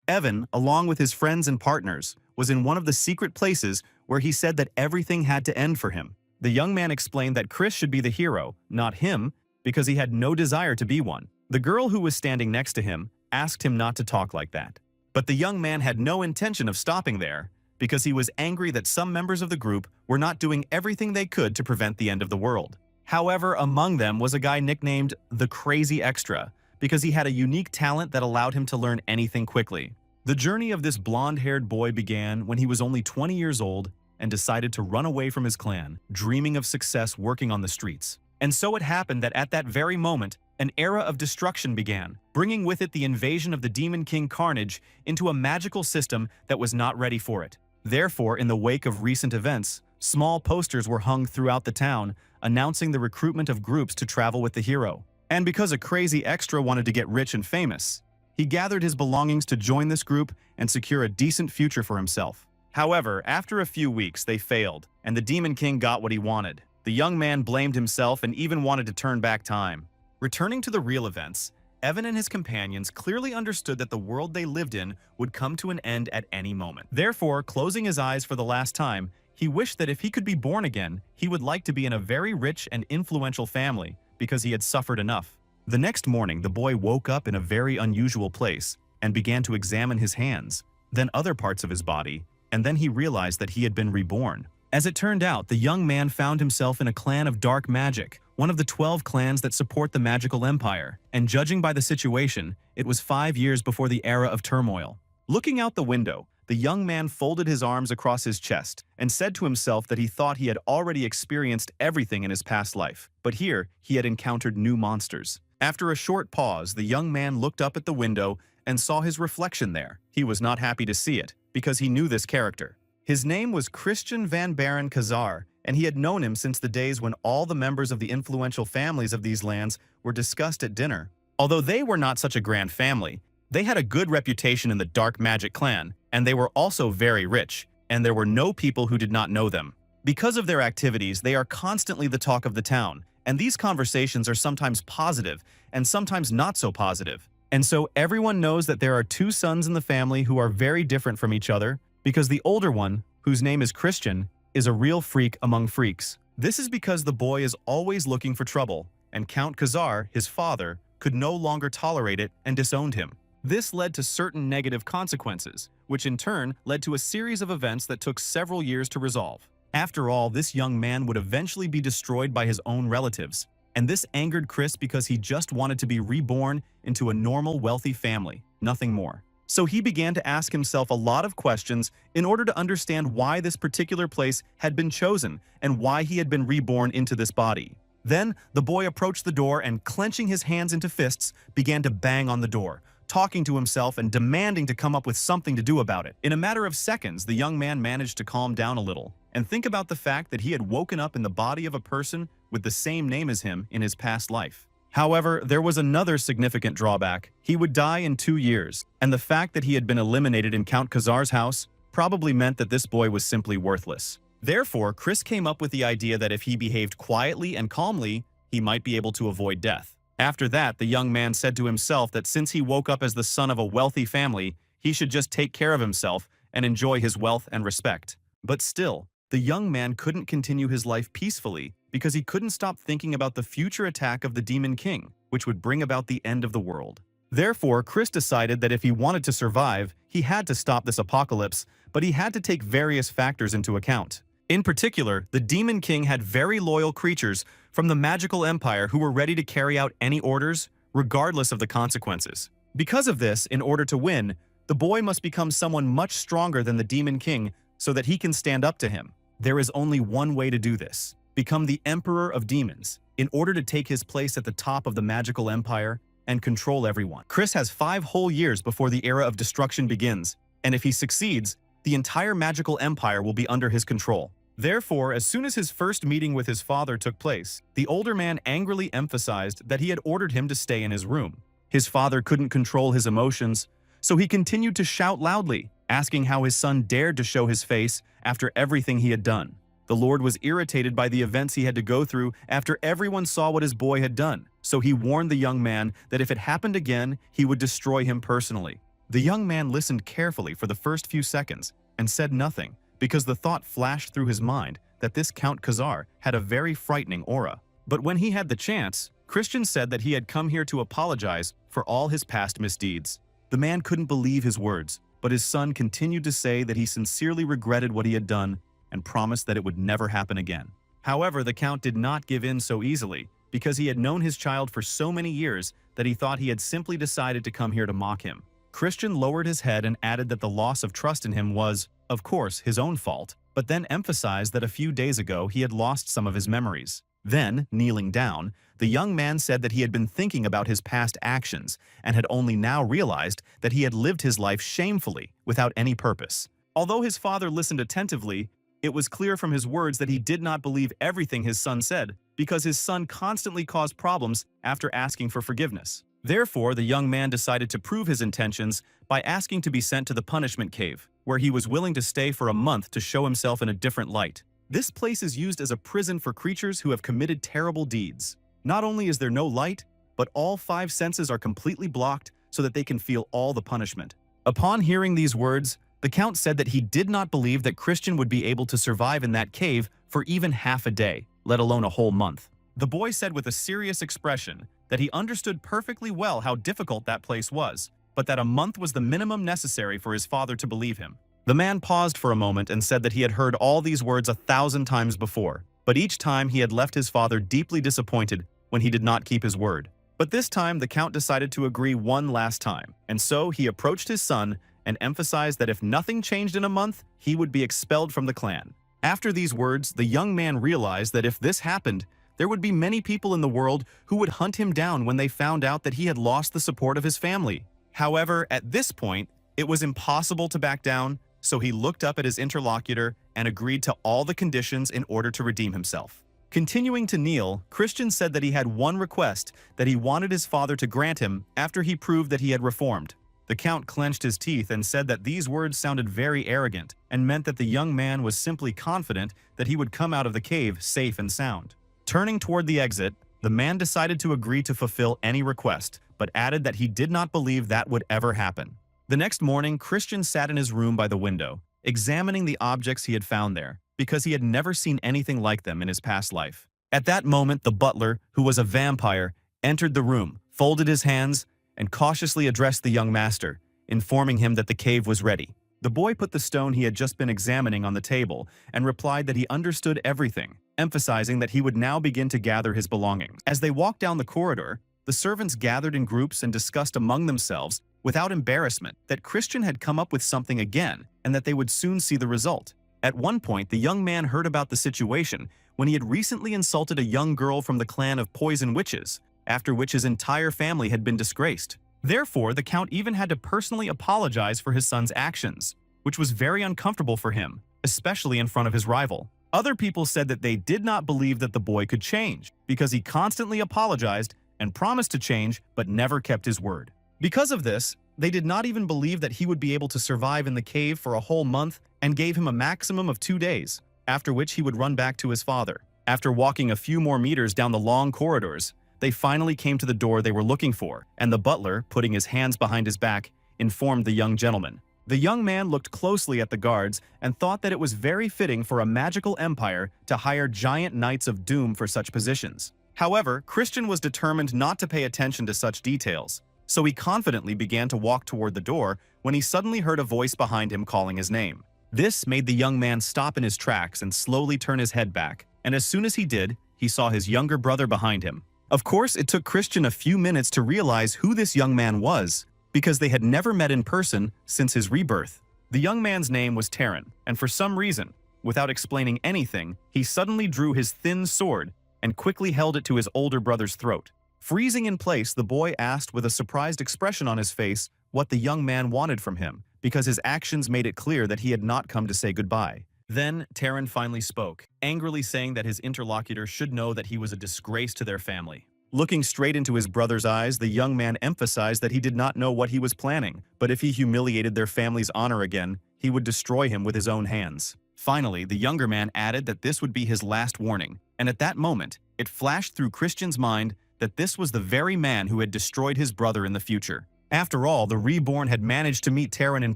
Evan, along with his friends and partners, was in one of the secret places where he said that everything had to end for him. The young man explained that Chris should be the hero, not him, because he had no desire to be one. The girl who was standing next to him asked him not to talk like that. But the young man had no intention of stopping there, because he was angry that some members of the group were not doing everything they could to prevent the end of the world. However, among them was a guy nicknamed the Crazy Extra, because he had a unique talent that allowed him to learn anything quickly. The journey of this blonde-haired boy began when he was only 20 years old and decided to run away from his clan, dreaming of success working on the streets. And so it happened that at that very moment, an era of destruction began, bringing with it the invasion of the Demon King Carnage into a magical system that was not ready for it. Therefore, in the wake of recent events, small posters were hung throughout the town, announcing the recruitment of groups to travel with the hero. And because a Crazy Extra wanted to get rich and famous, he gathered his belongings to join this group and secure a decent future for himself. However, after a few weeks, they failed, and the Demon King got what he wanted. The young man blamed himself and even wanted to turn back time. Returning to the real events, Evan and his companions clearly understood that the world they lived in would come to an end at any moment. Therefore, closing his eyes for the last time, he wished that if he could be born again, he would like to be in a very rich and influential family, because he had suffered enough. The next morning, the boy woke up in a very unusual place and began to examine his hands, then other parts of his body, and then he realized that he had been reborn. As it turned out, the young man found himself in a clan of dark magic, one of the 12 clans that support the magical empire, and judging by the situation, it was 5 years before the era of turmoil. Looking out the window, the young man folded his arms across his chest and said to himself that he thought he had already experienced everything in his past life, but here he had encountered new monsters. After a short pause, the young man looked up at the window and saw his reflection there. He was not happy to see it, because he knew this character. His name was Christian Van Baron Kazar, and he had known him since the days when all the members of the influential families of these lands were discussed at dinner. Although they were not such a grand family, they had a good reputation in the Dark Magic clan, and they were also very rich, and there were no people who did not know them. Because of their activities, they are constantly the talk of the town, and these conversations are sometimes positive and sometimes not so positive. And so everyone knows that there are two sons in the family who are very different from each other, because the older one, whose name is Christian, is a real freak among freaks. This is because the boy is always looking for trouble, and Count Kazar, his father, could no longer tolerate it and disowned him. This led to certain negative consequences, which in turn led to a series of events that took several years to resolve. After all, this young man would eventually be destroyed by his own relatives, and this angered Chris because he just wanted to be reborn into a normal, wealthy family, nothing more. So he began to ask himself a lot of questions in order to understand why this particular place had been chosen and why he had been reborn into this body. Then, the boy approached the door and, clenching his hands into fists, began to bang on the door, talking to himself and demanding to come up with something to do about it. In a matter of seconds, the young man managed to calm down a little and think about the fact that he had woken up in the body of a person with the same name as him in his past life. However, there was another significant drawback. He would die in 2 years, and the fact that he had been eliminated in Count Kazar's house probably meant that this boy was simply worthless. Therefore, Chris came up with the idea that if he behaved quietly and calmly, he might be able to avoid death. After that, the young man said to himself that since he woke up as the son of a wealthy family, he should just take care of himself and enjoy his wealth and respect. But still, the young man couldn't continue his life peacefully because he couldn't stop thinking about the future attack of the Demon King, which would bring about the end of the world. Therefore, Chris decided that if he wanted to survive, he had to stop this apocalypse, but he had to take various factors into account. In particular, the Demon King had very loyal creatures from the magical empire who were ready to carry out any orders, regardless of the consequences. Because of this, in order to win, the boy must become someone much stronger than the Demon King so that he can stand up to him. There is only one way to do this: become the Emperor of Demons, in order to take his place at the top of the magical empire and control everyone. Chris has 5 whole years before the era of destruction begins, and if he succeeds, the entire magical empire will be under his control. Therefore, as soon as his first meeting with his father took place, the older man angrily emphasized that he had ordered him to stay in his room. His father couldn't control his emotions, so he continued to shout loudly, asking how his son dared to show his face after everything he had done. The Lord was irritated by the events he had to go through after everyone saw what his boy had done, so he warned the young man that if it happened again, he would destroy him personally. The young man listened carefully for the first few seconds and said nothing, because the thought flashed through his mind that this Count Khazar had a very frightening aura. But when he had the chance, Christian said that he had come here to apologize for all his past misdeeds. The man couldn't believe his words, but his son continued to say that he sincerely regretted what he had done and promised that it would never happen again. However, the Count did not give in so easily, because he had known his child for so many years that he thought he had simply decided to come here to mock him. Christian lowered his head and added that the loss of trust in him was, of course, his own fault, but then emphasized that a few days ago he had lost some of his memories. Then, kneeling down, the young man said that he had been thinking about his past actions and had only now realized that he had lived his life shamefully, without any purpose. Although his father listened attentively, it was clear from his words that he did not believe everything his son said, because his son constantly caused problems after asking for forgiveness. Therefore, the young man decided to prove his intentions by asking to be sent to the punishment cave, where he was willing to stay for a month to show himself in a different light. This place is used as a prison for creatures who have committed terrible deeds. Not only is there no light, but all 5 senses are completely blocked so that they can feel all the punishment. Upon hearing these words, the Count said that he did not believe that Christian would be able to survive in that cave for even half a day, let alone a whole month. The boy said with a serious expression that he understood perfectly well how difficult that place was, but that a month was the minimum necessary for his father to believe him. The man paused for a moment and said that he had heard all these words 1,000 times before, but each time he had left his father deeply disappointed when he did not keep his word. But this time the Count decided to agree one last time, and so he approached his son and emphasized that if nothing changed in a month, he would be expelled from the clan. After these words, the young man realized that if this happened, there would be many people in the world who would hunt him down when they found out that he had lost the support of his family. However, at this point, it was impossible to back down, so he looked up at his interlocutor and agreed to all the conditions in order to redeem himself. Continuing to kneel, Christian said that he had one request that he wanted his father to grant him after he proved that he had reformed. The Count clenched his teeth and said that these words sounded very arrogant and meant that the young man was simply confident that he would come out of the cave safe and sound. Turning toward the exit, the man decided to agree to fulfill any request, but added that he did not believe that would ever happen. The next morning, Christian sat in his room by the window, examining the objects he had found there, because he had never seen anything like them in his past life. At that moment, the butler, who was a vampire, entered the room, folded his hands, and cautiously addressed the young master, informing him that the cave was ready. The boy put the stone he had just been examining on the table and replied that he understood everything, emphasizing that he would now begin to gather his belongings. As they walked down the corridor, the servants gathered in groups and discussed among themselves, without embarrassment, that Christian had come up with something again and that they would soon see the result. At one point, the young man heard about the situation when he had recently insulted a young girl from the clan of Poison Witches, after which his entire family had been disgraced. Therefore, the Count even had to personally apologize for his son's actions, which was very uncomfortable for him, especially in front of his rival. Other people said that they did not believe that the boy could change, because he constantly apologized and promised to change but never kept his word. Because of this, they did not even believe that he would be able to survive in the cave for a whole month and gave him a maximum of 2 days, after which he would run back to his father. After walking a few more meters down the long corridors, they finally came to the door they were looking for, and the butler, putting his hands behind his back, informed the young gentleman. The young man looked closely at the guards and thought that it was very fitting for a magical empire to hire giant knights of doom for such positions. However, Christian was determined not to pay attention to such details, so he confidently began to walk toward the door when he suddenly heard a voice behind him calling his name. This made the young man stop in his tracks and slowly turn his head back, and as soon as he did, he saw his younger brother behind him. Of course, it took Christian a few minutes to realize who this young man was, because they had never met in person since his rebirth. The young man's name was Taran, and for some reason, without explaining anything, he suddenly drew his thin sword and quickly held it to his older brother's throat. Freezing in place, the boy asked with a surprised expression on his face what the young man wanted from him, because his actions made it clear that he had not come to say goodbye. Then Taran finally spoke, angrily saying that his interlocutor should know that he was a disgrace to their family. Looking straight into his brother's eyes, the young man emphasized that he did not know what he was planning, but if he humiliated their family's honor again, he would destroy him with his own hands. Finally, the younger man added that this would be his last warning, and at that moment, it flashed through Christian's mind that this was the very man who had destroyed his brother in the future. After all, the Reborn had managed to meet Taran in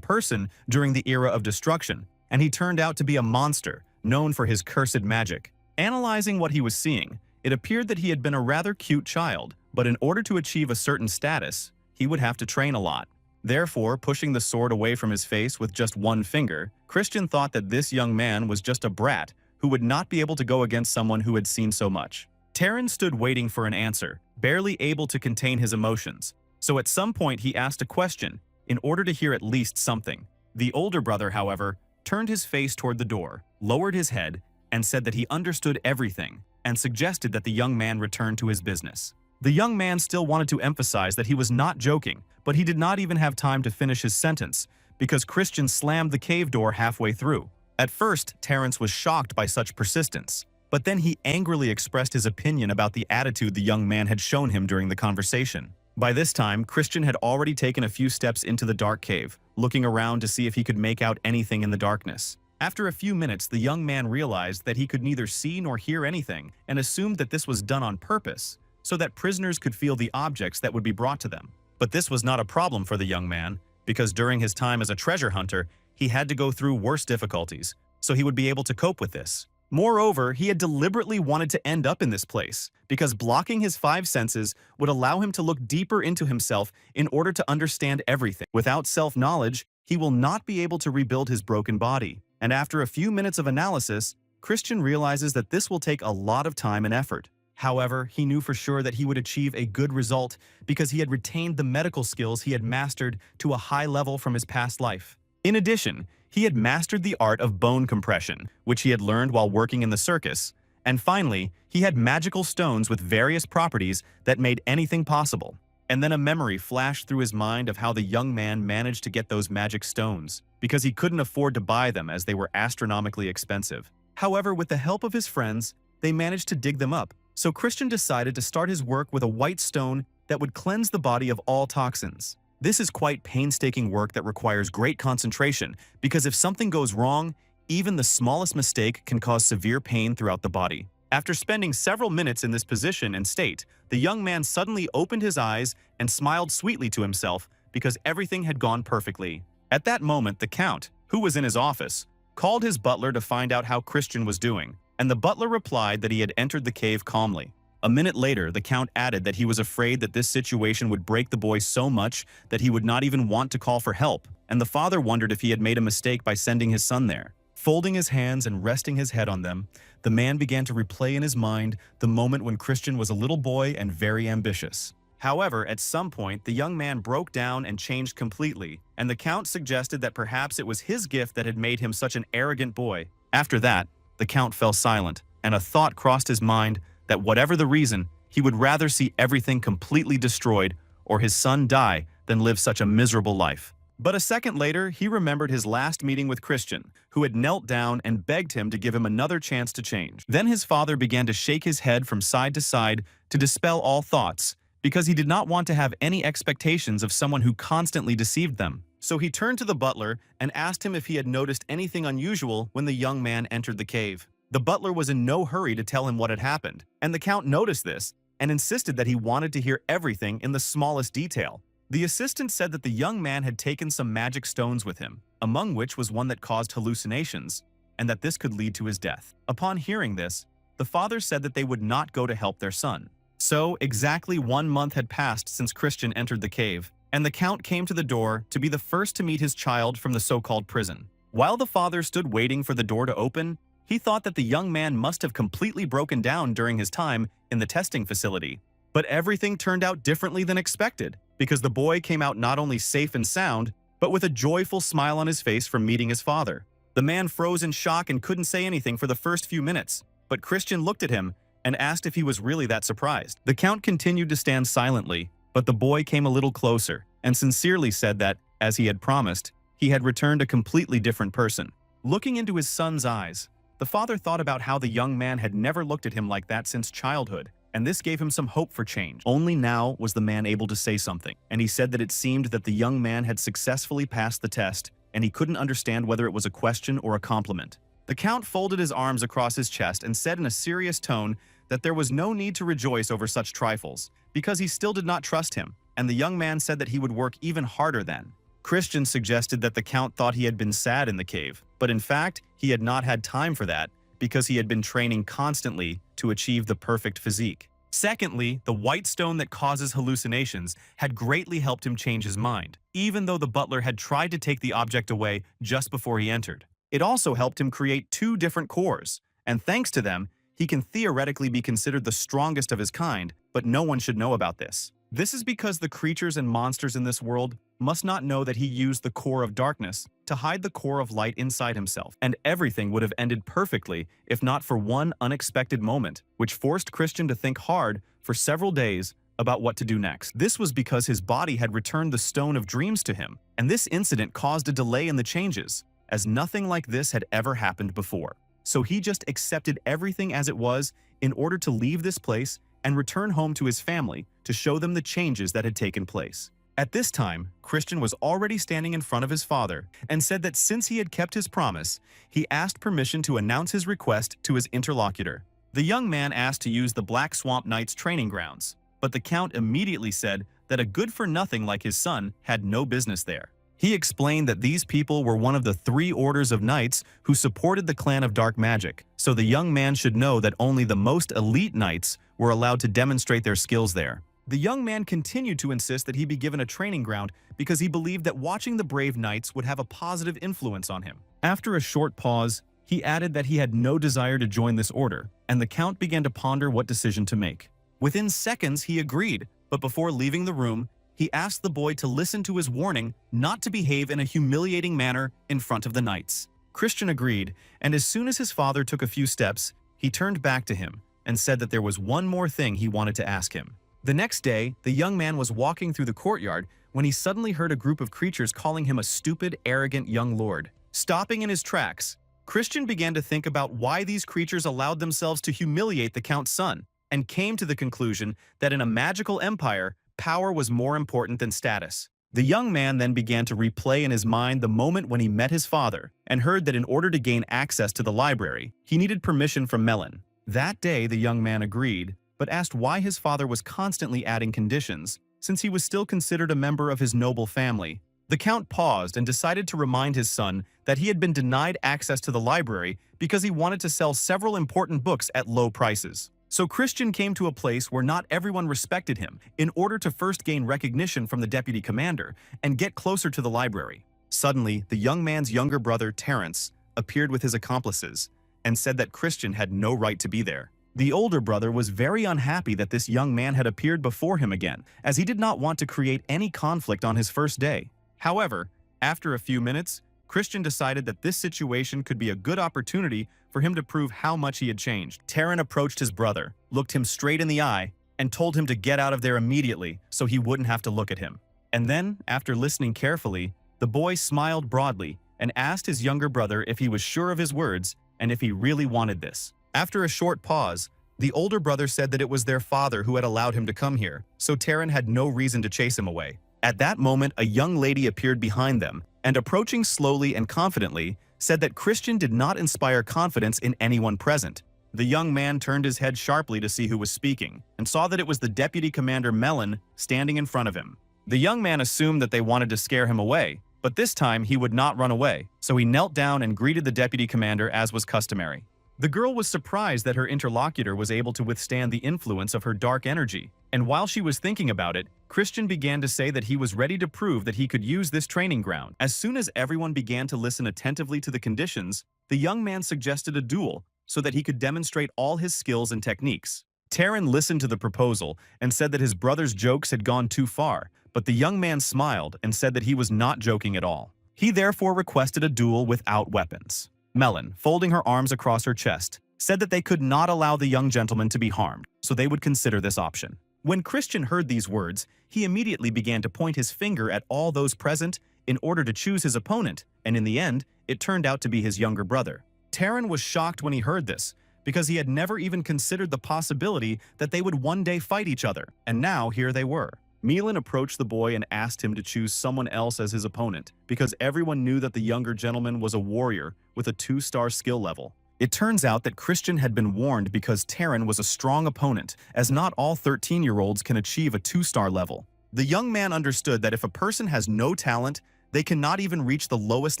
person during the Era of Destruction, and he turned out to be a monster, known for his cursed magic. Analyzing what he was seeing, it appeared that he had been a rather cute child, but in order to achieve a certain status, he would have to train a lot. Therefore, pushing the sword away from his face with just one finger, Christian thought that this young man was just a brat who would not be able to go against someone who had seen so much. Taran stood waiting for an answer, barely able to contain his emotions. So at some point he asked a question, in order to hear at least something. The older brother, however, turned his face toward the door, lowered his head, and said that he understood everything, and suggested that the young man return to his business. The young man still wanted to emphasize that he was not joking, but he did not even have time to finish his sentence, because Christian slammed the cave door halfway through. At first, Terence was shocked by such persistence, but then he angrily expressed his opinion about the attitude the young man had shown him during the conversation. By this time, Christian had already taken a few steps into the dark cave, looking around to see if he could make out anything in the darkness. After a few minutes, the young man realized that he could neither see nor hear anything and assumed that this was done on purpose, so that prisoners could feel the objects that would be brought to them. But this was not a problem for the young man, because during his time as a treasure hunter, he had to go through worse difficulties, so he would be able to cope with this. Moreover, he had deliberately wanted to end up in this place, because blocking his five senses would allow him to look deeper into himself in order to understand everything. Without self-knowledge, he will not be able to rebuild his broken body. And after a few minutes of analysis, Christian realizes that this will take a lot of time and effort. However, he knew for sure that he would achieve a good result because he had retained the medical skills he had mastered to a high level from his past life. In addition, he had mastered the art of bone compression, which he had learned while working in the circus. And finally, he had magical stones with various properties that made anything possible. And then a memory flashed through his mind of how the young man managed to get those magic stones, because he couldn't afford to buy them as they were astronomically expensive. However, with the help of his friends, they managed to dig them up. So Christian decided to start his work with a white stone that would cleanse the body of all toxins. This is quite painstaking work that requires great concentration, because if something goes wrong, even the smallest mistake can cause severe pain throughout the body. After spending several minutes in this position and state, the young man suddenly opened his eyes and smiled sweetly to himself because everything had gone perfectly. At that moment, the Count, who was in his office, called his butler to find out how Christian was doing, and the butler replied that he had entered the cave calmly. A minute later, the Count added that he was afraid that this situation would break the boy so much that he would not even want to call for help, and the father wondered if he had made a mistake by sending his son there. Folding his hands and resting his head on them, the man began to replay in his mind the moment when Christian was a little boy and very ambitious. However, at some point, the young man broke down and changed completely, and the Count suggested that perhaps it was his gift that had made him such an arrogant boy. After that, the Count fell silent, and a thought crossed his mind that whatever the reason, he would rather see everything completely destroyed or his son die than live such a miserable life. But a second later, he remembered his last meeting with Christian, who had knelt down and begged him to give him another chance to change. Then his father began to shake his head from side to side to dispel all thoughts, because he did not want to have any expectations of someone who constantly deceived them. So he turned to the butler and asked him if he had noticed anything unusual when the young man entered the cave. The butler was in no hurry to tell him what had happened, and the Count noticed this and insisted that he wanted to hear everything in the smallest detail. The assistant said that the young man had taken some magic stones with him, among which was one that caused hallucinations, and that this could lead to his death. Upon hearing this, the father said that they would not go to help their son. So, exactly 1 month had passed since Christian entered the cave, and the Count came to the door to be the first to meet his child from the so-called prison. While the father stood waiting for the door to open, he thought that the young man must have completely broken down during his time in the testing facility. But everything turned out differently than expected, because the boy came out not only safe and sound, but with a joyful smile on his face from meeting his father. The man froze in shock and couldn't say anything for the first few minutes, but Christian looked at him and asked if he was really that surprised. The Count continued to stand silently, but the boy came a little closer and sincerely said that, as he had promised, he had returned a completely different person. Looking into his son's eyes, the father thought about how the young man had never looked at him like that since childhood, and this gave him some hope for change. Only now was the man able to say something, and he said that it seemed that the young man had successfully passed the test, and he couldn't understand whether it was a question or a compliment. The Count folded his arms across his chest and said in a serious tone that there was no need to rejoice over such trifles, because he still did not trust him. and the young man said that he would work even harder then. Christian suggested that the Count thought he had been sad in the cave, but in fact, he had not had time for that because he had been training constantly to achieve the perfect physique. Secondly, the white stone that causes hallucinations had greatly helped him change his mind, even though the butler had tried to take the object away just before he entered. It also helped him create 2 different cores, and thanks to them, he can theoretically be considered the strongest of his kind, but no one should know about this. This is because the creatures and monsters in this world must not know that he used the core of darkness to hide the core of light inside himself, and everything would have ended perfectly if not for one unexpected moment, which forced Christian to think hard for several days about what to do next. This was because his body had returned the Stone of Dreams to him, and this incident caused a delay in the changes, as nothing like this had ever happened before. So he just accepted everything as it was in order to leave this place and return home to his family to show them the changes that had taken place. At this time, Christian was already standing in front of his father and said that since he had kept his promise, he asked permission to announce his request to his interlocutor. The young man asked to use the Black Swamp Knights training grounds, but the Count immediately said that a good-for-nothing like his son had no business there. He explained that these people were one of the 3 orders of knights who supported the clan of dark magic, so the young man should know that only the most elite knights were allowed to demonstrate their skills there. The young man continued to insist that he be given a training ground because he believed that watching the brave knights would have a positive influence on him. After a short pause, he added that he had no desire to join this order, and the Count began to ponder what decision to make. Within seconds, he agreed, but before leaving the room, he asked the boy to listen to his warning not to behave in a humiliating manner in front of the knights. Christian agreed, and as soon as his father took a few steps, he turned back to him and said that there was one more thing he wanted to ask him. The next day, the young man was walking through the courtyard when he suddenly heard a group of creatures calling him a stupid, arrogant young lord. Stopping in his tracks, Christian began to think about why these creatures allowed themselves to humiliate the Count's son, and came to the conclusion that in a magical empire, power was more important than status. The young man then began to replay in his mind the moment when he met his father and heard that in order to gain access to the library, he needed permission from Melon. That day, the young man agreed, but asked why his father was constantly adding conditions, since he was still considered a member of his noble family. The Count paused and decided to remind his son that he had been denied access to the library because he wanted to sell several important books at low prices. So Christian came to a place where not everyone respected him in order to first gain recognition from the deputy commander and get closer to the library. Suddenly, the young man's younger brother, Terrence, appeared with his accomplices and said that Christian had no right to be there. The older brother was very unhappy that this young man had appeared before him again, as he did not want to create any conflict on his first day. However, after a few minutes, Christian decided that this situation could be a good opportunity for him to prove how much he had changed. Taran approached his brother, looked him straight in the eye, and told him to get out of there immediately so he wouldn't have to look at him. And then, after listening carefully, the boy smiled broadly and asked his younger brother if he was sure of his words and if he really wanted this. After a short pause, the older brother said that it was their father who had allowed him to come here, so Taran had no reason to chase him away. At that moment, a young lady appeared behind them, and approaching slowly and confidently, said that Christian did not inspire confidence in anyone present. The young man turned his head sharply to see who was speaking, and saw that it was the deputy commander Melon standing in front of him. The young man assumed that they wanted to scare him away, but this time he would not run away, so he knelt down and greeted the deputy commander as was customary. The girl was surprised that her interlocutor was able to withstand the influence of her dark energy, and while she was thinking about it, Christian began to say that he was ready to prove that he could use this training ground. As soon as everyone began to listen attentively to the conditions, the young man suggested a duel so that he could demonstrate all his skills and techniques. Taran listened to the proposal and said that his brother's jokes had gone too far, but the young man smiled and said that he was not joking at all. He therefore requested a duel without weapons. Melon, folding her arms across her chest, said that they could not allow the young gentleman to be harmed, so they would consider this option. When Christian heard these words, he immediately began to point his finger at all those present in order to choose his opponent, and in the end, it turned out to be his younger brother. Taran was shocked when he heard this, because he had never even considered the possibility that they would one day fight each other, and now here they were. Melon approached the boy and asked him to choose someone else as his opponent, because everyone knew that the younger gentleman was a warrior with a 2-star skill level. It turns out that Christian had been warned because Taran was a strong opponent, as not all 13-year-olds can achieve a 2-star level. The young man understood that if a person has no talent, they cannot even reach the lowest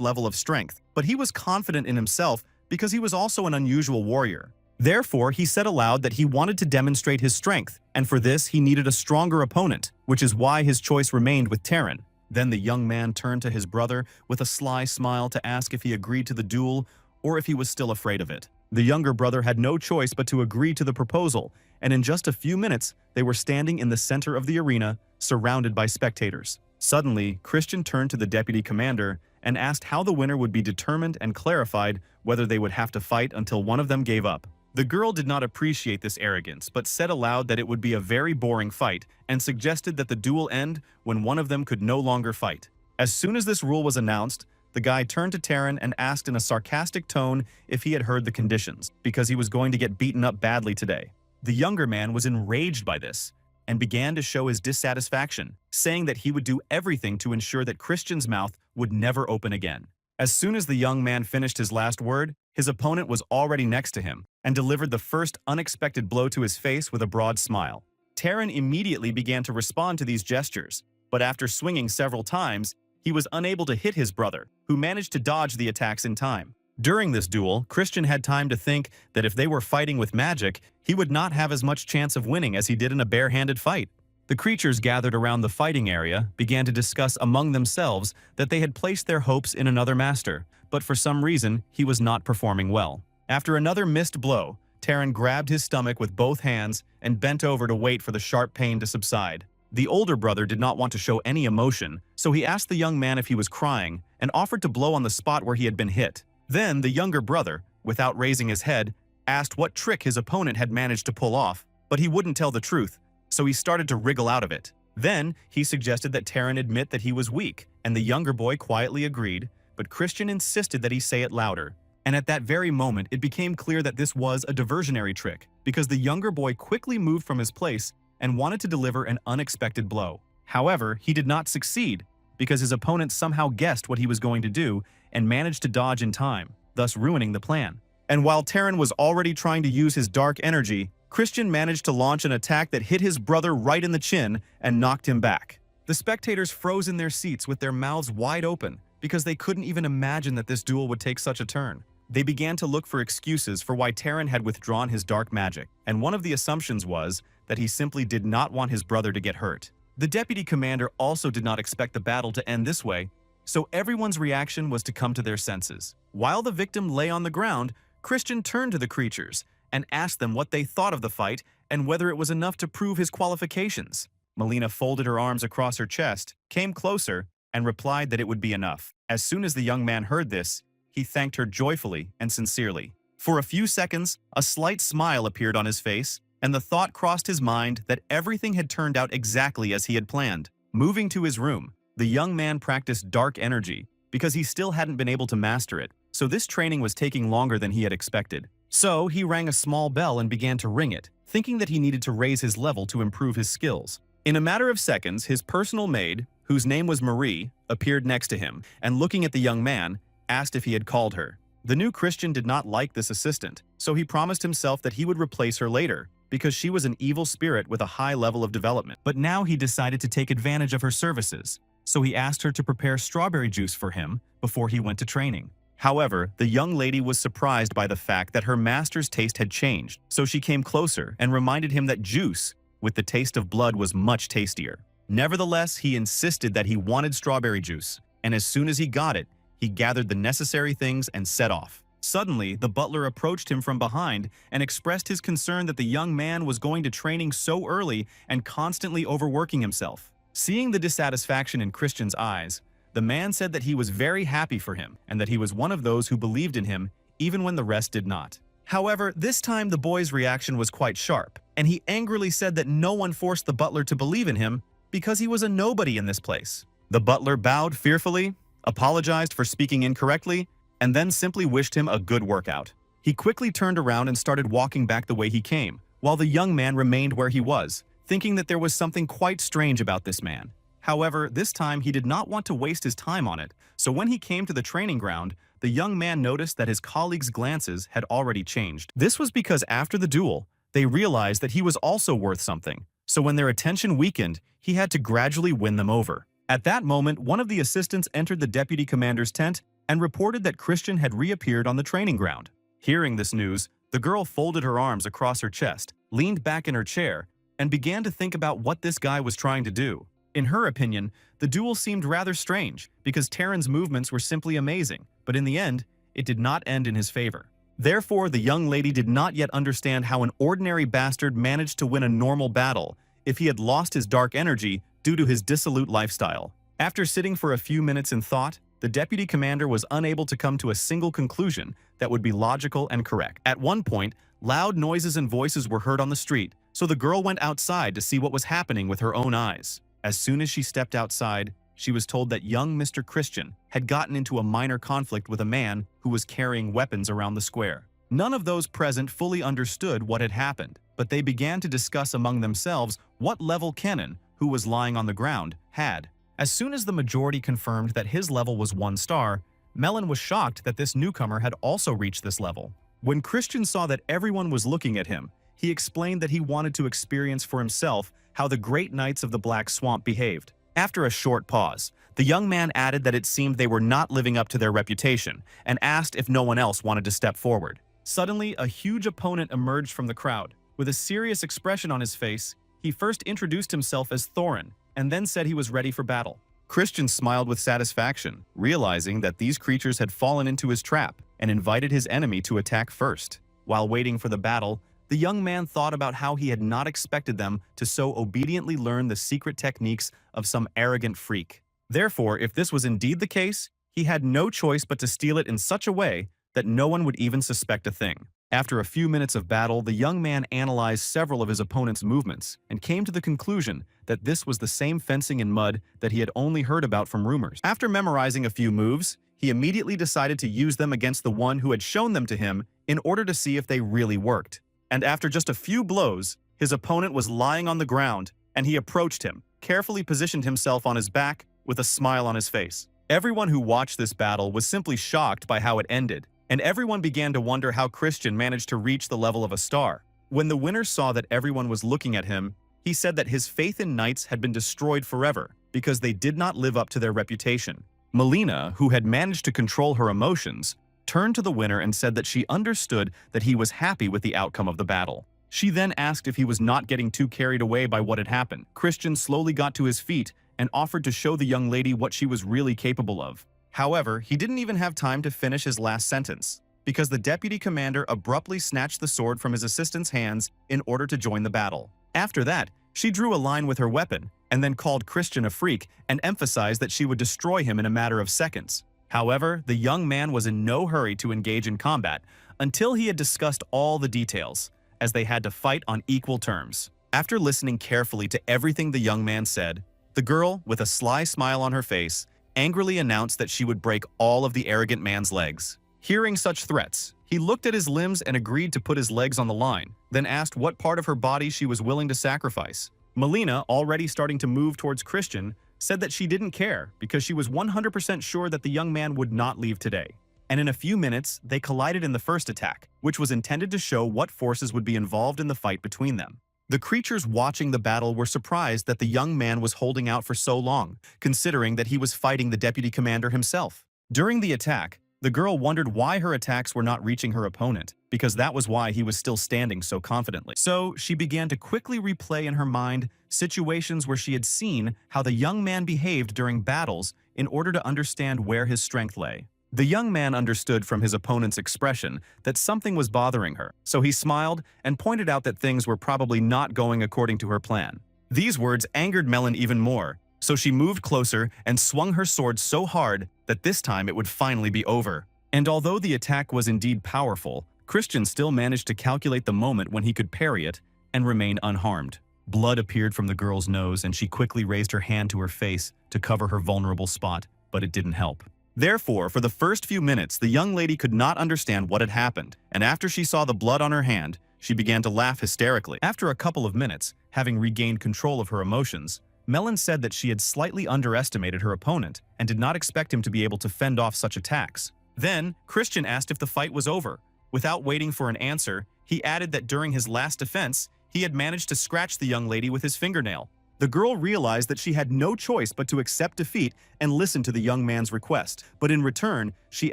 level of strength, but he was confident in himself because he was also an unusual warrior. Therefore, he said aloud that he wanted to demonstrate his strength, and for this he needed a stronger opponent, which is why his choice remained with Taran. Then the young man turned to his brother with a sly smile to ask if he agreed to the duel or if he was still afraid of it. The younger brother had no choice but to agree to the proposal, and in just a few minutes, they were standing in the center of the arena, surrounded by spectators. Suddenly, Christian turned to the deputy commander and asked how the winner would be determined and clarified whether they would have to fight until one of them gave up. The girl did not appreciate this arrogance, but said aloud that it would be a very boring fight and suggested that the duel end when one of them could no longer fight. As soon as this rule was announced, the guy turned to Taran and asked in a sarcastic tone if he had heard the conditions, because he was going to get beaten up badly today. The younger man was enraged by this and began to show his dissatisfaction, saying that he would do everything to ensure that Christian's mouth would never open again. As soon as the young man finished his last word, his opponent was already next to him and delivered the first unexpected blow to his face with a broad smile. Taran immediately began to respond to these gestures, but after swinging several times, he was unable to hit his brother, who managed to dodge the attacks in time. During this duel, Christian had time to think that if they were fighting with magic, he would not have as much chance of winning as he did in a bare-handed fight. The creatures gathered around the fighting area began to discuss among themselves that they had placed their hopes in another master, but for some reason, he was not performing well. After another missed blow, Taran grabbed his stomach with both hands and bent over to wait for the sharp pain to subside. The older brother did not want to show any emotion, so he asked the young man if he was crying and offered to blow on the spot where he had been hit. Then the younger brother, without raising his head, asked what trick his opponent had managed to pull off, but he wouldn't tell the truth, so he started to wriggle out of it. Then he suggested that Taran admit that he was weak, and the younger boy quietly agreed, but Christian insisted that he say it louder. And at that very moment, it became clear that this was a diversionary trick, because the younger boy quickly moved from his place and wanted to deliver an unexpected blow. However, he did not succeed, because his opponent somehow guessed what he was going to do and managed to dodge in time, thus ruining the plan. And while Taran was already trying to use his dark energy, Christian managed to launch an attack that hit his brother right in the chin and knocked him back. The spectators froze in their seats with their mouths wide open, because they couldn't even imagine that this duel would take such a turn. They began to look for excuses for why Taran had withdrawn his dark magic, and one of the assumptions was that he simply did not want his brother to get hurt. The deputy commander also did not expect the battle to end this way, so everyone's reaction was to come to their senses. While the victim lay on the ground, Christian turned to the creatures and asked them what they thought of the fight and whether it was enough to prove his qualifications. Melina folded her arms across her chest, came closer, and replied that it would be enough. As soon as the young man heard this, he thanked her joyfully and sincerely. For a few seconds, a slight smile appeared on his face, and the thought crossed his mind that everything had turned out exactly as he had planned. Moving to his room, the young man practiced dark energy because he still hadn't been able to master it, so this training was taking longer than he had expected. So he rang a small bell and began to ring it, thinking that he needed to raise his level to improve his skills. In a matter of seconds, his personal maid, whose name was Marie, appeared next to him, and looking at the young man, asked if he had called her. The new Christian did not like this assistant, so he promised himself that he would replace her later, because she was an evil spirit with a high level of development. But now he decided to take advantage of her services, so he asked her to prepare strawberry juice for him before he went to training. However, the young lady was surprised by the fact that her master's taste had changed, so she came closer and reminded him that juice with the taste of blood was much tastier. Nevertheless, he insisted that he wanted strawberry juice, and as soon as he got it, he gathered the necessary things and set off. Suddenly, the butler approached him from behind and expressed his concern that the young man was going to training so early and constantly overworking himself. Seeing the dissatisfaction in Christian's eyes, the man said that he was very happy for him and that he was one of those who believed in him even when the rest did not. However, this time the boy's reaction was quite sharp, and he angrily said that no one forced the butler to believe in him because he was a nobody in this place. The butler bowed fearfully, apologized for speaking incorrectly, and then simply wished him a good workout. He quickly turned around and started walking back the way he came, while the young man remained where he was, thinking that there was something quite strange about this man. However, this time he did not want to waste his time on it, so when he came to the training ground, the young man noticed that his colleagues' glances had already changed. This was because after the duel, they realized that he was also worth something, so when their attention weakened, he had to gradually win them over. At that moment, one of the assistants entered the deputy commander's tent and reported that Christian had reappeared on the training ground. Hearing this news, the girl folded her arms across her chest, leaned back in her chair, and began to think about what this guy was trying to do. In her opinion, the duel seemed rather strange because Taran's movements were simply amazing, but in the end, it did not end in his favor. Therefore, the young lady did not yet understand how an ordinary bastard managed to win a normal battle if he had lost his dark energy due to his dissolute lifestyle. After sitting for a few minutes in thought, the deputy commander was unable to come to a single conclusion that would be logical and correct. At one point, loud noises and voices were heard on the street, so the girl went outside to see what was happening with her own eyes. As soon as she stepped outside, she was told that young Mr. Christian had gotten into a minor conflict with a man who was carrying weapons around the square. None of those present fully understood what had happened, but they began to discuss among themselves what level Kenan, who was lying on the ground, had. As soon as the majority confirmed that his level was 1 star, Melon was shocked that this newcomer had also reached this level. When Christian saw that everyone was looking at him, he explained that he wanted to experience for himself how the great knights of the Black Swamp behaved. After a short pause, the young man added that it seemed they were not living up to their reputation and asked if no one else wanted to step forward. Suddenly, a huge opponent emerged from the crowd. With a serious expression on his face, he first introduced himself as Thorin and then said he was ready for battle. Christian smiled with satisfaction, realizing that these creatures had fallen into his trap and invited his enemy to attack first. While waiting for the battle, the young man thought about how he had not expected them to so obediently learn the secret techniques of some arrogant freak. Therefore, if this was indeed the case, he had no choice but to steal it in such a way that no one would even suspect a thing. After a few minutes of battle, the young man analyzed several of his opponent's movements and came to the conclusion that this was the same fencing in mud that he had only heard about from rumors. After memorizing a few moves, he immediately decided to use them against the one who had shown them to him in order to see if they really worked. And after just a few blows, his opponent was lying on the ground, and he approached him, carefully positioned himself on his back with a smile on his face. Everyone who watched this battle was simply shocked by how it ended, and everyone began to wonder how Christian managed to reach the level of a star. When the winner saw that everyone was looking at him, he said that his faith in knights had been destroyed forever because they did not live up to their reputation. Melina, who had managed to control her emotions, turned to the winner and said that she understood that he was happy with the outcome of the battle. She then asked if he was not getting too carried away by what had happened. Christian slowly got to his feet and offered to show the young lady what she was really capable of. However, he didn't even have time to finish his last sentence, because the deputy commander abruptly snatched the sword from his assistant's hands in order to join the battle. After that, she drew a line with her weapon and then called Christian a freak and emphasized that she would destroy him in a matter of seconds. However, the young man was in no hurry to engage in combat until he had discussed all the details, as they had to fight on equal terms. After listening carefully to everything the young man said, the girl, with a sly smile on her face, angrily announced that she would break all of the arrogant man's legs. Hearing such threats, he looked at his limbs and agreed to put his legs on the line, then asked what part of her body she was willing to sacrifice. Melina, already starting to move towards Christian, said that she didn't care because she was 100% sure that the young man would not leave today. And in a few minutes, they collided in the first attack, which was intended to show what forces would be involved in the fight between them. The creatures watching the battle were surprised that the young man was holding out for so long, considering that he was fighting the deputy commander himself. During the attack, the girl wondered why her attacks were not reaching her opponent, because that was why he was still standing so confidently. So she began to quickly replay in her mind situations where she had seen how the young man behaved during battles in order to understand where his strength lay. The young man understood from his opponent's expression that something was bothering her, so he smiled and pointed out that things were probably not going according to her plan. These words angered Melon even more, so she moved closer and swung her sword so hard that this time it would finally be over. And although the attack was indeed powerful, Christian still managed to calculate the moment when he could parry it and remain unharmed. Blood appeared from the girl's nose and she quickly raised her hand to her face to cover her vulnerable spot, but it didn't help. Therefore, for the first few minutes, the young lady could not understand what had happened, and after she saw the blood on her hand, she began to laugh hysterically. After a couple of minutes, having regained control of her emotions, Melon said that she had slightly underestimated her opponent and did not expect him to be able to fend off such attacks. Then, Christian asked if the fight was over. Without waiting for an answer, he added that during his last defense, he had managed to scratch the young lady with his fingernail. The girl realized that she had no choice but to accept defeat and listen to the young man's request, but in return, she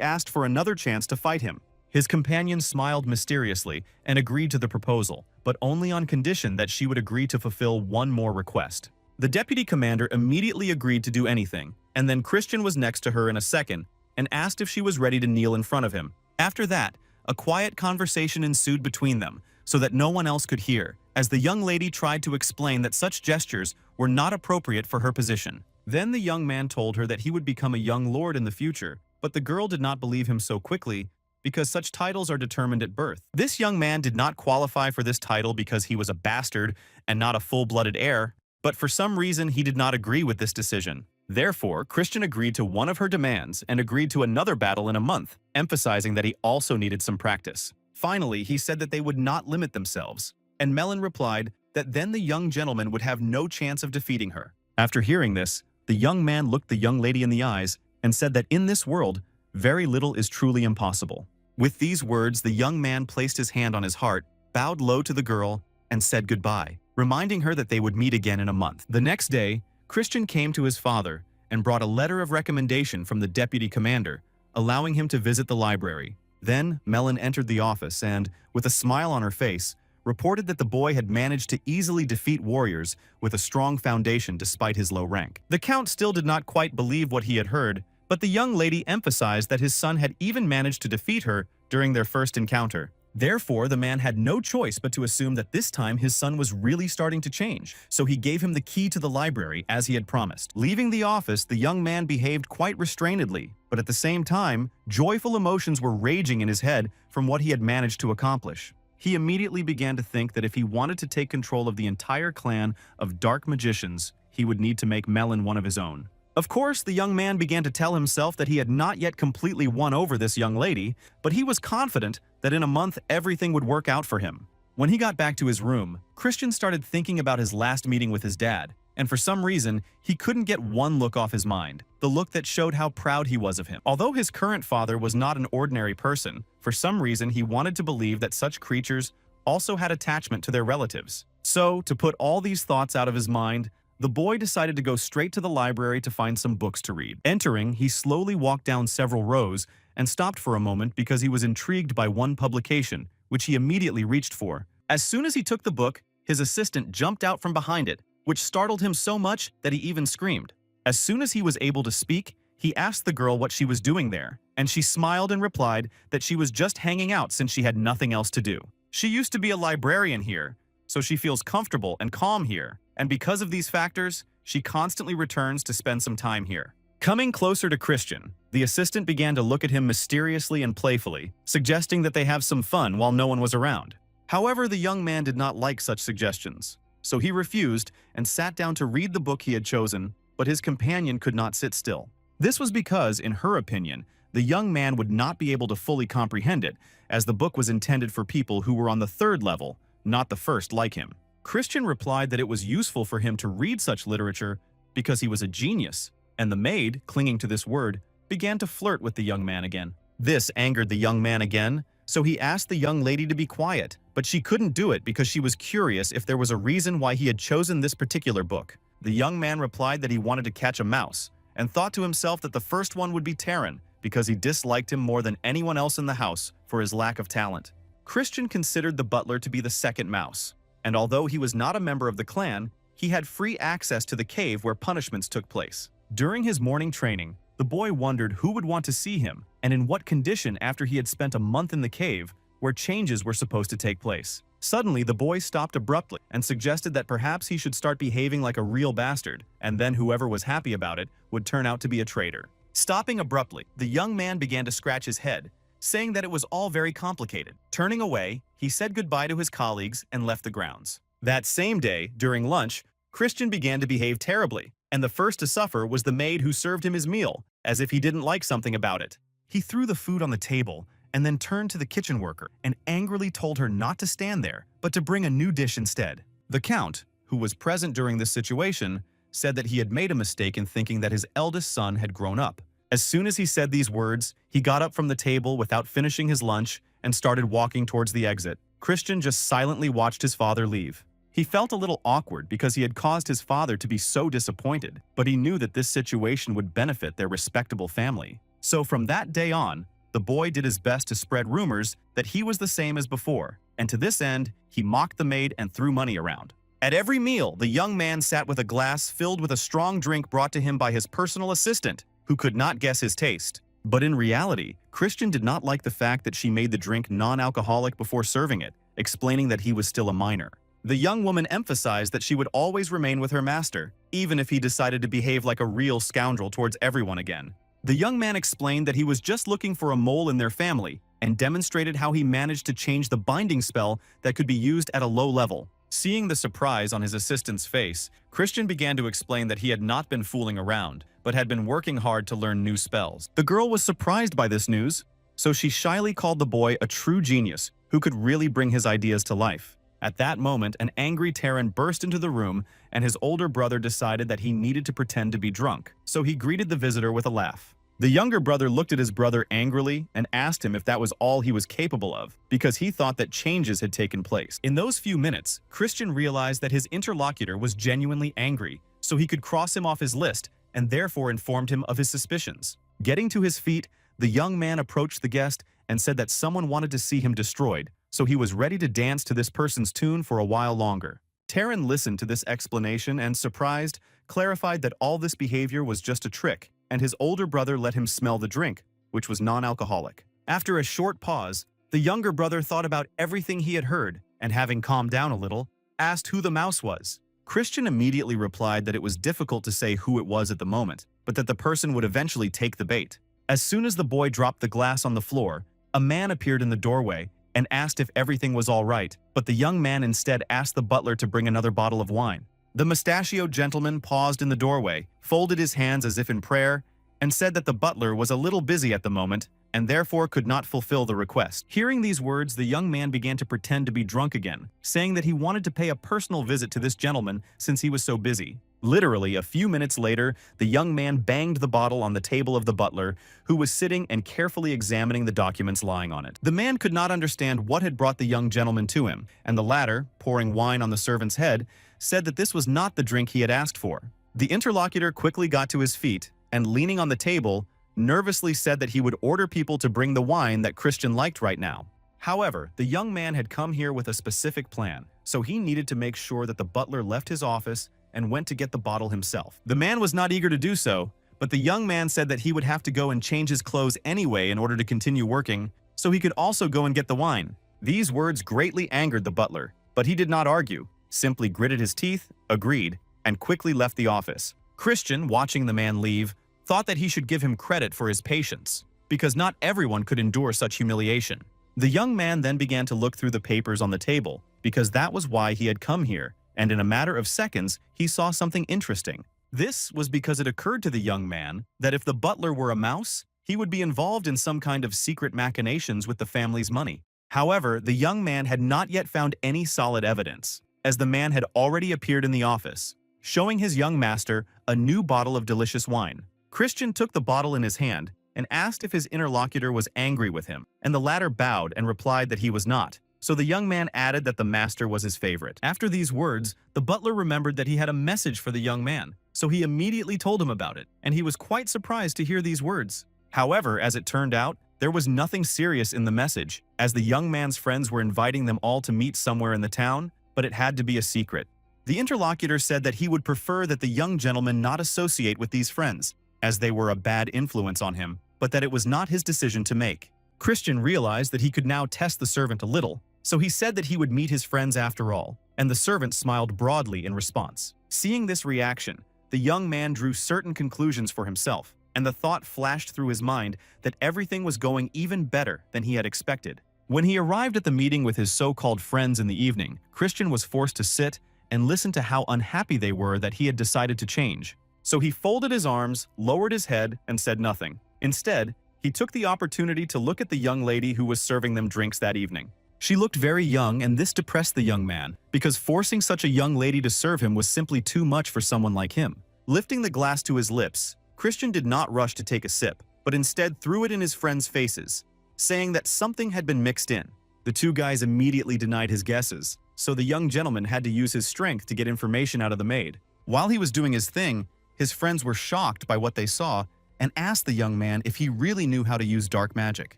asked for another chance to fight him. His companion smiled mysteriously and agreed to the proposal, but only on condition that she would agree to fulfill one more request. The deputy commander immediately agreed to do anything, and then Christian was next to her in a second and asked if she was ready to kneel in front of him. After that, a quiet conversation ensued between them, so that no one else could hear, as the young lady tried to explain that such gestures were not appropriate for her position. Then the young man told her that he would become a young lord in the future, but the girl did not believe him so quickly because such titles are determined at birth. This young man did not qualify for this title because he was a bastard and not a full-blooded heir, but for some reason he did not agree with this decision. Therefore, Christian agreed to one of her demands and agreed to another battle in a month, emphasizing that he also needed some practice. Finally, he said that they would not limit themselves, and Melon replied that then the young gentleman would have no chance of defeating her. After hearing this, the young man looked the young lady in the eyes and said that in this world, very little is truly impossible. With these words, the young man placed his hand on his heart, bowed low to the girl, and said goodbye, reminding her that they would meet again in a month. The next day, Christian came to his father and brought a letter of recommendation from the deputy commander, allowing him to visit the library. Then, Melon entered the office and, with a smile on her face, reported that the boy had managed to easily defeat warriors with a strong foundation despite his low rank. The count still did not quite believe what he had heard, but the young lady emphasized that his son had even managed to defeat her during their first encounter. Therefore, the man had no choice but to assume that this time his son was really starting to change, so he gave him the key to the library as he had promised. Leaving the office, the young man behaved quite restrainedly, but at the same time, joyful emotions were raging in his head from what he had managed to accomplish. He immediately began to think that if he wanted to take control of the entire clan of dark magicians, he would need to make Melon one of his own. Of course, the young man began to tell himself that he had not yet completely won over this young lady, but he was confident that in a month everything would work out for him. When he got back to his room, Christian started thinking about his last meeting with his dad, and for some reason, he couldn't get one look off his mind, the look that showed how proud he was of him. Although his current father was not an ordinary person, for some reason he wanted to believe that such creatures also had attachment to their relatives. So, to put all these thoughts out of his mind, the boy decided to go straight to the library to find some books to read. Entering, he slowly walked down several rows and stopped for a moment because he was intrigued by one publication, which he immediately reached for. As soon as he took the book, his assistant jumped out from behind it, which startled him so much that he even screamed. As soon as he was able to speak, he asked the girl what she was doing there, and she smiled and replied that she was just hanging out since she had nothing else to do. She used to be a librarian here, so she feels comfortable and calm here, and because of these factors, she constantly returns to spend some time here. Coming closer to Christian, the assistant began to look at him mysteriously and playfully, suggesting that they have some fun while no one was around. However, the young man did not like such suggestions, so he refused and sat down to read the book he had chosen, but his companion could not sit still. This was because, in her opinion, the young man would not be able to fully comprehend it, as the book was intended for people who were on the third level, not the first like him. Christian replied that it was useful for him to read such literature because he was a genius, and the maid, clinging to this word, began to flirt with the young man again. This angered the young man again, so he asked the young lady to be quiet, but she couldn't do it because she was curious if there was a reason why he had chosen this particular book. The young man replied that he wanted to catch a mouse, and thought to himself that the first one would be Taran because he disliked him more than anyone else in the house for his lack of talent. Christian considered the butler to be the second mouse, and although he was not a member of the clan, he had free access to the cave where punishments took place. During his morning training, the boy wondered who would want to see him and in what condition after he had spent a month in the cave where changes were supposed to take place. Suddenly, the boy stopped abruptly and suggested that perhaps he should start behaving like a real bastard, and then whoever was happy about it would turn out to be a traitor. Stopping abruptly, the young man began to scratch his head, saying that it was all very complicated. Turning away, he said goodbye to his colleagues and left the grounds. That same day, during lunch, Christian began to behave terribly, and the first to suffer was the maid who served him his meal, as if he didn't like something about it. He threw the food on the table and then turned to the kitchen worker and angrily told her not to stand there, but to bring a new dish instead. The count, who was present during this situation, said that he had made a mistake in thinking that his eldest son had grown up. As soon as he said these words, he got up from the table without finishing his lunch and started walking towards the exit. Christian just silently watched his father leave. He felt a little awkward because he had caused his father to be so disappointed, but he knew that this situation would benefit their respectable family. So from that day on, the boy did his best to spread rumors that he was the same as before, and to this end, he mocked the maid and threw money around. At every meal, the young man sat with a glass filled with a strong drink brought to him by his personal assistant, who could not guess his taste. But in reality, Christian did not like the fact that she made the drink non-alcoholic before serving it, explaining that he was still a minor. The young woman emphasized that she would always remain with her master, even if he decided to behave like a real scoundrel towards everyone again. The young man explained that he was just looking for a mole in their family and demonstrated how he managed to change the binding spell that could be used at a low level. Seeing the surprise on his assistant's face, Christian began to explain that he had not been fooling around, but had been working hard to learn new spells. The girl was surprised by this news, so she shyly called the boy a true genius who could really bring his ideas to life. At that moment, an angry Taran burst into the room, and his older brother decided that he needed to pretend to be drunk, so he greeted the visitor with a laugh. The younger brother looked at his brother angrily and asked him if that was all he was capable of, because he thought that changes had taken place. In those few minutes, Christian realized that his interlocutor was genuinely angry, so he could cross him off his list and therefore informed him of his suspicions. Getting to his feet, the young man approached the guest and said that someone wanted to see him destroyed, so he was ready to dance to this person's tune for a while longer. Taran listened to this explanation and, surprised, clarified that all this behavior was just a trick, and his older brother let him smell the drink, which was non-alcoholic. After a short pause, the younger brother thought about everything he had heard, and having calmed down a little, asked who the mouse was. Christian immediately replied that it was difficult to say who it was at the moment, but that the person would eventually take the bait. As soon as the boy dropped the glass on the floor, a man appeared in the doorway and asked if everything was all right, but the young man instead asked the butler to bring another bottle of wine. The mustachioed gentleman paused in the doorway, folded his hands as if in prayer, and said that the butler was a little busy at the moment and therefore could not fulfill the request. Hearing these words, the young man began to pretend to be drunk again, saying that he wanted to pay a personal visit to this gentleman since he was so busy. Literally, a few minutes later, the young man banged the bottle on the table of the butler, who was sitting and carefully examining the documents lying on it. The man could not understand what had brought the young gentleman to him, and the latter, pouring wine on the servant's head, said that this was not the drink he had asked for. The interlocutor quickly got to his feet, and leaning on the table, nervously said that he would order people to bring the wine that Christian liked right now. However, the young man had come here with a specific plan, so he needed to make sure that the butler left his office and went to get the bottle himself. The man was not eager to do so, but the young man said that he would have to go and change his clothes anyway in order to continue working, so he could also go and get the wine. These words greatly angered the butler, but he did not argue, simply gritted his teeth, agreed, and quickly left the office. Christian, watching the man leave, thought that he should give him credit for his patience, because not everyone could endure such humiliation. The young man then began to look through the papers on the table, because that was why he had come here, and in a matter of seconds, he saw something interesting. This was because it occurred to the young man that if the butler were a mouse, he would be involved in some kind of secret machinations with the family's money. However, the young man had not yet found any solid evidence, as the man had already appeared in the office, showing his young master a new bottle of delicious wine. Christian took the bottle in his hand and asked if his interlocutor was angry with him, and the latter bowed and replied that he was not. So the young man added that the master was his favorite. After these words, the butler remembered that he had a message for the young man, so he immediately told him about it, and he was quite surprised to hear these words. However, as it turned out, there was nothing serious in the message, as the young man's friends were inviting them all to meet somewhere in the town, but it had to be a secret. The interlocutor said that he would prefer that the young gentleman not associate with these friends, as they were a bad influence on him, but that it was not his decision to make. Christian realized that he could now test the servant a little, so he said that he would meet his friends after all, and the servant smiled broadly in response. Seeing this reaction, the young man drew certain conclusions for himself, and the thought flashed through his mind that everything was going even better than he had expected. When he arrived at the meeting with his so-called friends in the evening, Christian was forced to sit and listen to how unhappy they were that he had decided to change. So he folded his arms, lowered his head, and said nothing. Instead, he took the opportunity to look at the young lady who was serving them drinks that evening. She looked very young, and this depressed the young man, because forcing such a young lady to serve him was simply too much for someone like him. Lifting the glass to his lips, Christian did not rush to take a sip, but instead threw it in his friends' faces, saying that something had been mixed in. The two guys immediately denied his guesses, so the young gentleman had to use his strength to get information out of the maid. While he was doing his thing, his friends were shocked by what they saw and asked the young man if he really knew how to use dark magic.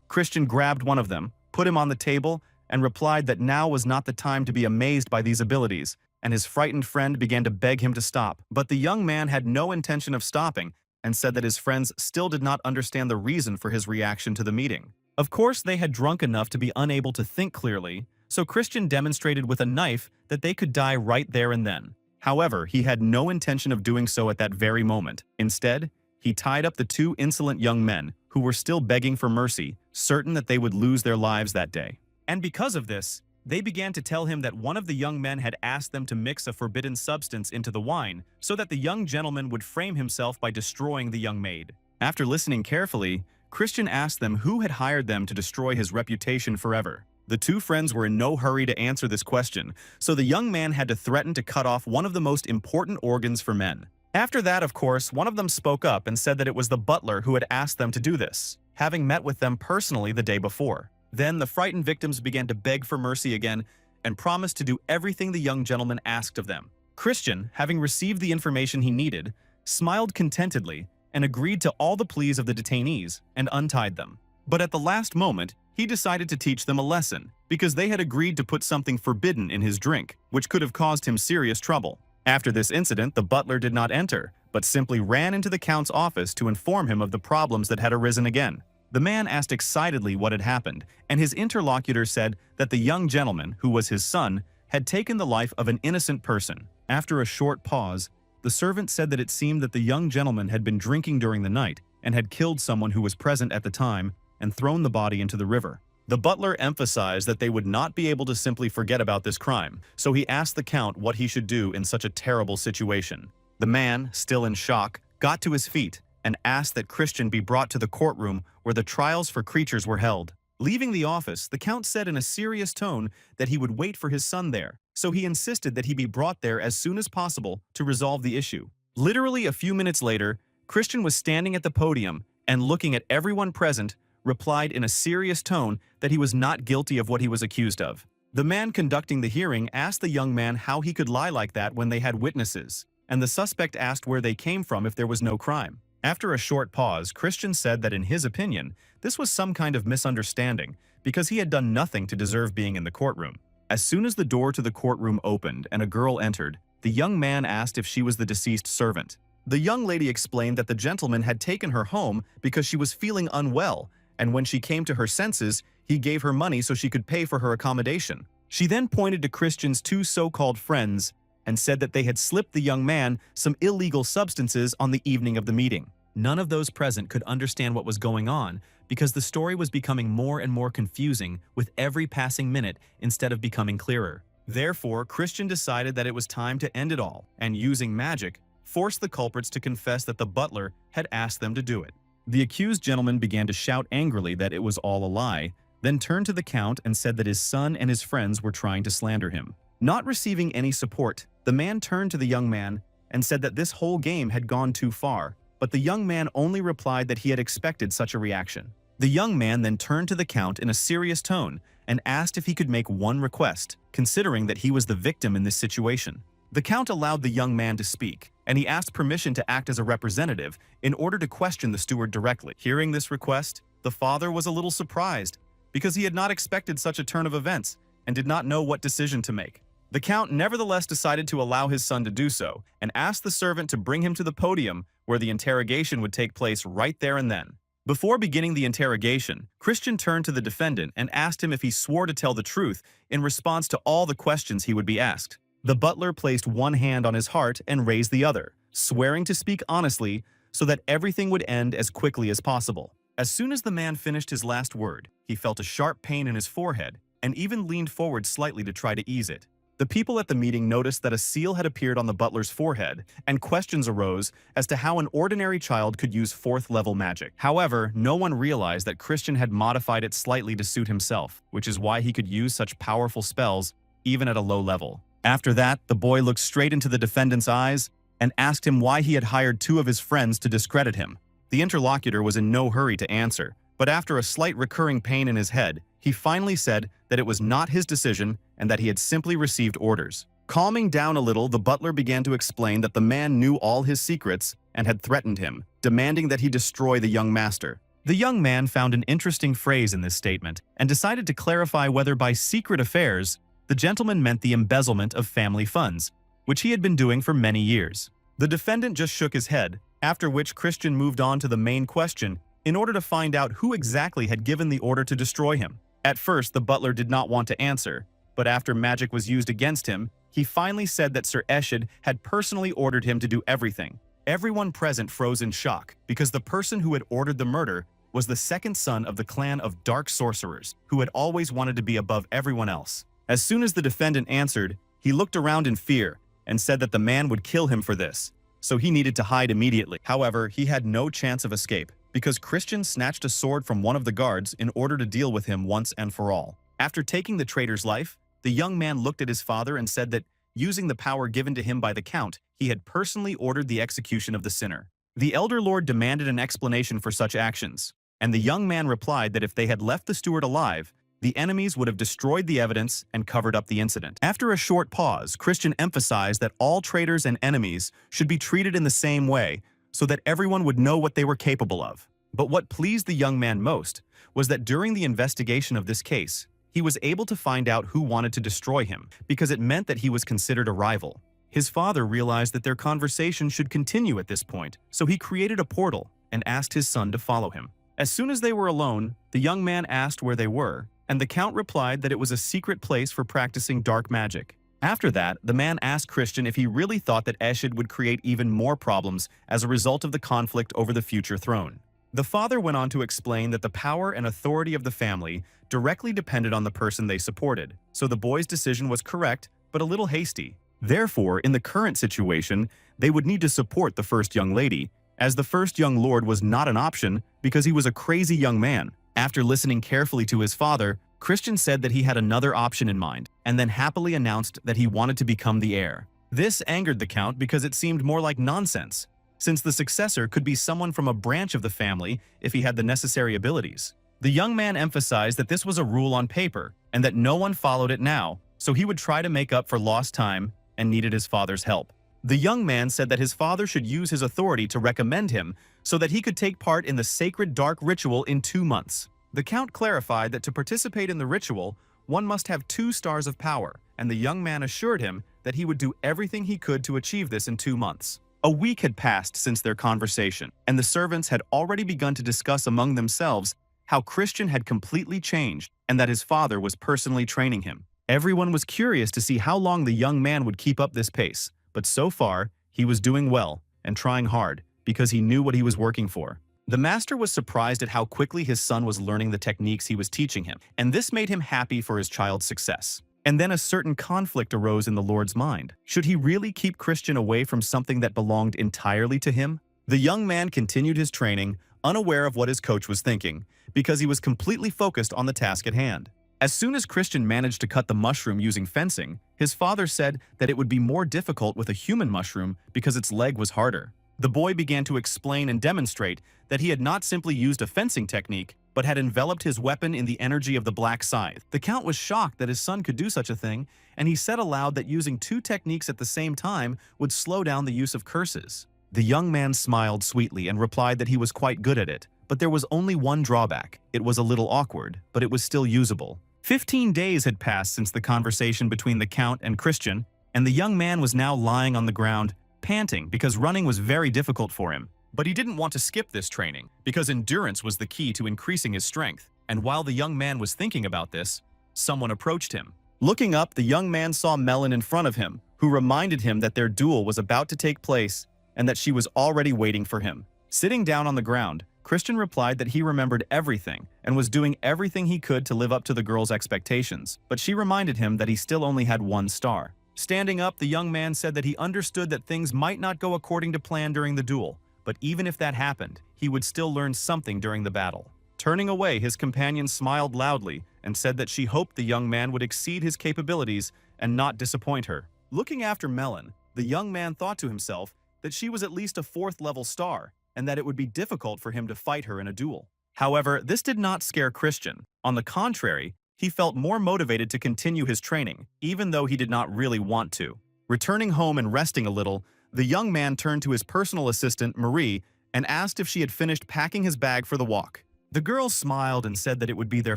Christian grabbed one of them, put him on the table, and replied that now was not the time to be amazed by these abilities, and his frightened friend began to beg him to stop. But the young man had no intention of stopping and said that his friends still did not understand the reason for his reaction to the meeting. Of course, they had drunk enough to be unable to think clearly, so Christian demonstrated with a knife that they could die right there and then. However, he had no intention of doing so at that very moment. Instead, he tied up the two insolent young men who were still begging for mercy, certain that they would lose their lives that day. And because of this, they began to tell him that one of the young men had asked them to mix a forbidden substance into the wine so that the young gentleman would frame himself by destroying the young maid. After listening carefully, Christian asked them who had hired them to destroy his reputation forever. The two friends were in no hurry to answer this question, so the young man had to threaten to cut off one of the most important organs for men. After that, of course, one of them spoke up and said that it was the butler who had asked them to do this, having met with them personally the day before. Then the frightened victims began to beg for mercy again and promised to do everything the young gentleman asked of them. Christian, having received the information he needed, smiled contentedly and agreed to all the pleas of the detainees and untied them. But at the last moment, he decided to teach them a lesson because they had agreed to put something forbidden in his drink, which could have caused him serious trouble. After this incident, the butler did not enter, but simply ran into the count's office to inform him of the problems that had arisen again. The man asked excitedly what had happened, and his interlocutor said that the young gentleman, who was his son, had taken the life of an innocent person. After a short pause, the servant said that it seemed that the young gentleman had been drinking during the night and had killed someone who was present at the time and thrown the body into the river. The butler emphasized that they would not be able to simply forget about this crime, so he asked the count what he should do in such a terrible situation. The man, still in shock, got to his feet and asked that Christian be brought to the courtroom where the trials for creatures were held. Leaving the office, the count said in a serious tone that he would wait for his son there, so he insisted that he be brought there as soon as possible to resolve the issue. Literally a few minutes later, Christian was standing at the podium and looking at everyone present, replied in a serious tone that he was not guilty of what he was accused of. The man conducting the hearing asked the young man how he could lie like that when they had witnesses, and the suspect asked where they came from if there was no crime. After a short pause, Christian said that in his opinion, this was some kind of misunderstanding because he had done nothing to deserve being in the courtroom. As soon as the door to the courtroom opened and a girl entered, the young man asked if she was the deceased servant. The young lady explained that the gentleman had taken her home because she was feeling unwell, and when she came to her senses, he gave her money so she could pay for her accommodation. She then pointed to Christian's two so-called friends and said that they had slipped the young man some illegal substances on the evening of the meeting. None of those present could understand what was going on because the story was becoming more and more confusing with every passing minute instead of becoming clearer. Therefore, Christian decided that it was time to end it all and, using magic, forced the culprits to confess that the butler had asked them to do it. The accused gentleman began to shout angrily that it was all a lie, then turned to the count and said that his son and his friends were trying to slander him. Not receiving any support, the man turned to the young man and said that this whole game had gone too far, but the young man only replied that he had expected such a reaction. The young man then turned to the count in a serious tone and asked if he could make one request, considering that he was the victim in this situation. The count allowed the young man to speak, and he asked permission to act as a representative in order to question the steward directly. Hearing this request, the father was a little surprised because he had not expected such a turn of events and did not know what decision to make. The count nevertheless decided to allow his son to do so and asked the servant to bring him to the podium where the interrogation would take place right there and then. Before beginning the interrogation, Christian turned to the defendant and asked him if he swore to tell the truth in response to all the questions he would be asked. The butler placed one hand on his heart and raised the other, swearing to speak honestly so that everything would end as quickly as possible. As soon as the man finished his last word, he felt a sharp pain in his forehead and even leaned forward slightly to try to ease it. The people at the meeting noticed that a seal had appeared on the butler's forehead, and questions arose as to how an ordinary child could use 4th-level magic. However, no one realized that Christian had modified it slightly to suit himself, which is why he could use such powerful spells even at a low level. After that, the boy looked straight into the defendant's eyes and asked him why he had hired two of his friends to discredit him. The interlocutor was in no hurry to answer, But after a slight recurring pain in his head, he finally said that it was not his decision and that he had simply received orders. Calming down a little, the butler began to explain that the man knew all his secrets and had threatened him, demanding that he destroy the young master. The young man found an interesting phrase in this statement and decided to clarify whether by secret affairs the gentleman meant the embezzlement of family funds, which he had been doing for many years. The defendant just shook his head, after which Christian moved on to the main question in order to find out who exactly had given the order to destroy him. At first, the butler did not want to answer, but after magic was used against him, he finally said that Sir Eshid had personally ordered him to do everything. Everyone present froze in shock, because the person who had ordered the murder was the second son of the clan of dark sorcerers, who had always wanted to be above everyone else. As soon as the defendant answered, he looked around in fear and said that the man would kill him for this, so he needed to hide immediately. However, he had no chance of escape, because Christian snatched a sword from one of the guards in order to deal with him once and for all. After taking the traitor's life, the young man looked at his father and said that, using the power given to him by the Count, he had personally ordered the execution of the sinner. The elder lord demanded an explanation for such actions, and the young man replied that if they had left the steward alive, the enemies would have destroyed the evidence and covered up the incident. After a short pause, Christian emphasized that all traitors and enemies should be treated in the same way so that everyone would know what they were capable of. But what pleased the young man most was that during the investigation of this case, he was able to find out who wanted to destroy him, because it meant that he was considered a rival. His father realized that their conversation should continue at this point, so he created a portal and asked his son to follow him. As soon as they were alone, the young man asked where they were, and the Count replied that it was a secret place for practicing dark magic. After that, the man asked Christian if he really thought that Eshid would create even more problems as a result of the conflict over the future throne. The father went on to explain that the power and authority of the family directly depended on the person they supported, so the boy's decision was correct, but a little hasty. Therefore, in the current situation, they would need to support the first young lady, as the first young lord was not an option because he was a crazy young man. After listening carefully to his father, Christian said that he had another option in mind, and then happily announced that he wanted to become the heir. This angered the Count because it seemed more like nonsense, since the successor could be someone from a branch of the family if he had the necessary abilities. The young man emphasized that this was a rule on paper, and that no one followed it now, so he would try to make up for lost time and needed his father's help. The young man said that his father should use his authority to recommend him so that he could take part in the sacred dark ritual in 2 months. The Count clarified that to participate in the ritual, one must have 2 stars of power, and the young man assured him that he would do everything he could to achieve this in 2 months. A week had passed since their conversation, and the servants had already begun to discuss among themselves how Christian had completely changed and that his father was personally training him. Everyone was curious to see how long the young man would keep up this pace, but so far, he was doing well and trying hard because he knew what he was working for. The master was surprised at how quickly his son was learning the techniques he was teaching him, and this made him happy for his child's success. And then a certain conflict arose in the Lord's mind. Should he really keep Christian away from something that belonged entirely to him? The young man continued his training, unaware of what his coach was thinking, because he was completely focused on the task at hand. As soon as Christian managed to cut the mushroom using fencing, his father said that it would be more difficult with a human mushroom because its leg was harder. The boy began to explain and demonstrate that he had not simply used a fencing technique, but had enveloped his weapon in the energy of the black scythe. The Count was shocked that his son could do such a thing, and he said aloud that using 2 techniques at the same time would slow down the use of curses. The young man smiled sweetly and replied that he was quite good at it, but there was only one drawback. It was a little awkward, but it was still usable. 15 days had passed since the conversation between the Count and Christian, and the young man was now lying on the ground, panting because running was very difficult for him. But he didn't want to skip this training, because endurance was the key to increasing his strength. And while the young man was thinking about this, someone approached him. Looking up, the young man saw Melon in front of him, who reminded him that their duel was about to take place and that she was already waiting for him. Sitting down on the ground, Christian replied that he remembered everything and was doing everything he could to live up to the girl's expectations, but she reminded him that he still only had 1 star. Standing up, the young man said that he understood that things might not go according to plan during the duel, but even if that happened, he would still learn something during the battle. Turning away, his companion smiled loudly and said that she hoped the young man would exceed his capabilities and not disappoint her. Looking after Melon, the young man thought to himself that she was at least a 4th level star, and that it would be difficult for him to fight her in a duel. However, this did not scare Christian. On the contrary, he felt more motivated to continue his training, even though he did not really want to. Returning home and resting a little, the young man turned to his personal assistant, Marie, and asked if she had finished packing his bag for the walk. The girl smiled and said that it would be their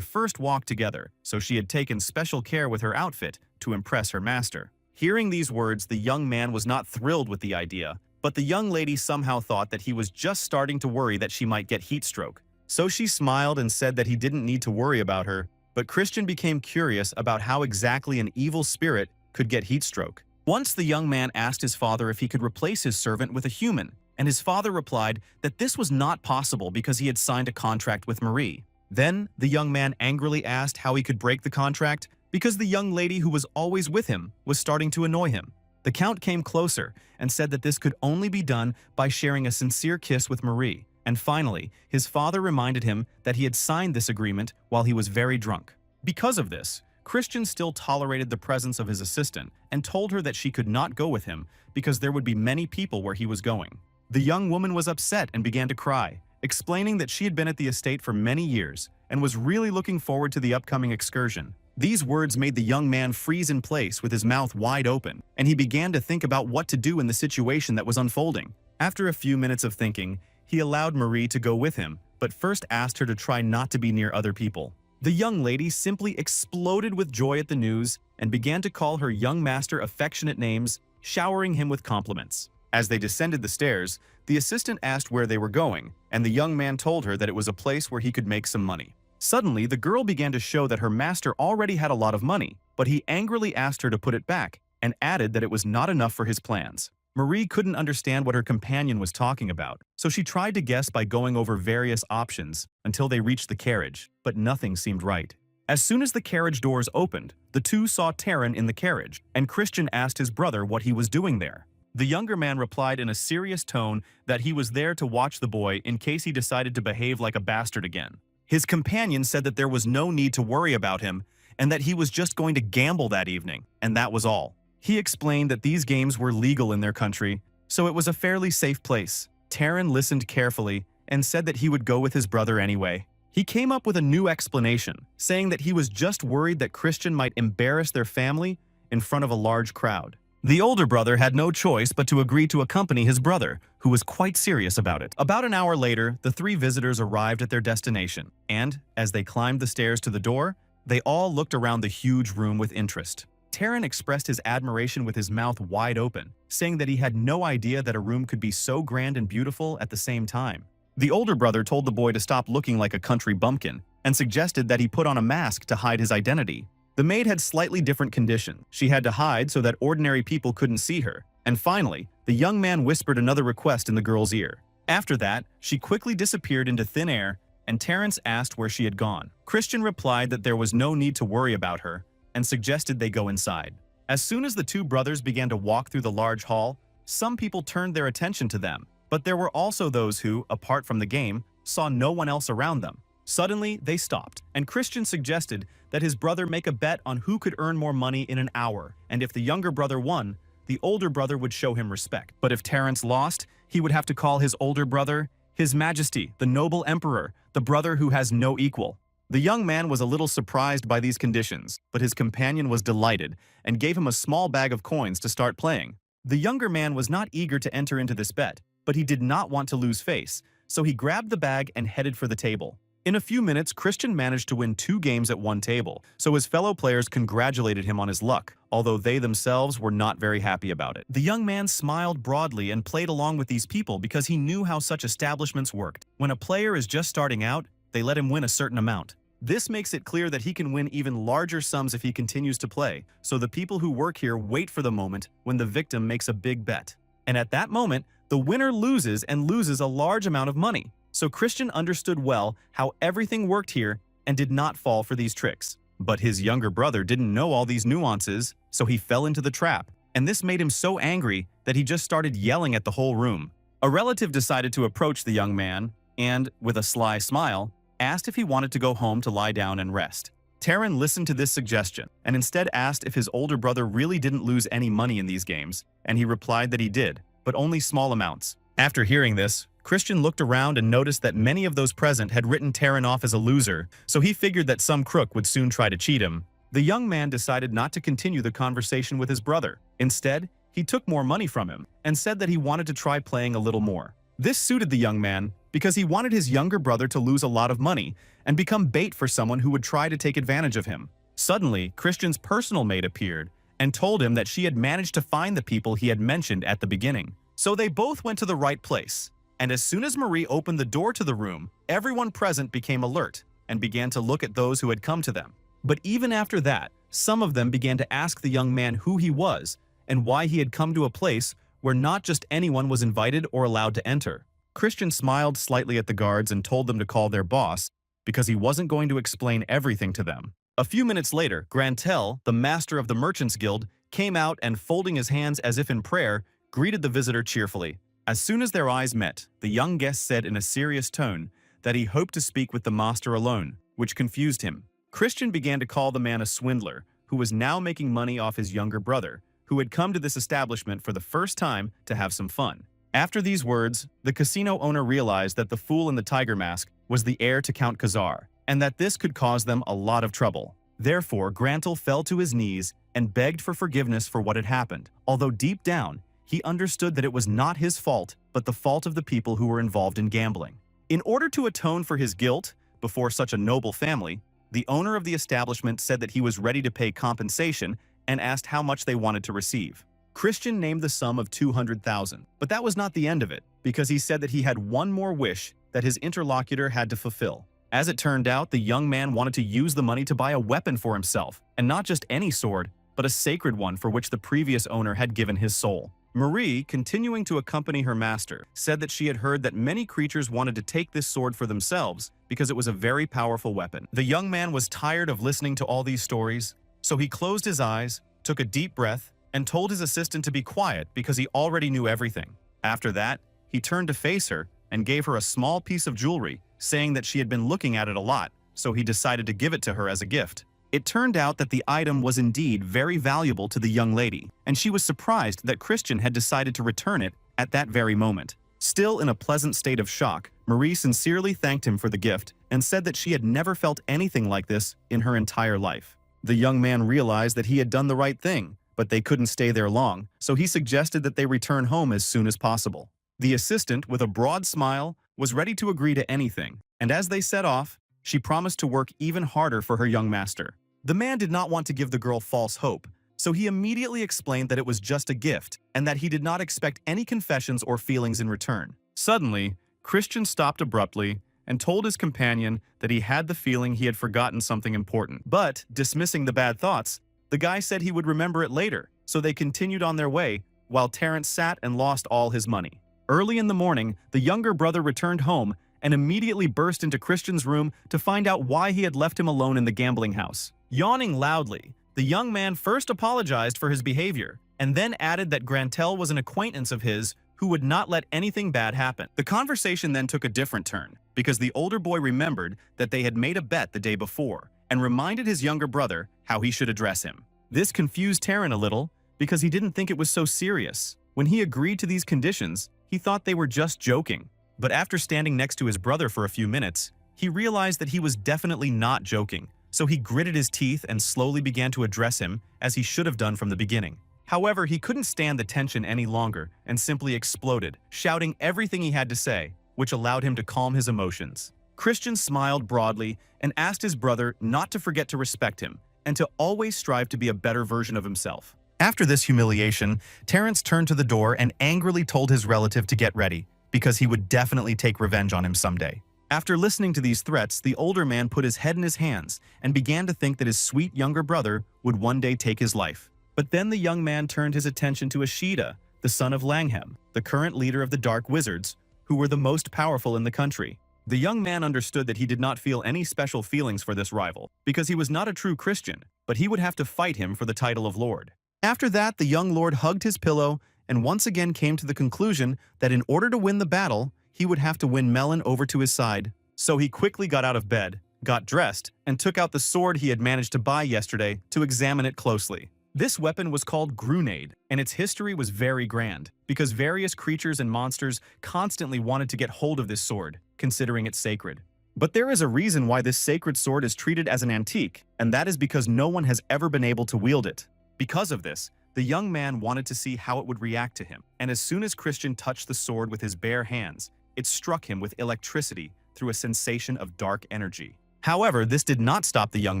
first walk together, so she had taken special care with her outfit to impress her master. Hearing these words, the young man was not thrilled with the idea, but the young lady somehow thought that he was just starting to worry that she might get heat stroke. So she smiled and said that he didn't need to worry about her, but Christian became curious about how exactly an evil spirit could get heat stroke. Once the young man asked his father if he could replace his servant with a human, and his father replied that this was not possible because he had signed a contract with Marie. Then, the young man angrily asked how he could break the contract because the young lady who was always with him was starting to annoy him. The count came closer and said that this could only be done by sharing a sincere kiss with Marie. And finally, his father reminded him that he had signed this agreement while he was very drunk. Because of this, Christian still tolerated the presence of his assistant and told her that she could not go with him because there would be many people where he was going. The young woman was upset and began to cry, explaining that she had been at the estate for many years and was really looking forward to the upcoming excursion. These words made the young man freeze in place with his mouth wide open, and he began to think about what to do in the situation that was unfolding. After a few minutes of thinking, he allowed Marie to go with him, but first asked her to try not to be near other people. The young lady simply exploded with joy at the news and began to call her young master affectionate names, showering him with compliments. As they descended the stairs, the assistant asked where they were going, and the young man told her that it was a place where he could make some money. Suddenly, the girl began to show that her master already had a lot of money, but he angrily asked her to put it back and added that it was not enough for his plans. Marie couldn't understand what her companion was talking about, so she tried to guess by going over various options until they reached the carriage, but nothing seemed right. As soon as the carriage doors opened, the two saw Taran in the carriage, and Christian asked his brother what he was doing there. The younger man replied in a serious tone that he was there to watch the boy in case he decided to behave like a bastard again. His companion said that there was no need to worry about him and that he was just going to gamble that evening, and that was all. He explained that these games were legal in their country, so it was a fairly safe place. Taran listened carefully and said that he would go with his brother anyway. He came up with a new explanation, saying that he was just worried that Christian might embarrass their family in front of a large crowd. The older brother had no choice but to agree to accompany his brother, who was quite serious about it. About an hour later, the three visitors arrived at their destination, and, as they climbed the stairs to the door, they all looked around the huge room with interest. Taran expressed his admiration with his mouth wide open, saying that he had no idea that a room could be so grand and beautiful at the same time. The older brother told the boy to stop looking like a country bumpkin and suggested that he put on a mask to hide his identity. The maid had slightly different conditions. She had to hide so that ordinary people couldn't see her. And finally, the young man whispered another request in the girl's ear. After that, she quickly disappeared into thin air, and Terence asked where she had gone. Christian replied that there was no need to worry about her, and suggested they go inside. As soon as the two brothers began to walk through the large hall, some people turned their attention to them, but there were also those who, apart from the game, saw no one else around them. Suddenly, they stopped, and Christian suggested that his brother make a bet on who could earn more money in an hour, and if the younger brother won, the older brother would show him respect. But if Terence lost, he would have to call his older brother His Majesty, the noble emperor, the brother who has no equal. The young man was a little surprised by these conditions, but his companion was delighted and gave him a small bag of coins to start playing. The younger man was not eager to enter into this bet, but he did not want to lose face, so he grabbed the bag and headed for the table. In a few minutes, Christian managed to win 2 games at one table, so his fellow players congratulated him on his luck, although they themselves were not very happy about it. The young man smiled broadly and played along with these people because he knew how such establishments worked. When a player is just starting out, they let him win a certain amount. This makes it clear that he can win even larger sums if he continues to play, so the people who work here wait for the moment when the victim makes a big bet. And at that moment, the winner loses and loses a large amount of money. So Christian understood well how everything worked here and did not fall for these tricks. But his younger brother didn't know all these nuances, so he fell into the trap, and this made him so angry that he just started yelling at the whole room. A relative decided to approach the young man and, with a sly smile, asked if he wanted to go home to lie down and rest. Taran listened to this suggestion and instead asked if his older brother really didn't lose any money in these games, and he replied that he did, but only small amounts. After hearing this, Christian looked around and noticed that many of those present had written Taran off as a loser, so he figured that some crook would soon try to cheat him. The young man decided not to continue the conversation with his brother. Instead, he took more money from him and said that he wanted to try playing a little more. This suited the young man because he wanted his younger brother to lose a lot of money and become bait for someone who would try to take advantage of him. Suddenly, Christian's personal maid appeared and told him that she had managed to find the people he had mentioned at the beginning. So they both went to the right place. And as soon as Marie opened the door to the room, everyone present became alert and began to look at those who had come to them. But even after that, some of them began to ask the young man who he was and why he had come to a place where not just anyone was invited or allowed to enter. Christian smiled slightly at the guards and told them to call their boss because he wasn't going to explain everything to them. A few minutes later, Grantel, the master of the Merchants Guild, came out and, folding his hands as if in prayer, greeted the visitor cheerfully. As soon as their eyes met, the young guest said in a serious tone that he hoped to speak with the master alone, which confused him. Christian began to call the man a swindler, who was now making money off his younger brother, who had come to this establishment for the first time to have some fun. After these words, the casino owner realized that the fool in the tiger mask was the heir to Count Khazar, and that this could cause them a lot of trouble. Therefore, Grantel fell to his knees and begged for forgiveness for what had happened, although deep down, he understood that it was not his fault, but the fault of the people who were involved in gambling. In order to atone for his guilt before such a noble family, the owner of the establishment said that he was ready to pay compensation and asked how much they wanted to receive. Christian named the sum of 200,000, but that was not the end of it, because he said that he had one more wish that his interlocutor had to fulfill. As it turned out, the young man wanted to use the money to buy a weapon for himself, and not just any sword, but a sacred one for which the previous owner had given his soul. Marie, continuing to accompany her master, said that she had heard that many creatures wanted to take this sword for themselves because it was a very powerful weapon. The young man was tired of listening to all these stories, so he closed his eyes, took a deep breath, and told his assistant to be quiet because he already knew everything. After that, he turned to face her and gave her a small piece of jewelry, saying that she had been looking at it a lot, so he decided to give it to her as a gift. It turned out that the item was indeed very valuable to the young lady, and she was surprised that Christian had decided to return it at that very moment. Still in a pleasant state of shock, Marie sincerely thanked him for the gift and said that she had never felt anything like this in her entire life. The young man realized that he had done the right thing, but they couldn't stay there long, so he suggested that they return home as soon as possible. The assistant, with a broad smile, was ready to agree to anything, and as they set off, she promised to work even harder for her young master. The man did not want to give the girl false hope, so he immediately explained that it was just a gift and that he did not expect any confessions or feelings in return. Suddenly, Christian stopped abruptly and told his companion that he had the feeling he had forgotten something important. But, dismissing the bad thoughts, the guy said he would remember it later, so they continued on their way while Terrence sat and lost all his money. Early in the morning, the younger brother returned home and immediately burst into Christian's room to find out why he had left him alone in the gambling house. Yawning loudly, the young man first apologized for his behavior and then added that Grantel was an acquaintance of his who would not let anything bad happen. The conversation then took a different turn because the older boy remembered that they had made a bet the day before and reminded his younger brother how he should address him. This confused Taran a little because he didn't think it was so serious. When he agreed to these conditions, he thought they were just joking. But after standing next to his brother for a few minutes, he realized that he was definitely not joking. So he gritted his teeth and slowly began to address him as he should have done from the beginning. However, he couldn't stand the tension any longer and simply exploded, shouting everything he had to say, which allowed him to calm his emotions. Christian smiled broadly and asked his brother not to forget to respect him and to always strive to be a better version of himself. After this humiliation, Terrence turned to the door and angrily told his relative to get ready, because he would definitely take revenge on him someday. After listening to these threats, the older man put his head in his hands and began to think that his sweet younger brother would one day take his life. But then the young man turned his attention to Ashida, the son of Langhem, the current leader of the Dark Wizards, who were the most powerful in the country. The young man understood that he did not feel any special feelings for this rival, because he was not a true Christian, but he would have to fight him for the title of Lord. After that, the young lord hugged his pillow and once again came to the conclusion that in order to win the battle, he would have to win Melon over to his side. So he quickly got out of bed, got dressed, and took out the sword he had managed to buy yesterday to examine it closely. This weapon was called Grenade, and its history was very grand, because various creatures and monsters constantly wanted to get hold of this sword, considering it sacred. But there is a reason why this sacred sword is treated as an antique, and that is because no one has ever been able to wield it. Because of this, the young man wanted to see how it would react to him, and as soon as Christian touched the sword with his bare hands, it struck him with electricity through a sensation of dark energy. However, this did not stop the young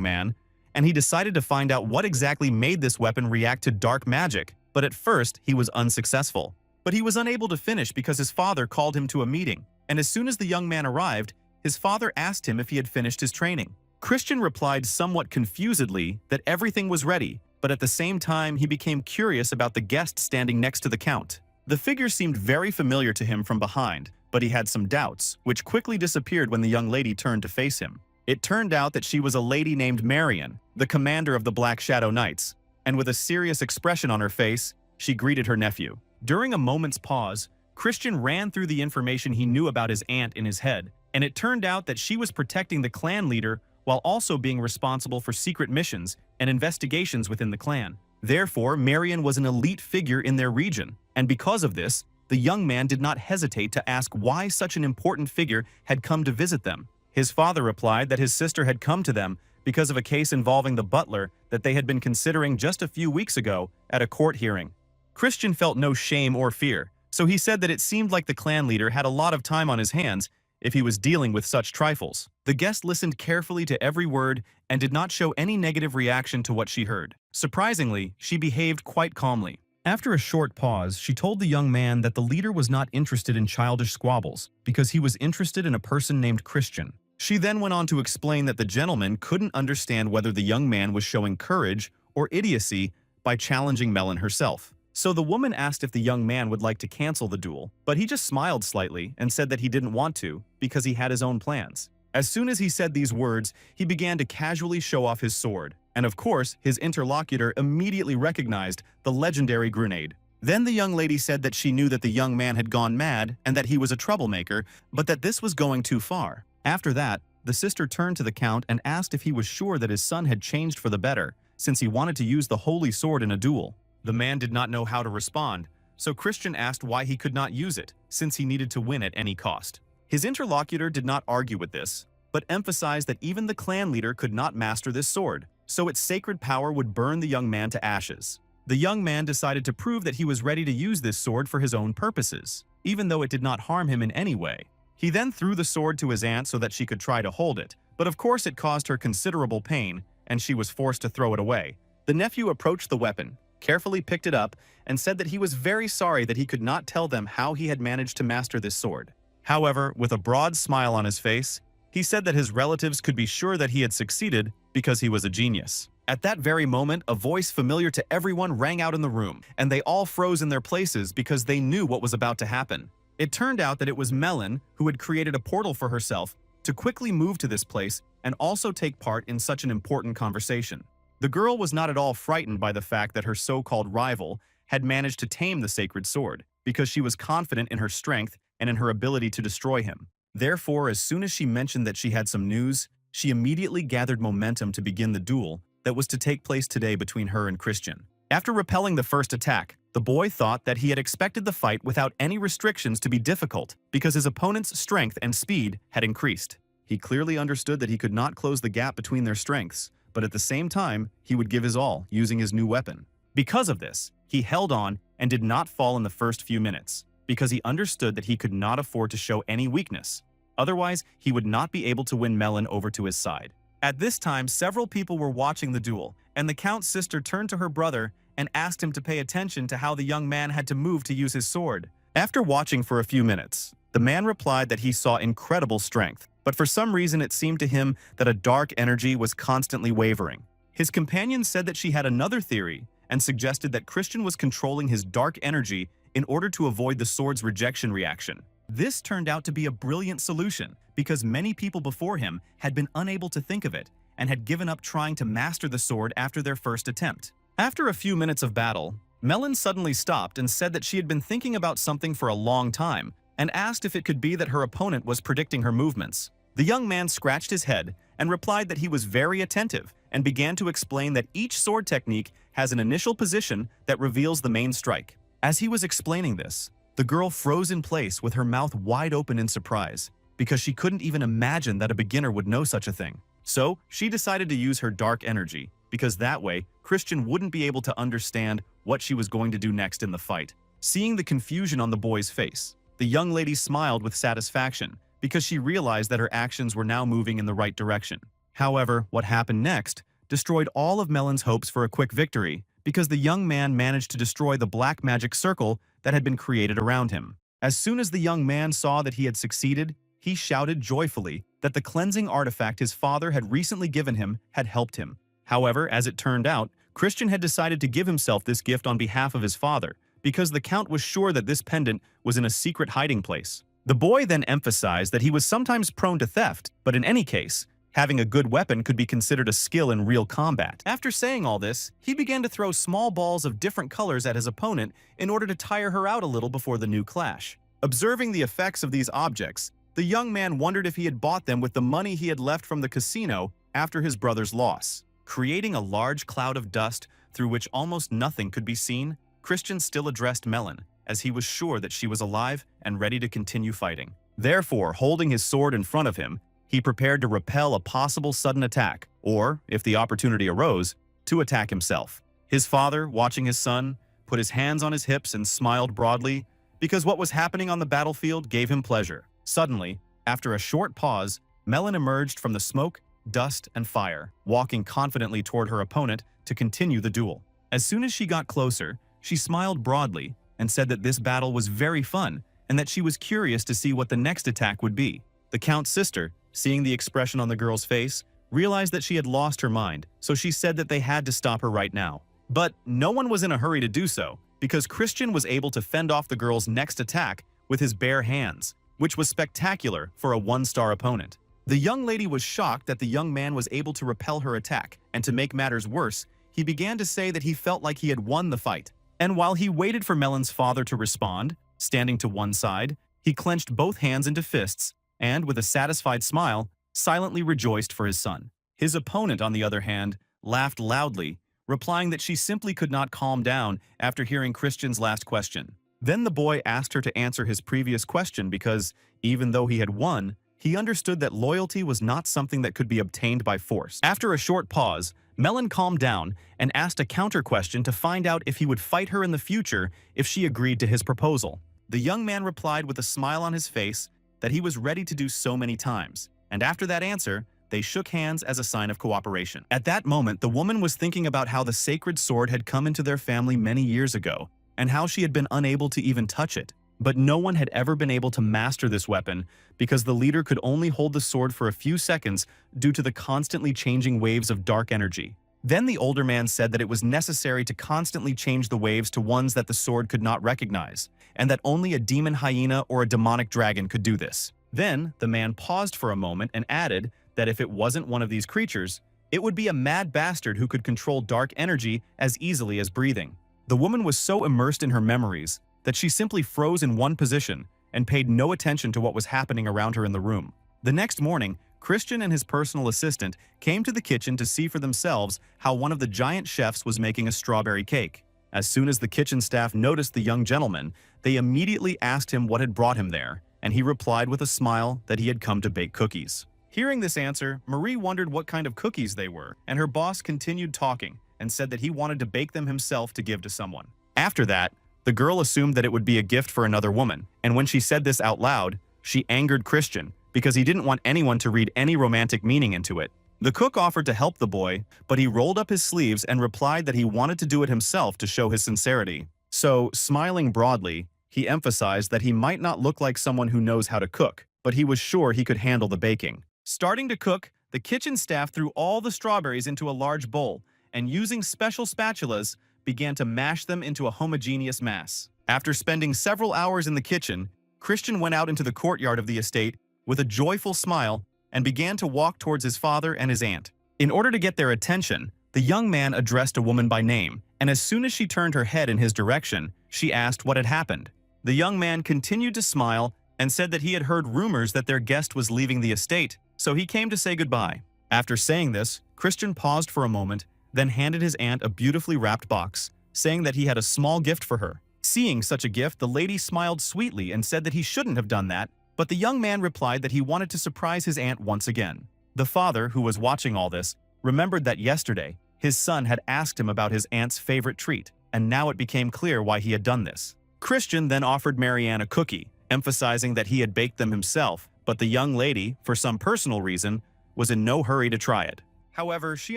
man, and he decided to find out what exactly made this weapon react to dark magic, but at first he was unsuccessful. But he was unable to finish because his father called him to a meeting, and as soon as the young man arrived, his father asked him if he had finished his training. Christian replied somewhat confusedly that everything was ready, but at the same time he became curious about the guest standing next to the count. The figure seemed very familiar to him from behind, but he had some doubts, which quickly disappeared when the young lady turned to face him. It turned out that she was a lady named Marion, the commander of the Black Shadow Knights, and with a serious expression on her face, she greeted her nephew. During a moment's pause, Christian ran through the information he knew about his aunt in his head, and it turned out that she was protecting the clan leader while also being responsible for secret missions and investigations within the clan. Therefore, Marion was an elite figure in their region, and because of this, the young man did not hesitate to ask why such an important figure had come to visit them. His father replied that his sister had come to them because of a case involving the butler that they had been considering just a few weeks ago at a court hearing. Christian felt no shame or fear, so he said that it seemed like the clan leader had a lot of time on his hands if he was dealing with such trifles. The guest listened carefully to every word and did not show any negative reaction to what she heard. Surprisingly, she behaved quite calmly. After a short pause, she told the young man that the leader was not interested in childish squabbles because he was interested in a person named Christian. She then went on to explain that the gentleman couldn't understand whether the young man was showing courage or idiocy by challenging Melon herself. So the woman asked if the young man would like to cancel the duel, but he just smiled slightly and said that he didn't want to because he had his own plans. As soon as he said these words, he began to casually show off his sword, and of course, his interlocutor immediately recognized the legendary Grenade. Then the young lady said that she knew that the young man had gone mad and that he was a troublemaker, but that this was going too far. After that, the sister turned to the count and asked if he was sure that his son had changed for the better, since he wanted to use the holy sword in a duel. The man did not know how to respond, so Christian asked why he could not use it, since he needed to win at any cost. His interlocutor did not argue with this, but emphasized that even the clan leader could not master this sword, so its sacred power would burn the young man to ashes. The young man decided to prove that he was ready to use this sword for his own purposes, even though it did not harm him in any way. He then threw the sword to his aunt so that she could try to hold it, but of course it caused her considerable pain, and she was forced to throw it away. The nephew approached the weapon, carefully picked it up, and said that he was very sorry that he could not tell them how he had managed to master this sword. However, with a broad smile on his face, he said that his relatives could be sure that he had succeeded because he was a genius. At that very moment, a voice familiar to everyone rang out in the room, and they all froze in their places because they knew what was about to happen. It turned out that it was Melon who had created a portal for herself to quickly move to this place and also take part in such an important conversation. The girl was not at all frightened by the fact that her so-called rival had managed to tame the sacred sword, because she was confident in her strength and in her ability to destroy him. Therefore, as soon as she mentioned that she had some news, she immediately gathered momentum to begin the duel that was to take place today between her and Christian. After repelling the first attack, the boy thought that he had expected the fight without any restrictions to be difficult because his opponent's strength and speed had increased. He clearly understood that he could not close the gap between their strengths, but at the same time, he would give his all using his new weapon. Because of this, he held on and did not fall in the first few minutes, because he understood that he could not afford to show any weakness. Otherwise, he would not be able to win Melon over to his side. At this time, several people were watching the duel, and the Count's sister turned to her brother and asked him to pay attention to how the young man had to move to use his sword. After watching for a few minutes, the man replied that he saw incredible strength, but for some reason it seemed to him that a dark energy was constantly wavering. His companion said that she had another theory and suggested that Christian was controlling his dark energy in order to avoid the sword's rejection reaction. This turned out to be a brilliant solution because many people before him had been unable to think of it and had given up trying to master the sword after their first attempt. After a few minutes of battle, Melon suddenly stopped and said that she had been thinking about something for a long time and asked if it could be that her opponent was predicting her movements. The young man scratched his head and replied that he was very attentive and began to explain that each sword technique has an initial position that reveals the main strike. As he was explaining this, the girl froze in place with her mouth wide open in surprise, because she couldn't even imagine that a beginner would know such a thing. So, she decided to use her dark energy, because that way, Christian wouldn't be able to understand what she was going to do next in the fight. Seeing the confusion on the boy's face, the young lady smiled with satisfaction, because she realized that her actions were now moving in the right direction. However, what happened next destroyed all of Melon's hopes for a quick victory, because the young man managed to destroy the black magic circle that had been created around him. As soon as the young man saw that he had succeeded, he shouted joyfully that the cleansing artifact his father had recently given him had helped him. However, as it turned out, Christian had decided to give himself this gift on behalf of his father, because the Count was sure that this pendant was in a secret hiding place. The boy then emphasized that he was sometimes prone to theft, but in any case, having a good weapon could be considered a skill in real combat. After saying all this, he began to throw small balls of different colors at his opponent in order to tire her out a little before the new clash. Observing the effects of these objects, the young man wondered if he had bought them with the money he had left from the casino after his brother's loss. Creating a large cloud of dust through which almost nothing could be seen, Christian still addressed Melon, as he was sure that she was alive and ready to continue fighting. Therefore, holding his sword in front of him, he prepared to repel a possible sudden attack, or, if the opportunity arose, to attack himself. His father, watching his son, put his hands on his hips and smiled broadly, because what was happening on the battlefield gave him pleasure. Suddenly, after a short pause, Melon emerged from the smoke, dust, and fire, walking confidently toward her opponent to continue the duel. As soon as she got closer, she smiled broadly and said that this battle was very fun and that she was curious to see what the next attack would be. The Count's sister, seeing the expression on the girl's face, realized that she had lost her mind, so she said that they had to stop her right now. But no one was in a hurry to do so, because Christian was able to fend off the girl's next attack with his bare hands, which was spectacular for a one-star opponent. The young lady was shocked that the young man was able to repel her attack, and to make matters worse, he began to say that he felt like he had won the fight. And while he waited for Melon's father to respond, standing to one side, he clenched both hands into fists and, with a satisfied smile, silently rejoiced for his son. His opponent, on the other hand, laughed loudly, replying that she simply could not calm down after hearing Christian's last question. Then the boy asked her to answer his previous question because, even though he had won, he understood that loyalty was not something that could be obtained by force. After a short pause, Melon calmed down and asked a counter question to find out if he would fight her in the future if she agreed to his proposal. The young man replied with a smile on his face that he was ready to do so many times, and after that answer, they shook hands as a sign of cooperation. At that moment, the woman was thinking about how the sacred sword had come into their family many years ago, and how she had been unable to even touch it. But no one had ever been able to master this weapon because the leader could only hold the sword for a few seconds due to the constantly changing waves of dark energy. Then the older man said that it was necessary to constantly change the waves to ones that the sword could not recognize, and that only a demon hyena or a demonic dragon could do this. Then the man paused for a moment and added that if it wasn't one of these creatures, it would be a mad bastard who could control dark energy as easily as breathing. The woman was so immersed in her memories that she simply froze in one position and paid no attention to what was happening around her in the room. The next morning, Christian and his personal assistant came to the kitchen to see for themselves how one of the giant chefs was making a strawberry cake. As soon as the kitchen staff noticed the young gentleman, they immediately asked him what had brought him there, and he replied with a smile that he had come to bake cookies. Hearing this answer, Marie wondered what kind of cookies they were, and her boss continued talking and said that he wanted to bake them himself to give to someone. After that, the girl assumed that it would be a gift for another woman, and when she said this out loud, she angered Christian because he didn't want anyone to read any romantic meaning into it. The cook offered to help the boy, but he rolled up his sleeves and replied that he wanted to do it himself to show his sincerity. So, smiling broadly, he emphasized that he might not look like someone who knows how to cook, but he was sure he could handle the baking. Starting to cook, the kitchen staff threw all the strawberries into a large bowl, and using special spatulas, began to mash them into a homogeneous mass. After spending several hours in the kitchen, Christian went out into the courtyard of the estate with a joyful smile and began to walk towards his father and his aunt. In order to get their attention, the young man addressed a woman by name, and as soon as she turned her head in his direction, she asked what had happened. The young man continued to smile and said that he had heard rumors that their guest was leaving the estate, so he came to say goodbye. After saying this, Christian paused for a moment, then handed his aunt a beautifully wrapped box, saying that he had a small gift for her. Seeing such a gift, the lady smiled sweetly and said that he shouldn't have done that, but the young man replied that he wanted to surprise his aunt once again. The father, who was watching all this, remembered that yesterday, his son had asked him about his aunt's favorite treat, and now it became clear why he had done this. Christian then offered Marianne a cookie, emphasizing that he had baked them himself, but the young lady, for some personal reason, was in no hurry to try it. However, she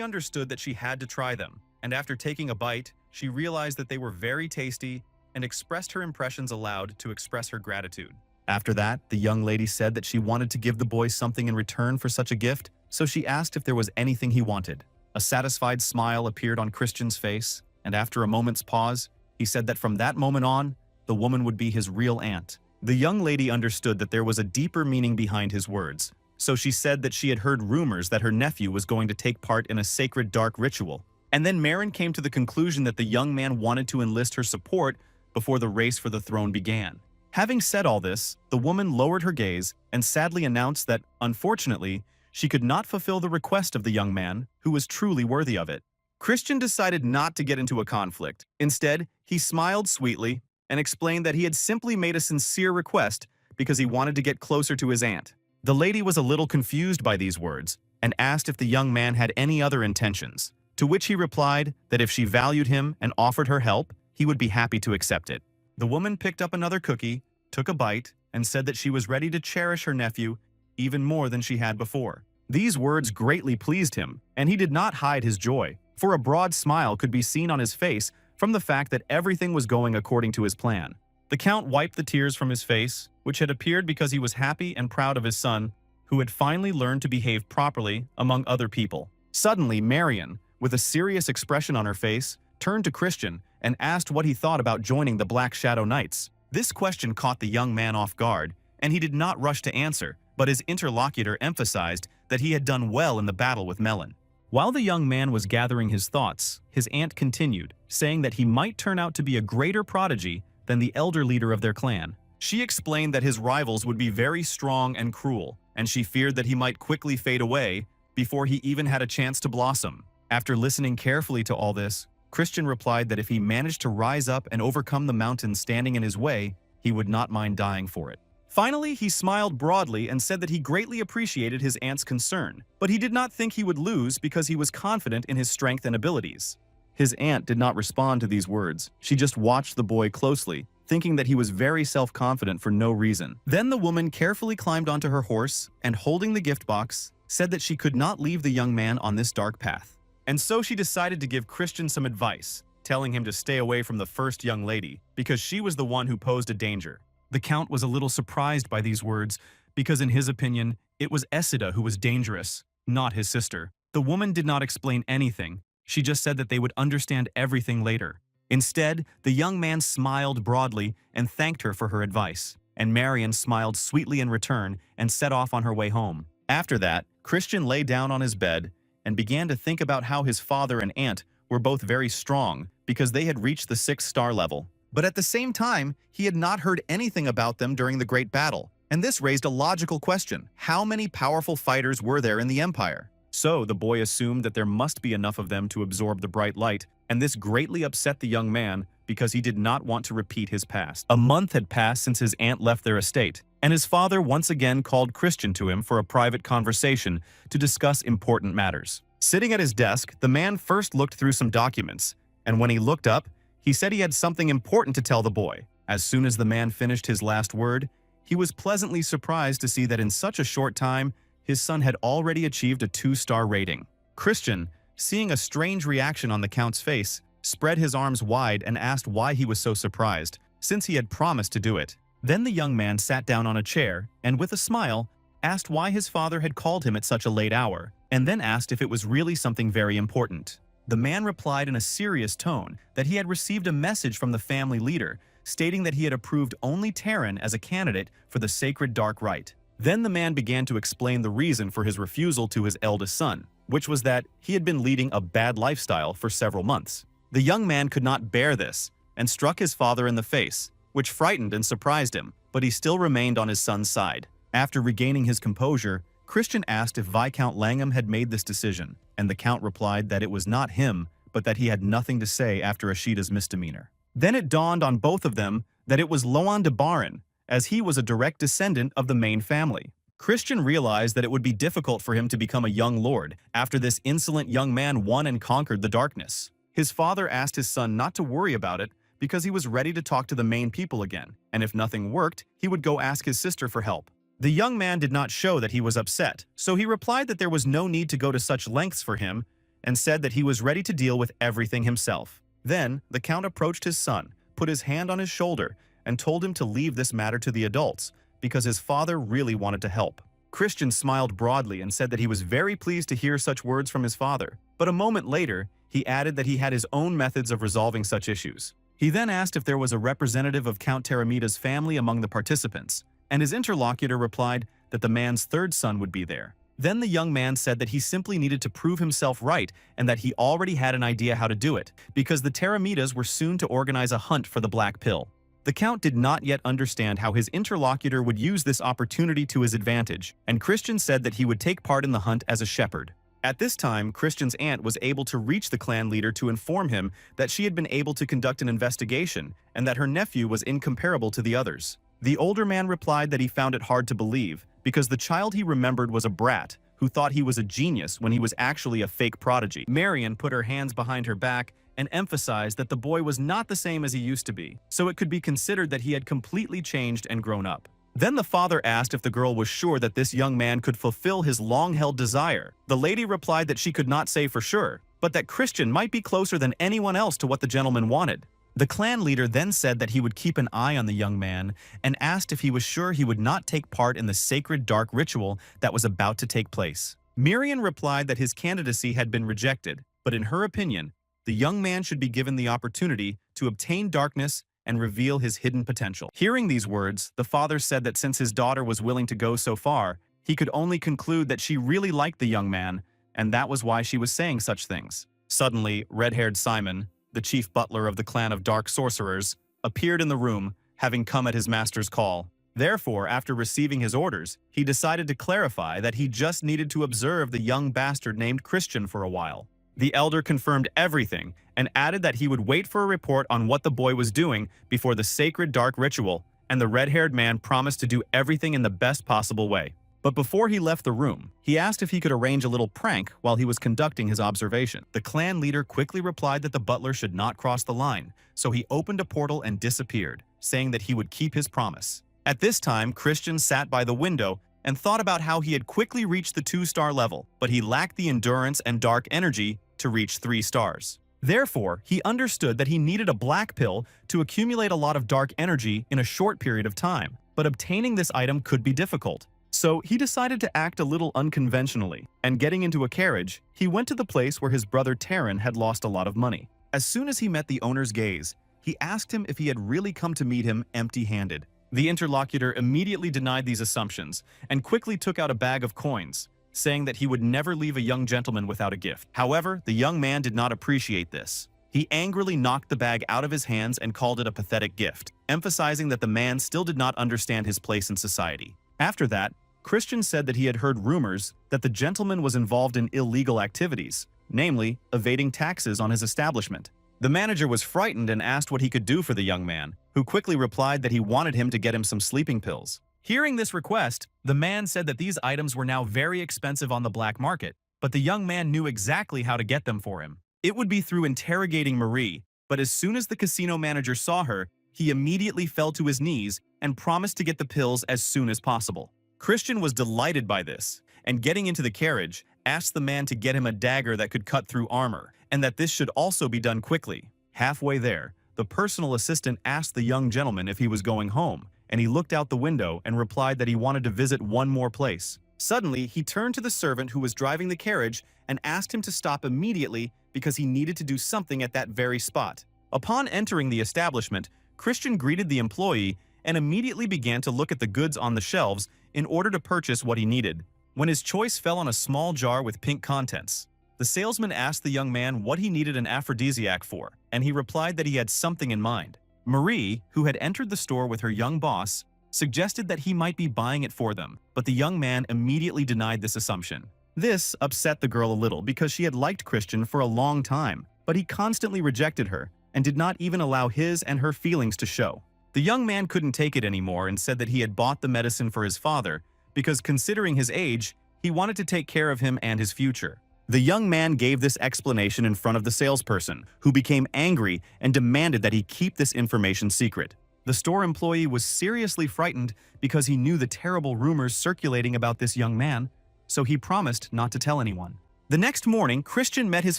understood that she had to try them, and after taking a bite, she realized that they were very tasty and expressed her impressions aloud to express her gratitude. After that, the young lady said that she wanted to give the boy something in return for such a gift, so she asked if there was anything he wanted. A satisfied smile appeared on Christian's face, and after a moment's pause, he said that from that moment on, the woman would be his real aunt. The young lady understood that there was a deeper meaning behind his words, so she said that she had heard rumors that her nephew was going to take part in a sacred dark ritual. And then Marion came to the conclusion that the young man wanted to enlist her support before the race for the throne began. Having said all this, the woman lowered her gaze and sadly announced that, unfortunately, she could not fulfill the request of the young man, who was truly worthy of it. Christian decided not to get into a conflict. Instead, he smiled sweetly and explained that he had simply made a sincere request because he wanted to get closer to his aunt. The lady was a little confused by these words and asked if the young man had any other intentions, to which he replied that if she valued him and offered her help, he would be happy to accept it. The woman picked up another cookie, took a bite, and said that she was ready to cherish her nephew even more than she had before. These words greatly pleased him, and he did not hide his joy, for a broad smile could be seen on his face from the fact that everything was going according to his plan. The Count wiped the tears from his face, which had appeared because he was happy and proud of his son, who had finally learned to behave properly among other people. Suddenly, Marion, with a serious expression on her face, turned to Christian and asked what he thought about joining the Black Shadow Knights. This question caught the young man off guard, and he did not rush to answer, but his interlocutor emphasized that he had done well in the battle with Melon. While the young man was gathering his thoughts, his aunt continued, saying that he might turn out to be a greater prodigy than the elder leader of their clan. She explained that his rivals would be very strong and cruel, and she feared that he might quickly fade away before he even had a chance to blossom. After listening carefully to all this, Christian replied that if he managed to rise up and overcome the mountain standing in his way, he would not mind dying for it. Finally, he smiled broadly and said that he greatly appreciated his aunt's concern, but he did not think he would lose because he was confident in his strength and abilities. His aunt did not respond to these words. She just watched the boy closely, thinking that he was very self-confident for no reason. Then the woman carefully climbed onto her horse and, holding the gift box, said that she could not leave the young man on this dark path. And so she decided to give Christian some advice, telling him to stay away from the first young lady because she was the one who posed a danger. The Count was a little surprised by these words because in his opinion, it was Ashida who was dangerous, not his sister. The woman did not explain anything. She just said that they would understand everything later. Instead, the young man smiled broadly and thanked her for her advice, and Marion smiled sweetly in return and set off on her way home. After that, Christian lay down on his bed and began to think about how his father and aunt were both very strong because they had reached the 6-star level. But at the same time, he had not heard anything about them during the Great Battle, and this raised a logical question. How many powerful fighters were there in the Empire? So the boy assumed that there must be enough of them to absorb the bright light, and this greatly upset the young man because he did not want to repeat his past. A month had passed since his aunt left their estate, and his father once again called Christian to him for a private conversation to discuss important matters. Sitting at his desk, the man first looked through some documents, and when he looked up, he said he had something important to tell the boy. As soon as the man finished his last word, he was pleasantly surprised to see that in such a short time, his son had already achieved a 2-star rating. Christian, seeing a strange reaction on the Count's face, spread his arms wide and asked why he was so surprised, since he had promised to do it. Then the young man sat down on a chair and, with a smile, asked why his father had called him at such a late hour, and then asked if it was really something very important. The man replied in a serious tone that he had received a message from the family leader stating that he had approved only Taran as a candidate for the sacred dark rite. Then the man began to explain the reason for his refusal to his eldest son, which was that he had been leading a bad lifestyle for several months. The young man could not bear this and struck his father in the face, which frightened and surprised him, but he still remained on his son's side. After regaining his composure, Christian asked if Viscount Langham had made this decision, and the Count replied that it was not him, but that he had nothing to say after Ashida's misdemeanor. Then it dawned on both of them that it was Loan de Baron, as he was a direct descendant of the main family. Christian realized that it would be difficult for him to become a young lord after this insolent young man won and conquered the darkness. His father asked his son not to worry about it because he was ready to talk to the main people again, and if nothing worked, he would go ask his sister for help. The young man did not show that he was upset, so he replied that there was no need to go to such lengths for him and said that he was ready to deal with everything himself. Then, the Count approached his son, put his hand on his shoulder, and told him to leave this matter to the adults because his father really wanted to help. Christian smiled broadly and said that he was very pleased to hear such words from his father, but a moment later, he added that he had his own methods of resolving such issues. He then asked if there was a representative of Count Teramida's family among the participants, and his interlocutor replied that the man's third son would be there. Then the young man said that he simply needed to prove himself right and that he already had an idea how to do it, because the Teramidas were soon to organize a hunt for the Black Pill. The Count did not yet understand how his interlocutor would use this opportunity to his advantage, and Christian said that he would take part in the hunt as a shepherd. At this time, Christian's aunt was able to reach the clan leader to inform him that she had been able to conduct an investigation and that her nephew was incomparable to the others. The older man replied that he found it hard to believe because the child he remembered was a brat who thought he was a genius when he was actually a fake prodigy. Marion put her hands behind her back and emphasized that the boy was not the same as he used to be, so it could be considered that he had completely changed and grown up. Then the father asked if the girl was sure that this young man could fulfill his long-held desire. The lady replied that she could not say for sure, but that Christian might be closer than anyone else to what the gentleman wanted. The clan leader then said that he would keep an eye on the young man and asked if he was sure he would not take part in the sacred dark ritual that was about to take place. Marion replied that his candidacy had been rejected, but in her opinion, the young man should be given the opportunity to obtain darkness and reveal his hidden potential. Hearing these words, the father said that since his daughter was willing to go so far, he could only conclude that she really liked the young man, and that was why she was saying such things. Suddenly, red-haired Simon, the chief butler of the clan of dark sorcerers, appeared in the room, having come at his master's call. Therefore, after receiving his orders, he decided to clarify that he just needed to observe the young bastard named Christian for a while. The elder confirmed everything and added that he would wait for a report on what the boy was doing before the sacred dark ritual, and the red-haired man promised to do everything in the best possible way. But before he left the room, he asked if he could arrange a little prank while he was conducting his observation. The clan leader quickly replied that the butler should not cross the line, so he opened a portal and disappeared, saying that he would keep his promise. At this time, Christian sat by the window and thought about how he had quickly reached the 2-star level, but he lacked the endurance and dark energy to reach 3 stars. Therefore, he understood that he needed a black pill to accumulate a lot of dark energy in a short period of time, but obtaining this item could be difficult. So he decided to act a little unconventionally, and getting into a carriage, he went to the place where his brother Taran had lost a lot of money. As soon as he met the owner's gaze, he asked him if he had really come to meet him empty-handed. The interlocutor immediately denied these assumptions and quickly took out a bag of coins, saying that he would never leave a young gentleman without a gift. However, the young man did not appreciate this. He angrily knocked the bag out of his hands and called it a pathetic gift, emphasizing that the man still did not understand his place in society. After that, Christian said that he had heard rumors that the gentleman was involved in illegal activities, namely, evading taxes on his establishment. The manager was frightened and asked what he could do for the young man, who quickly replied that he wanted him to get him some sleeping pills. Hearing this request, the man said that these items were now very expensive on the black market, but the young man knew exactly how to get them for him. It would be through interrogating Marie, but as soon as the casino manager saw her, he immediately fell to his knees and promised to get the pills as soon as possible. Christian was delighted by this, and getting into the carriage, asked the man to get him a dagger that could cut through armor, and that this should also be done quickly. Halfway there, the personal assistant asked the young gentleman if he was going home, and he looked out the window and replied that he wanted to visit one more place. Suddenly, he turned to the servant who was driving the carriage and asked him to stop immediately because he needed to do something at that very spot. Upon entering the establishment, Christian greeted the employee and immediately began to look at the goods on the shelves in order to purchase what he needed, when his choice fell on a small jar with pink contents. The salesman asked the young man what he needed an aphrodisiac for, and he replied that he had something in mind. Marie, who had entered the store with her young boss, suggested that he might be buying it for them, but the young man immediately denied this assumption. This upset the girl a little because she had liked Christian for a long time, but he constantly rejected her and did not even allow his and her feelings to show. The young man couldn't take it anymore and said that he had bought the medicine for his father because, considering his age, he wanted to take care of him and his future. The young man gave this explanation in front of the salesperson, who became angry and demanded that he keep this information secret. The store employee was seriously frightened because he knew the terrible rumors circulating about this young man, so he promised not to tell anyone. The next morning, Christian met his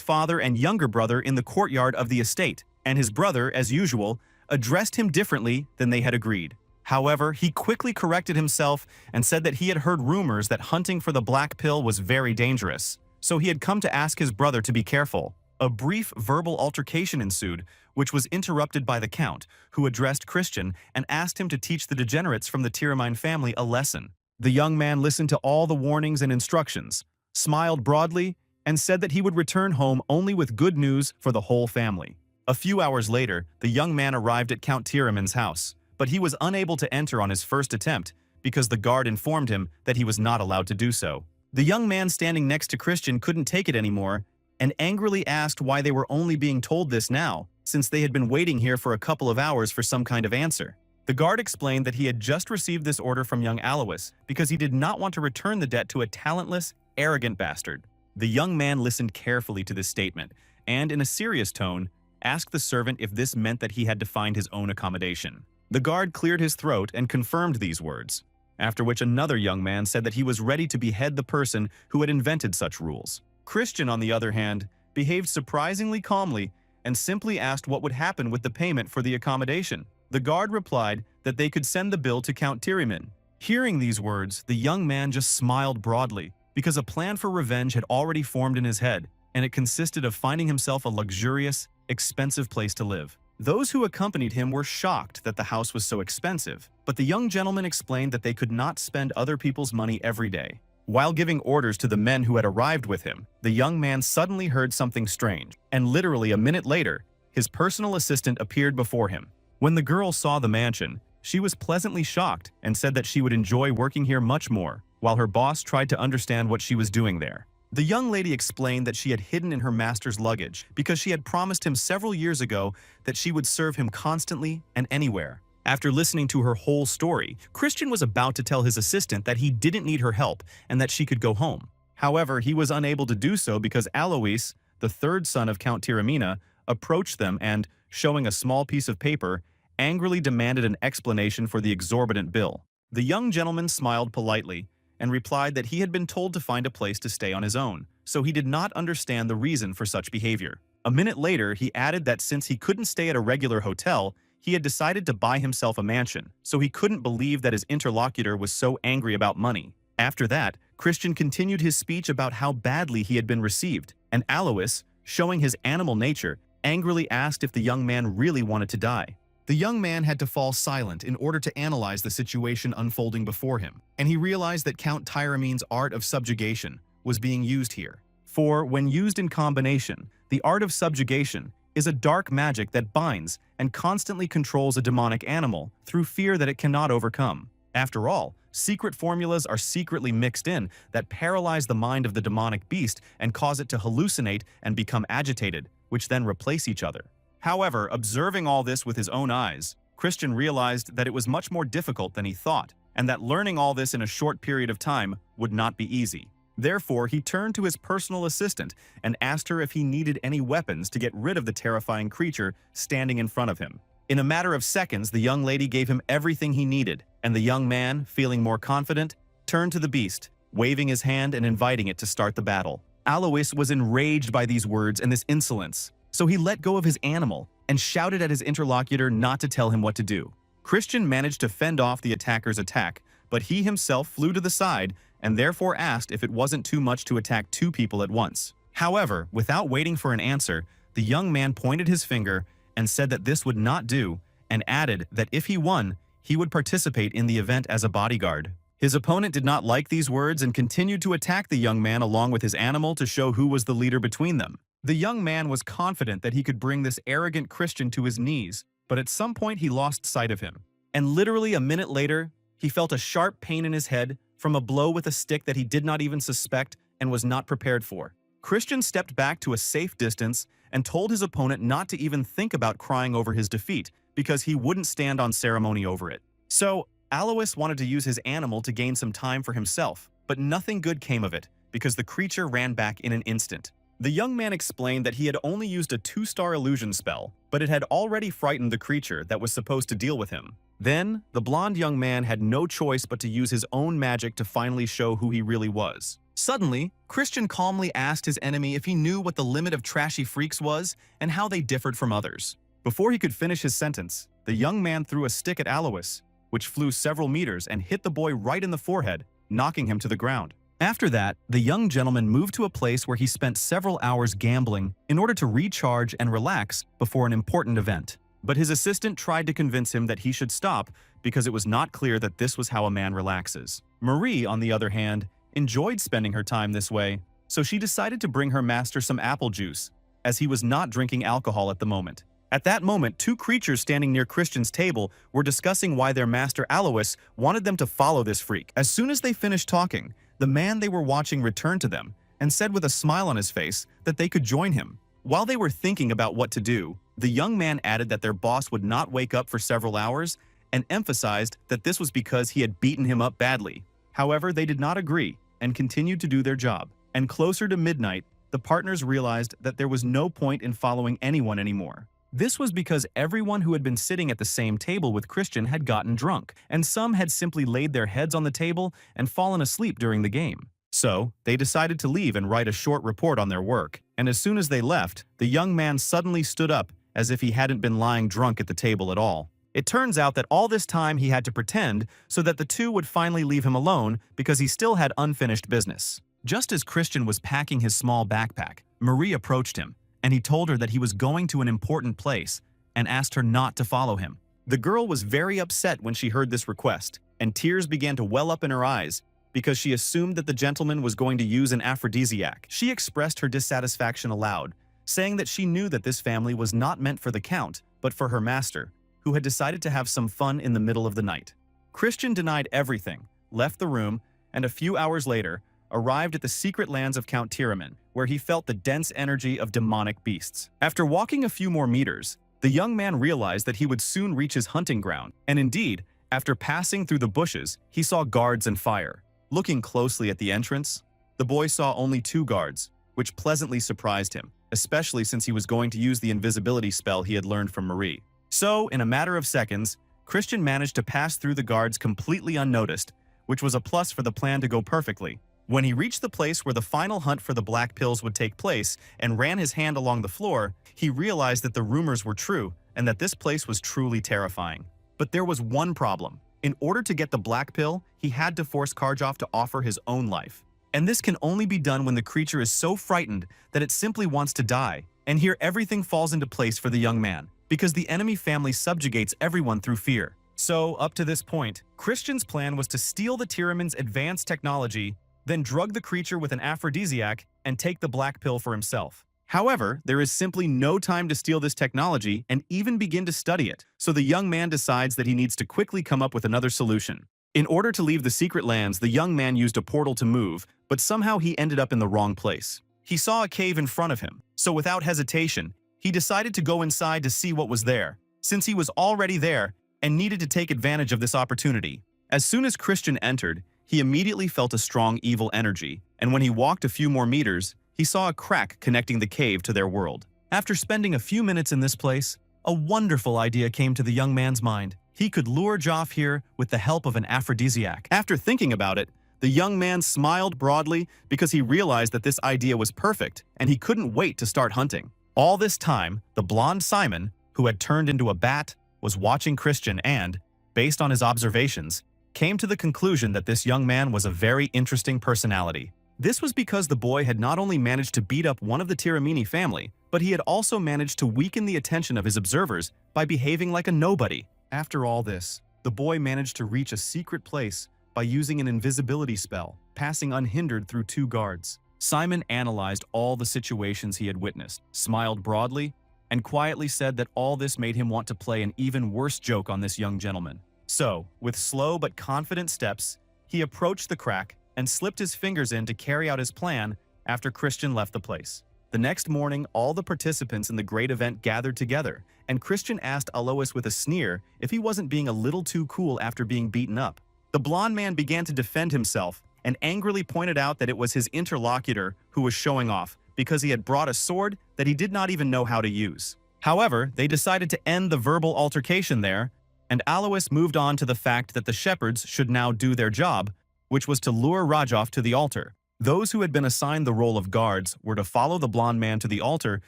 father and younger brother in the courtyard of the estate, and his brother, as usual, addressed him differently than they had agreed. However, he quickly corrected himself and said that he had heard rumors that hunting for the black pill was very dangerous, so he had come to ask his brother to be careful. A brief verbal altercation ensued, which was interrupted by the Count, who addressed Christian and asked him to teach the degenerates from the Tyramine family a lesson. The young man listened to all the warnings and instructions, smiled broadly, and said that he would return home only with good news for the whole family. A few hours later, the young man arrived at Count Tyramine's house, but he was unable to enter on his first attempt because the guard informed him that he was not allowed to do so. The young man standing next to Christian couldn't take it anymore and angrily asked why they were only being told this now, since they had been waiting here for a couple of hours for some kind of answer. The guard explained that he had just received this order from young Alois because he did not want to return the debt to a talentless, arrogant bastard. The young man listened carefully to this statement and, in a serious tone, asked the servant if this meant that he had to find his own accommodation. The guard cleared his throat and confirmed these words, after which another young man said that he was ready to behead the person who had invented such rules. Christian, on the other hand, behaved surprisingly calmly and simply asked what would happen with the payment for the accommodation. The guard replied that they could send the bill to Count Tyramine. Hearing these words, the young man just smiled broadly because a plan for revenge had already formed in his head, and it consisted of finding himself a luxurious, expensive place to live. Those who accompanied him were shocked that the house was so expensive, but the young gentleman explained that they could not spend other people's money every day. While giving orders to the men who had arrived with him, the young man suddenly heard something strange, and literally a minute later, his personal assistant appeared before him. When the girl saw the mansion, she was pleasantly shocked and said that she would enjoy working here much more, while her boss tried to understand what she was doing there. The young lady explained that she had hidden in her master's luggage because she had promised him several years ago that she would serve him constantly and anywhere. After listening to her whole story, Christian was about to tell his assistant that he didn't need her help and that she could go home. However, he was unable to do so because Alois, the third son of Count Tyramina, approached them and, showing a small piece of paper, angrily demanded an explanation for the exorbitant bill. The young gentleman smiled politely and replied that he had been told to find a place to stay on his own, so he did not understand the reason for such behavior. A minute later, he added that since he couldn't stay at a regular hotel, he had decided to buy himself a mansion, so he couldn't believe that his interlocutor was so angry about money. After that, Christian continued his speech about how badly he had been received, and Alois, showing his animal nature, angrily asked if the young man really wanted to die. The young man had to fall silent in order to analyze the situation unfolding before him, and he realized that Count Tyramine's art of subjugation was being used here. For, when used in combination, the art of subjugation is a dark magic that binds and constantly controls a demonic animal through fear that it cannot overcome. After all, secret formulas are secretly mixed in that paralyze the mind of the demonic beast and cause it to hallucinate and become agitated, which then replace each other. However, observing all this with his own eyes, Christian realized that it was much more difficult than he thought, and that learning all this in a short period of time would not be easy. Therefore, he turned to his personal assistant and asked her if he needed any weapons to get rid of the terrifying creature standing in front of him. In a matter of seconds, the young lady gave him everything he needed, and the young man, feeling more confident, turned to the beast, waving his hand and inviting it to start the battle. Alois was enraged by these words and this insolence, so he let go of his animal and shouted at his interlocutor not to tell him what to do. Christian managed to fend off the attacker's attack, but he himself flew to the side and therefore asked if it wasn't too much to attack two people at once. However, without waiting for an answer, the young man pointed his finger and said that this would not do, and added that if he won, he would participate in the event as a bodyguard. His opponent did not like these words and continued to attack the young man along with his animal to show who was the leader between them. The young man was confident that he could bring this arrogant Christian to his knees, but at some point he lost sight of him. And literally a minute later, he felt a sharp pain in his head from a blow with a stick that he did not even suspect and was not prepared for. Christian stepped back to a safe distance and told his opponent not to even think about crying over his defeat because he wouldn't stand on ceremony over it. So, Alois wanted to use his animal to gain some time for himself, but nothing good came of it because the creature ran back in an instant. The young man explained that he had only used a 2-star illusion spell, but it had already frightened the creature that was supposed to deal with him. Then, the blonde young man had no choice but to use his own magic to finally show who he really was. Suddenly, Christian calmly asked his enemy if he knew what the limit of trashy freaks was and how they differed from others. Before he could finish his sentence, the young man threw a stick at Alois, which flew several meters and hit the boy right in the forehead, knocking him to the ground. After that, the young gentleman moved to a place where he spent several hours gambling in order to recharge and relax before an important event. But his assistant tried to convince him that he should stop because it was not clear that this was how a man relaxes. Marie, on the other hand, enjoyed spending her time this way, so she decided to bring her master some apple juice, as he was not drinking alcohol at the moment. At that moment, 2 creatures standing near Christian's table were discussing why their master Alois wanted them to follow this freak. As soon as they finished talking, the man they were watching returned to them and said with a smile on his face that they could join him. While they were thinking about what to do, the young man added that their boss would not wake up for several hours and emphasized that this was because he had beaten him up badly. However, they did not agree and continued to do their job. And closer to midnight, the partners realized that there was no point in following anyone anymore. This was because everyone who had been sitting at the same table with Christian had gotten drunk, and some had simply laid their heads on the table and fallen asleep during the game. So, they decided to leave and write a short report on their work, and as soon as they left, the young man suddenly stood up as if he hadn't been lying drunk at the table at all. It turns out that all this time he had to pretend so that the 2 would finally leave him alone because he still had unfinished business. Just as Christian was packing his small backpack, Marie approached him, and he told her that he was going to an important place and asked her not to follow him. The girl was very upset when she heard this request, and tears began to well up in her eyes because she assumed that the gentleman was going to use an aphrodisiac. She expressed her dissatisfaction aloud, saying that she knew that this family was not meant for the Count, but for her master, who had decided to have some fun in the middle of the night. Christian denied everything, left the room, and a few hours later, arrived at the secret lands of Count Taran, where he felt the dense energy of demonic beasts. After walking a few more meters, the young man realized that he would soon reach his hunting ground, and indeed, after passing through the bushes, he saw guards and fire. Looking closely at the entrance, the boy saw only 2 guards, which pleasantly surprised him, especially since he was going to use the invisibility spell he had learned from Marie. So, in a matter of seconds, Christian managed to pass through the guards completely unnoticed, which was a plus for the plan to go perfectly. When he reached the place where the final hunt for the black pills would take place and ran his hand along the floor, he realized that the rumors were true and that this place was truly terrifying. But there was one problem. In order to get the black pill, he had to force Karjov to offer his own life. And this can only be done when the creature is so frightened that it simply wants to die. And here everything falls into place for the young man, because the enemy family subjugates everyone through fear. So, up to this point, Christian's plan was to steal the Tiraman's advanced technology, then drug the creature with an aphrodisiac and take the black pill for himself. However, there is simply no time to steal this technology and even begin to study it, so the young man decides that he needs to quickly come up with another solution. In order to leave the secret lands, the young man used a portal to move, but somehow he ended up in the wrong place. He saw a cave in front of him, so without hesitation, he decided to go inside to see what was there, since he was already there and needed to take advantage of this opportunity. As soon as Christian entered, he immediately felt a strong evil energy, and when he walked a few more meters, he saw a crack connecting the cave to their world. After spending a few minutes in this place, a wonderful idea came to the young man's mind. He could lure Joff here with the help of an aphrodisiac. After thinking about it, the young man smiled broadly because he realized that this idea was perfect and he couldn't wait to start hunting. All this time, the blonde Simon, who had turned into a bat, was watching Christian and, based on his observations, came to the conclusion that this young man was a very interesting personality. This was because the boy had not only managed to beat up one of the Tiramini family, but he had also managed to weaken the attention of his observers by behaving like a nobody. After all this, the boy managed to reach a secret place by using an invisibility spell, passing unhindered through 2 guards. Simon analyzed all the situations he had witnessed, smiled broadly, and quietly said that all this made him want to play an even worse joke on this young gentleman. So, with slow but confident steps, he approached the crack and slipped his fingers in to carry out his plan after Christian left the place. The next morning, all the participants in the great event gathered together, and Christian asked Alois with a sneer if he wasn't being a little too cool after being beaten up. The blonde man began to defend himself and angrily pointed out that it was his interlocutor who was showing off because he had brought a sword that he did not even know how to use. However, they decided to end the verbal altercation there, and Alois moved on to the fact that the shepherds should now do their job, which was to lure Rajov to the altar. Those who had been assigned the role of guards were to follow the blonde man to the altar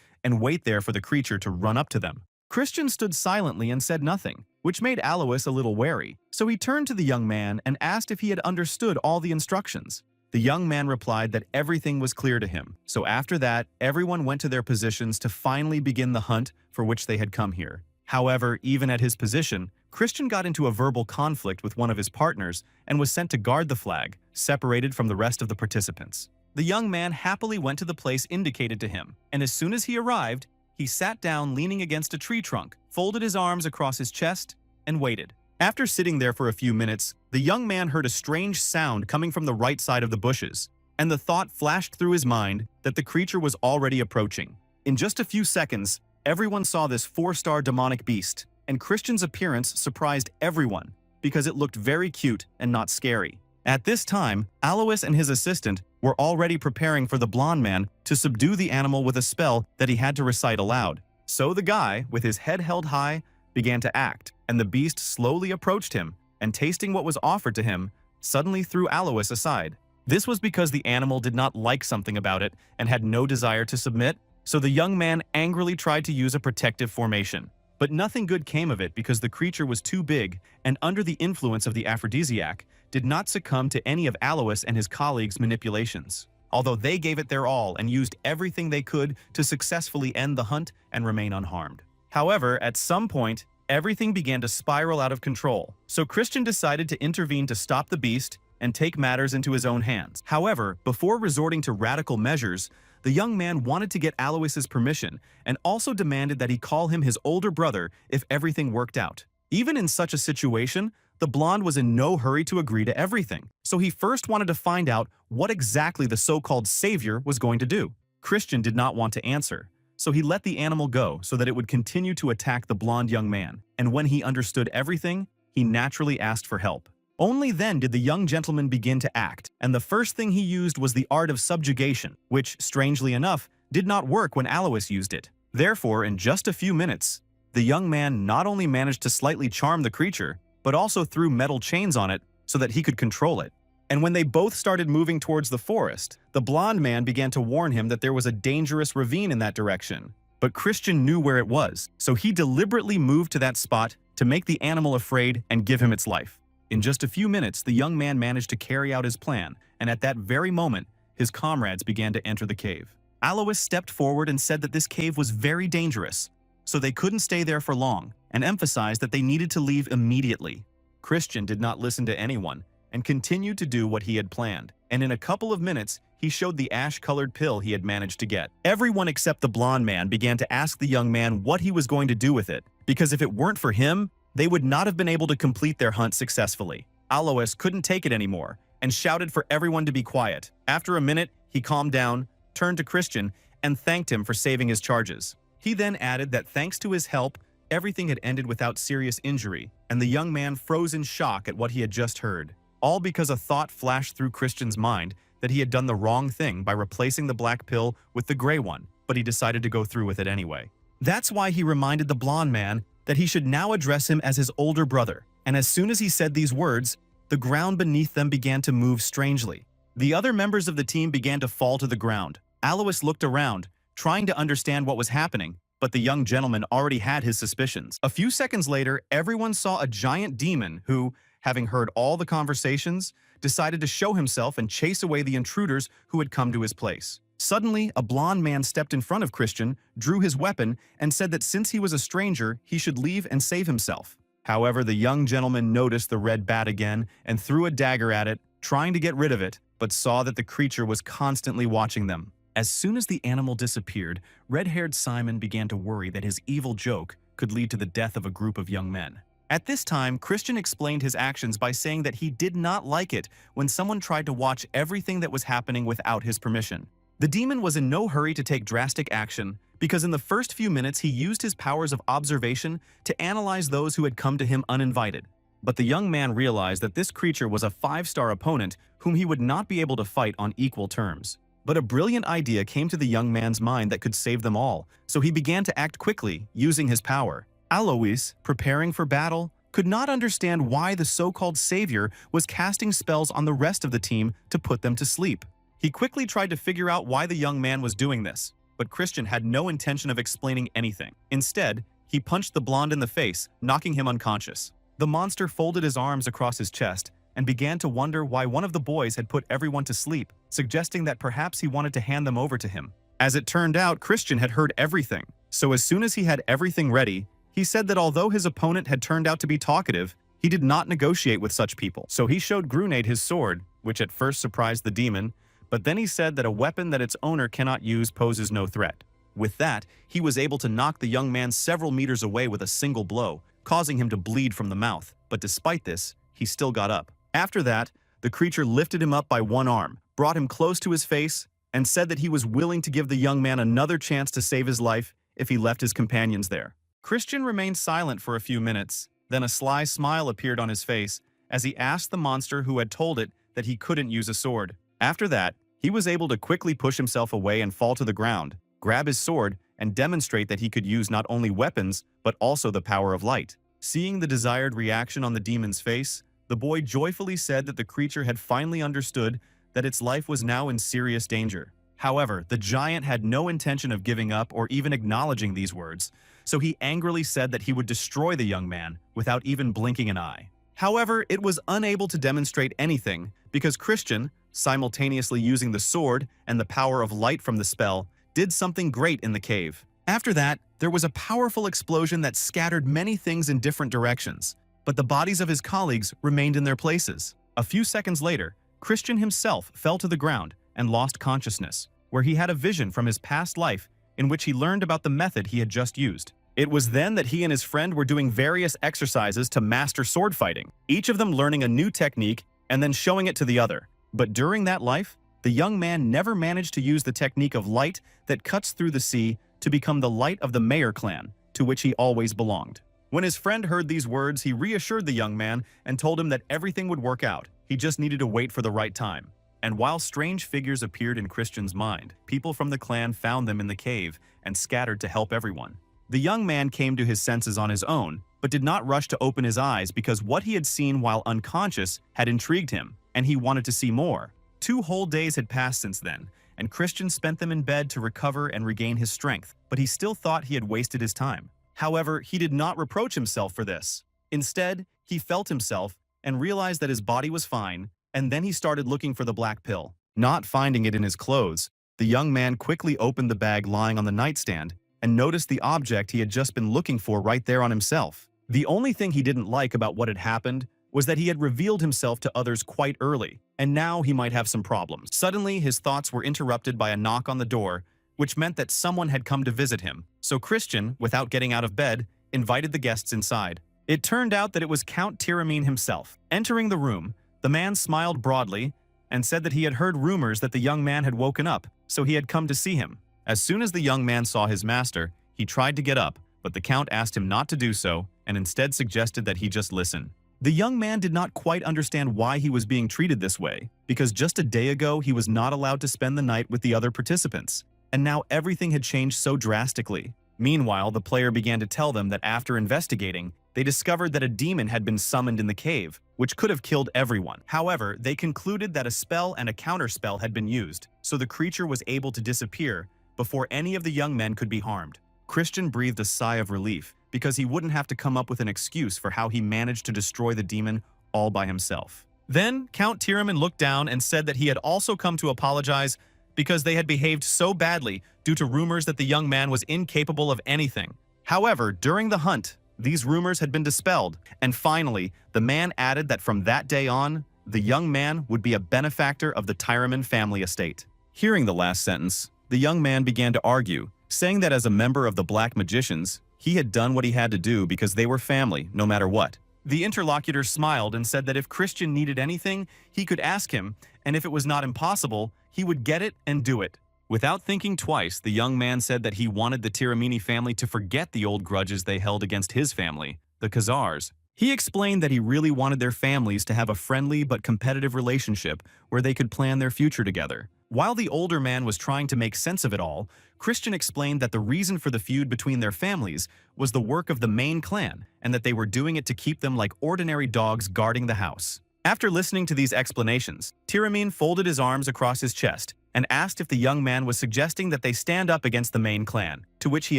and wait there for the creature to run up to them. Christian stood silently and said nothing, which made Alois a little wary, so he turned to the young man and asked if he had understood all the instructions. The young man replied that everything was clear to him, so after that, everyone went to their positions to finally begin the hunt for which they had come here. However, even at his position, Christian got into a verbal conflict with one of his partners and was sent to guard the flag, separated from the rest of the participants. The young man happily went to the place indicated to him, and as soon as he arrived, he sat down leaning against a tree trunk, folded his arms across his chest, and waited. After sitting there for a few minutes, the young man heard a strange sound coming from the right side of the bushes, and the thought flashed through his mind that the creature was already approaching. In just a few seconds, everyone saw this 4-star demonic beast, and Christian's appearance surprised everyone because it looked very cute and not scary. At this time, Alois and his assistant were already preparing for the blonde man to subdue the animal with a spell that he had to recite aloud. So the guy, with his head held high, began to act, and the beast slowly approached him, and tasting what was offered to him, suddenly threw Alois aside. This was because the animal did not like something about it and had no desire to submit, so the young man angrily tried to use a protective formation. But nothing good came of it because the creature was too big and under the influence of the aphrodisiac, did not succumb to any of Alois and his colleagues' manipulations, although they gave it their all and used everything they could to successfully end the hunt and remain unharmed. However, at some point, everything began to spiral out of control, so Christian decided to intervene to stop the beast and take matters into his own hands. However, before resorting to radical measures, the young man wanted to get Alois's permission and also demanded that he call him his older brother if everything worked out. Even in such a situation, the blonde was in no hurry to agree to everything, so he first wanted to find out what exactly the so-called savior was going to do. Christian did not want to answer, so he let the animal go so that it would continue to attack the blonde young man, and when he understood everything, he naturally asked for help. Only then did the young gentleman begin to act, and the first thing he used was the art of subjugation, which, strangely enough, did not work when Alois used it. Therefore, in just a few minutes, the young man not only managed to slightly charm the creature, but also threw metal chains on it so that he could control it. And when they both started moving towards the forest, the blonde man began to warn him that there was a dangerous ravine in that direction. But Christian knew where it was, so he deliberately moved to that spot to make the animal afraid and give him its life. In just a few minutes, the young man managed to carry out his plan, and at that very moment, his comrades began to enter the cave. Alois stepped forward and said that this cave was very dangerous, so they couldn't stay there for long, and emphasized that they needed to leave immediately. Christian did not listen to anyone and continued to do what he had planned, and in a couple of minutes, he showed the ash-colored pill he had managed to get. Everyone except the blonde man began to ask the young man what he was going to do with it, because if it weren't for him, they would not have been able to complete their hunt successfully. Alois couldn't take it anymore and shouted for everyone to be quiet. After a minute, he calmed down, turned to Christian, and thanked him for saving his charges. He then added that thanks to his help, everything had ended without serious injury, and the young man froze in shock at what he had just heard. All because a thought flashed through Christian's mind that he had done the wrong thing by replacing the black pill with the gray one, but he decided to go through with it anyway. That's why he reminded the blonde man that he should now address him as his older brother, and as soon as he said these words, the ground beneath them began to move strangely. The other members of the team began to fall to the ground. Alois looked around, trying to understand what was happening, but the young gentleman already had his suspicions. A few seconds later, everyone saw a giant demon who, having heard all the conversations, decided to show himself and chase away the intruders who had come to his place. Suddenly, a blonde man stepped in front of Christian, drew his weapon, and said that since he was a stranger, he should leave and save himself. However, the young gentleman noticed the red bat again and threw a dagger at it, trying to get rid of it, but saw that the creature was constantly watching them. As soon as the animal disappeared, red-haired Simon began to worry that his evil joke could lead to the death of a group of young men. At this time, Christian explained his actions by saying that he did not like it when someone tried to watch everything that was happening without his permission. The demon was in no hurry to take drastic action because in the first few minutes he used his powers of observation to analyze those who had come to him uninvited. But the young man realized that this creature was a 5-star opponent whom he would not be able to fight on equal terms. But a brilliant idea came to the young man's mind that could save them all, so he began to act quickly, using his power. Alois, preparing for battle, could not understand why the so-called savior was casting spells on the rest of the team to put them to sleep. He quickly tried to figure out why the young man was doing this, but Christian had no intention of explaining anything. Instead, he punched the blonde in the face, knocking him unconscious. The monster folded his arms across his chest and began to wonder why one of the boys had put everyone to sleep, suggesting that perhaps he wanted to hand them over to him. As it turned out, Christian had heard everything, so as soon as he had everything ready, he said that although his opponent had turned out to be talkative, he did not negotiate with such people. So he showed Grunade his sword, which at first surprised the demon, but then he said that a weapon that its owner cannot use poses no threat. With that, he was able to knock the young man several meters away with a single blow, causing him to bleed from the mouth. But despite this, he still got up. After that, the creature lifted him up by one arm, brought him close to his face, and said that he was willing to give the young man another chance to save his life if he left his companions there. Christian remained silent for a few minutes, then a sly smile appeared on his face as he asked the monster who had told it that he couldn't use a sword. After that, he was able to quickly push himself away and fall to the ground, grab his sword, and demonstrate that he could use not only weapons, but also the power of light. Seeing the desired reaction on the demon's face, the boy joyfully said that the creature had finally understood that its life was now in serious danger. However, the giant had no intention of giving up or even acknowledging these words, so he angrily said that he would destroy the young man without even blinking an eye. However, it was unable to demonstrate anything because Christian, simultaneously using the sword and the power of light from the spell, did something great in the cave. After that, there was a powerful explosion that scattered many things in different directions, but the bodies of his colleagues remained in their places. A few seconds later, Christian himself fell to the ground and lost consciousness, where he had a vision from his past life in which he learned about the method he had just used. It was then that he and his friend were doing various exercises to master sword fighting, each of them learning a new technique and then showing it to the other. But during that life, the young man never managed to use the technique of light that cuts through the sea to become the light of the Mayor clan, to which he always belonged. When his friend heard these words, he reassured the young man and told him that everything would work out. He just needed to wait for the right time. And while strange figures appeared in Christian's mind, people from the clan found them in the cave and scattered to help everyone. The young man came to his senses on his own, but did not rush to open his eyes because what he had seen while unconscious had intrigued him, and he wanted to see more. 2 whole days had passed since then, and Christian spent them in bed to recover and regain his strength, but he still thought he had wasted his time. However, he did not reproach himself for this. Instead, he felt himself and realized that his body was fine, and then he started looking for the black pill. Not finding it in his clothes, the young man quickly opened the bag lying on the nightstand and noticed the object he had just been looking for right there on himself. The only thing he didn't like about what had happened was that he had revealed himself to others quite early, and now he might have some problems. Suddenly, his thoughts were interrupted by a knock on the door, which meant that someone had come to visit him. So Christian, without getting out of bed, invited the guests inside. It turned out that it was Count Tyramine himself. Entering the room, the man smiled broadly and said that he had heard rumors that the young man had woken up, so he had come to see him. As soon as the young man saw his master, he tried to get up, but the Count asked him not to do so and instead suggested that he just listen. The young man did not quite understand why he was being treated this way, because just a day ago he was not allowed to spend the night with the other participants, and now everything had changed so drastically. Meanwhile, the player began to tell them that after investigating, they discovered that a demon had been summoned in the cave, which could have killed everyone. However, they concluded that a spell and a counterspell had been used, so the creature was able to disappear before any of the young men could be harmed. Christian breathed a sigh of relief because he wouldn't have to come up with an excuse for how he managed to destroy the demon all by himself. Then, Count Tyramine looked down and said that he had also come to apologize because they had behaved so badly due to rumors that the young man was incapable of anything. However, during the hunt, these rumors had been dispelled, and finally, the man added that from that day on, the young man would be a benefactor of the Tyramine family estate. Hearing the last sentence, the young man began to argue, saying that as a member of the Black Magicians, he had done what he had to do because they were family, no matter what. The interlocutor smiled and said that if Christian needed anything, he could ask him, and if it was not impossible, he would get it and do it. Without thinking twice, the young man said that he wanted the Tiramini family to forget the old grudges they held against his family, the Khazars. He explained that he really wanted their families to have a friendly but competitive relationship where they could plan their future together. While the older man was trying to make sense of it all, Christian explained that the reason for the feud between their families was the work of the main clan and that they were doing it to keep them like ordinary dogs guarding the house. After listening to these explanations, Tiramin folded his arms across his chest and asked if the young man was suggesting that they stand up against the main clan, to which he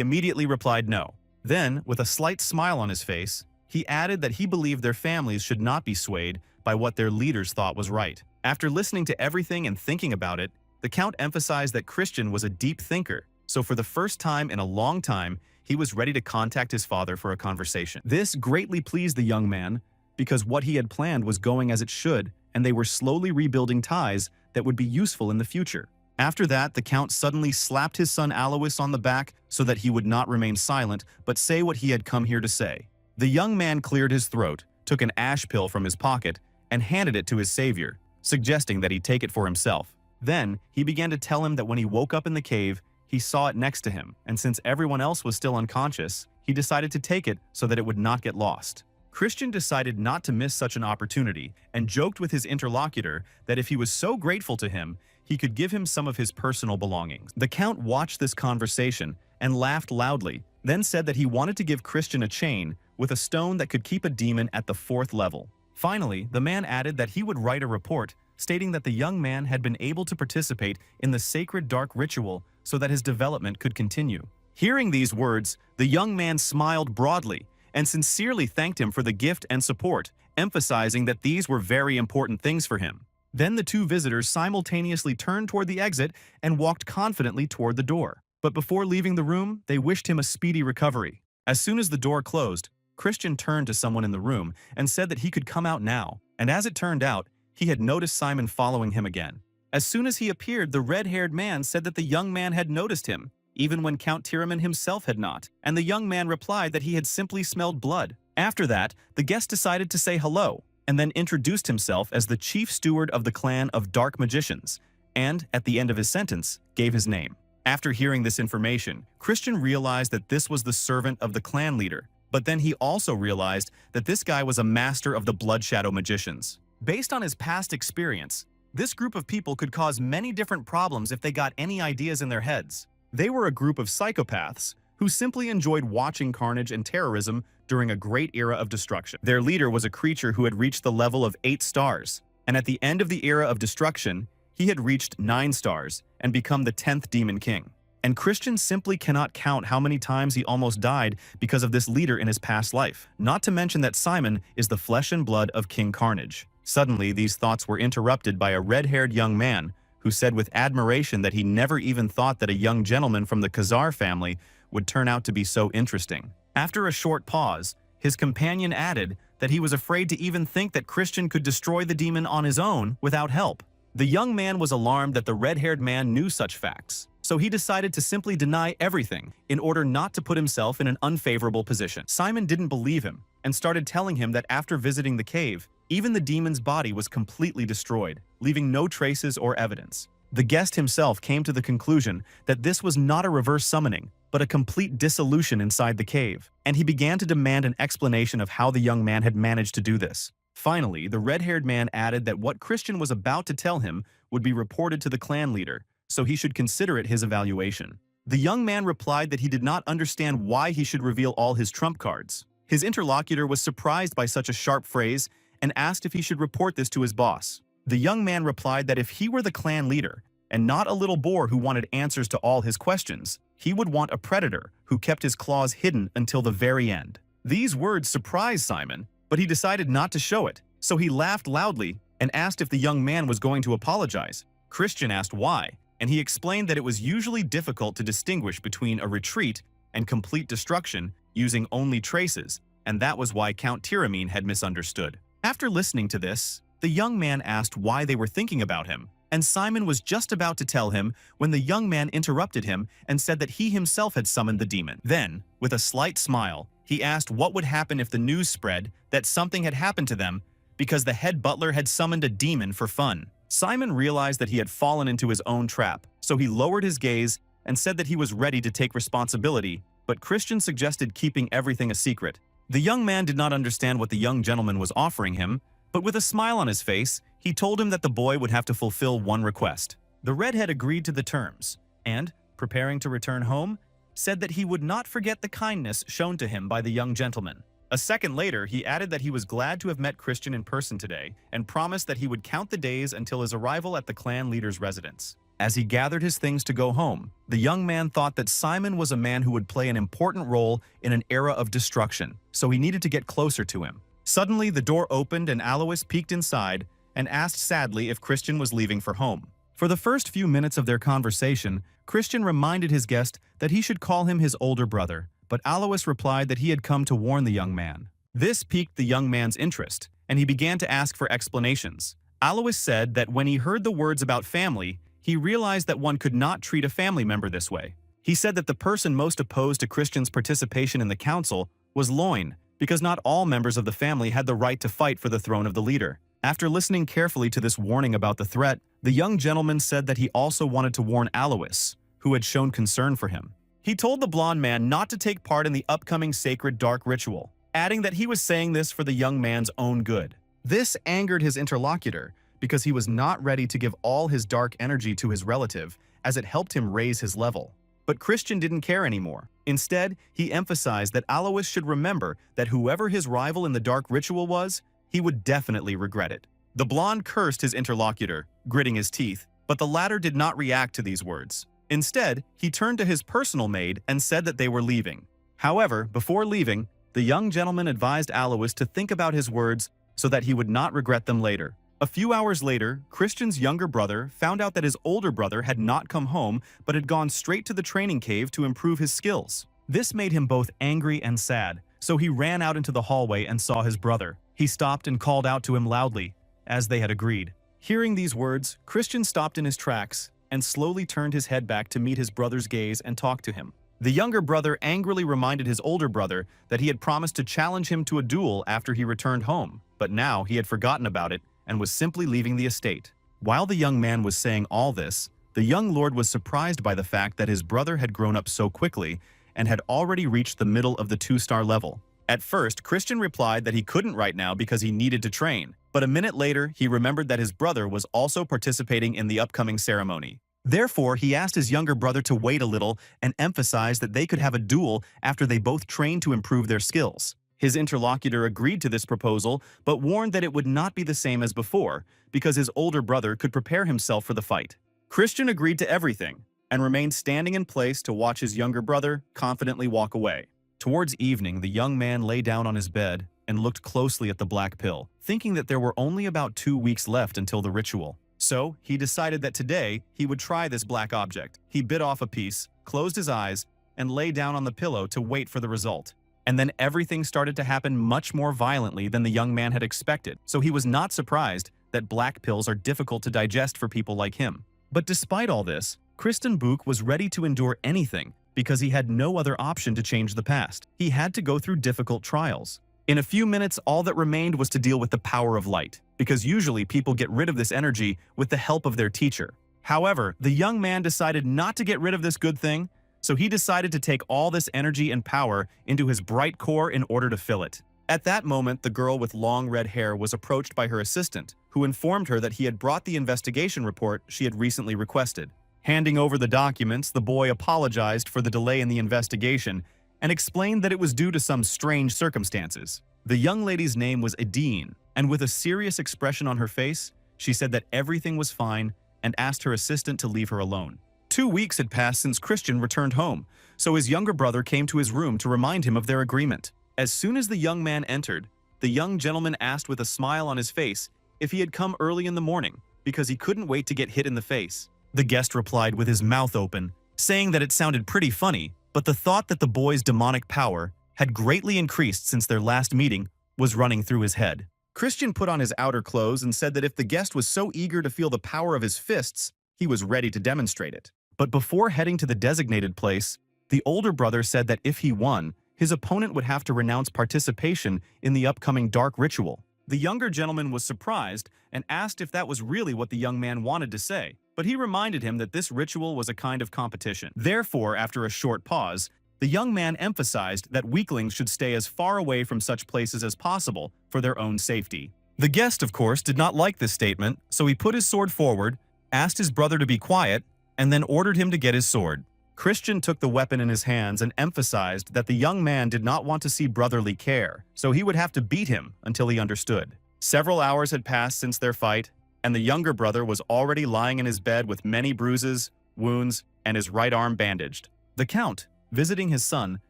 immediately replied no. Then, with a slight smile on his face, he added that he believed their families should not be swayed by what their leaders thought was right. After listening to everything and thinking about it, the Count emphasized that Christian was a deep thinker, so for the first time in a long time, he was ready to contact his father for a conversation. This greatly pleased the young man because what he had planned was going as it should, and they were slowly rebuilding ties that would be useful in the future. After that, the Count suddenly slapped his son Alois on the back so that he would not remain silent, but say what he had come here to say. The young man cleared his throat, took an ash pill from his pocket, and handed it to his savior, suggesting that he take it for himself. Then, he began to tell him that when he woke up in the cave, he saw it next to him, and since everyone else was still unconscious, he decided to take it so that it would not get lost. Christian decided not to miss such an opportunity and joked with his interlocutor that if he was so grateful to him, he could give him some of his personal belongings. The Count watched this conversation and laughed loudly, then said that he wanted to give Christian a chain with a stone that could keep a demon at the 4th level. Finally, the man added that he would write a report stating that the young man had been able to participate in the sacred dark ritual so that his development could continue. Hearing these words, the young man smiled broadly and sincerely thanked him for the gift and support, emphasizing that these were very important things for him. Then the two visitors simultaneously turned toward the exit and walked confidently toward the door. But before leaving the room, they wished him a speedy recovery. As soon as the door closed, Christian turned to someone in the room and said that he could come out now, and as it turned out, he had noticed Simon following him again. As soon as he appeared, the red-haired man said that the young man had noticed him, even when Count Tiramin himself had not, and the young man replied that he had simply smelled blood. After that, the guest decided to say hello, and then introduced himself as the chief steward of the clan of Dark Magicians, and, at the end of his sentence, gave his name. After hearing this information, Christian realized that this was the servant of the clan leader, but then he also realized that this guy was a master of the Blood Shadow Magicians. Based on his past experience, this group of people could cause many different problems if they got any ideas in their heads. They were a group of psychopaths who simply enjoyed watching carnage and terrorism during a great era of destruction. Their leader was a creature who had reached the level of 8 stars, and at the end of the era of destruction, he had reached 9 stars and become the 10th Demon King. And Christian simply cannot count how many times he almost died because of this leader in his past life, not to mention that Simon is the flesh and blood of King Carnage. Suddenly, these thoughts were interrupted by a red-haired young man who said with admiration that he never even thought that a young gentleman from the Khazar family would turn out to be so interesting. After a short pause, his companion added that he was afraid to even think that Christian could destroy the demon on his own without help. The young man was alarmed that the red-haired man knew such facts, so he decided to simply deny everything in order not to put himself in an unfavorable position. Simon didn't believe him and started telling him that after visiting the cave, even the demon's body was completely destroyed, leaving no traces or evidence. The guest himself came to the conclusion that this was not a reverse summoning, but a complete dissolution inside the cave, and he began to demand an explanation of how the young man had managed to do this. Finally, the red-haired man added that what Christian was about to tell him would be reported to the clan leader, so he should consider it his evaluation. The young man replied that he did not understand why he should reveal all his trump cards. His interlocutor was surprised by such a sharp phrase and asked if he should report this to his boss. The young man replied that if he were the clan leader, and not a little boar who wanted answers to all his questions, he would want a predator who kept his claws hidden until the very end. These words surprised Simon, but he decided not to show it, so he laughed loudly and asked if the young man was going to apologize. Christian asked why, and he explained that it was usually difficult to distinguish between a retreat and complete destruction using only traces, and that was why Count Tiramin had misunderstood. After listening to this, the young man asked why they were thinking about him, and Simon was just about to tell him when the young man interrupted him and said that he himself had summoned the demon. Then, with a slight smile, he asked what would happen if the news spread that something had happened to them because the head butler had summoned a demon for fun. Simon realized that he had fallen into his own trap, so he lowered his gaze and said that he was ready to take responsibility, but Christian suggested keeping everything a secret. The young man did not understand what the young gentleman was offering him, but with a smile on his face, he told him that the boy would have to fulfill one request. The redhead agreed to the terms, and, preparing to return home, said that he would not forget the kindness shown to him by the young gentleman. A second later, he added that he was glad to have met Christian in person today and promised that he would count the days until his arrival at the clan leader's residence. As he gathered his things to go home, the young man thought that Simon was a man who would play an important role in an era of destruction, so he needed to get closer to him. Suddenly, the door opened and Alois peeked inside and asked sadly if Christian was leaving for home. For the first few minutes of their conversation, Christian reminded his guest that he should call him his older brother, but Alois replied that he had come to warn the young man. This piqued the young man's interest, and he began to ask for explanations. Alois said that when he heard the words about family, he realized that one could not treat a family member this way. He said that the person most opposed to Christian's participation in the council was Loin, because not all members of the family had the right to fight for the throne of the leader. After listening carefully to this warning about the threat, the young gentleman said that he also wanted to warn Alois, who had shown concern for him. He told the blonde man not to take part in the upcoming sacred dark ritual, adding that he was saying this for the young man's own good. This angered his interlocutor, because he was not ready to give all his dark energy to his relative, as it helped him raise his level. But Christian didn't care anymore. Instead, he emphasized that Alois should remember that whoever his rival in the dark ritual was, he would definitely regret it. The blonde cursed his interlocutor, gritting his teeth, but the latter did not react to these words. Instead, he turned to his personal maid and said that they were leaving. However, before leaving, the young gentleman advised Alois to think about his words so that he would not regret them later. A few hours later, Christian's younger brother found out that his older brother had not come home but had gone straight to the training cave to improve his skills. This made him both angry and sad, so he ran out into the hallway and saw his brother. He stopped and called out to him loudly, as they had agreed. Hearing these words, Christian stopped in his tracks and slowly turned his head back to meet his brother's gaze and talk to him. The younger brother angrily reminded his older brother that he had promised to challenge him to a duel after he returned home, but now he had forgotten about it and was simply leaving the estate. While the young man was saying all this, the young lord was surprised by the fact that his brother had grown up so quickly and had already reached the middle of the 2-star level. At first, Christian replied that he couldn't right now because he needed to train, but a minute later, he remembered that his brother was also participating in the upcoming ceremony. Therefore, he asked his younger brother to wait a little and emphasized that they could have a duel after they both trained to improve their skills. His interlocutor agreed to this proposal, but warned that it would not be the same as before, because his older brother could prepare himself for the fight. Christian agreed to everything, and remained standing in place to watch his younger brother confidently walk away. Towards evening, the young man lay down on his bed and looked closely at the black pill, thinking that there were only about 2 weeks left until the ritual. So, he decided that today he would try this black object. He bit off a piece, closed his eyes, and lay down on the pillow to wait for the result. And then everything started to happen much more violently than the young man had expected, so he was not surprised that black pills are difficult to digest for people like him. But despite all this, Christian Book was ready to endure anything because he had no other option to change the past. He had to go through difficult trials. In a few minutes, all that remained was to deal with the power of light, because usually people get rid of this energy with the help of their teacher. However, the young man decided not to get rid of this good thing, so he decided to take all this energy and power into his bright core in order to fill it. At that moment, the girl with long red hair was approached by her assistant, who informed her that he had brought the investigation report she had recently requested. Handing over the documents, the boy apologized for the delay in the investigation and explained that it was due to some strange circumstances. The young lady's name was Edine, and with a serious expression on her face, she said that everything was fine and asked her assistant to leave her alone. 2 weeks had passed since Christian returned home, so his younger brother came to his room to remind him of their agreement. As soon as the young man entered, the young gentleman asked with a smile on his face if he had come early in the morning, because he couldn't wait to get hit in the face. The guest replied with his mouth open, saying that it sounded pretty funny, but the thought that the boy's demonic power had greatly increased since their last meeting was running through his head. Christian put on his outer clothes and said that if the guest was so eager to feel the power of his fists, he was ready to demonstrate it. But before heading to the designated place, the older brother said that if he won, his opponent would have to renounce participation in the upcoming dark ritual. The younger gentleman was surprised and asked if that was really what the young man wanted to say, but he reminded him that this ritual was a kind of competition. Therefore, after a short pause, the young man emphasized that weaklings should stay as far away from such places as possible for their own safety. The guest, of course, did not like this statement, so he put his sword forward, asked his brother to be quiet, and then ordered him to get his sword. Christian took the weapon in his hands and emphasized that the young man did not want to see brotherly care, so he would have to beat him until he understood. Several hours had passed since their fight, and the younger brother was already lying in his bed with many bruises, wounds, and his right arm bandaged. The Count, visiting his son,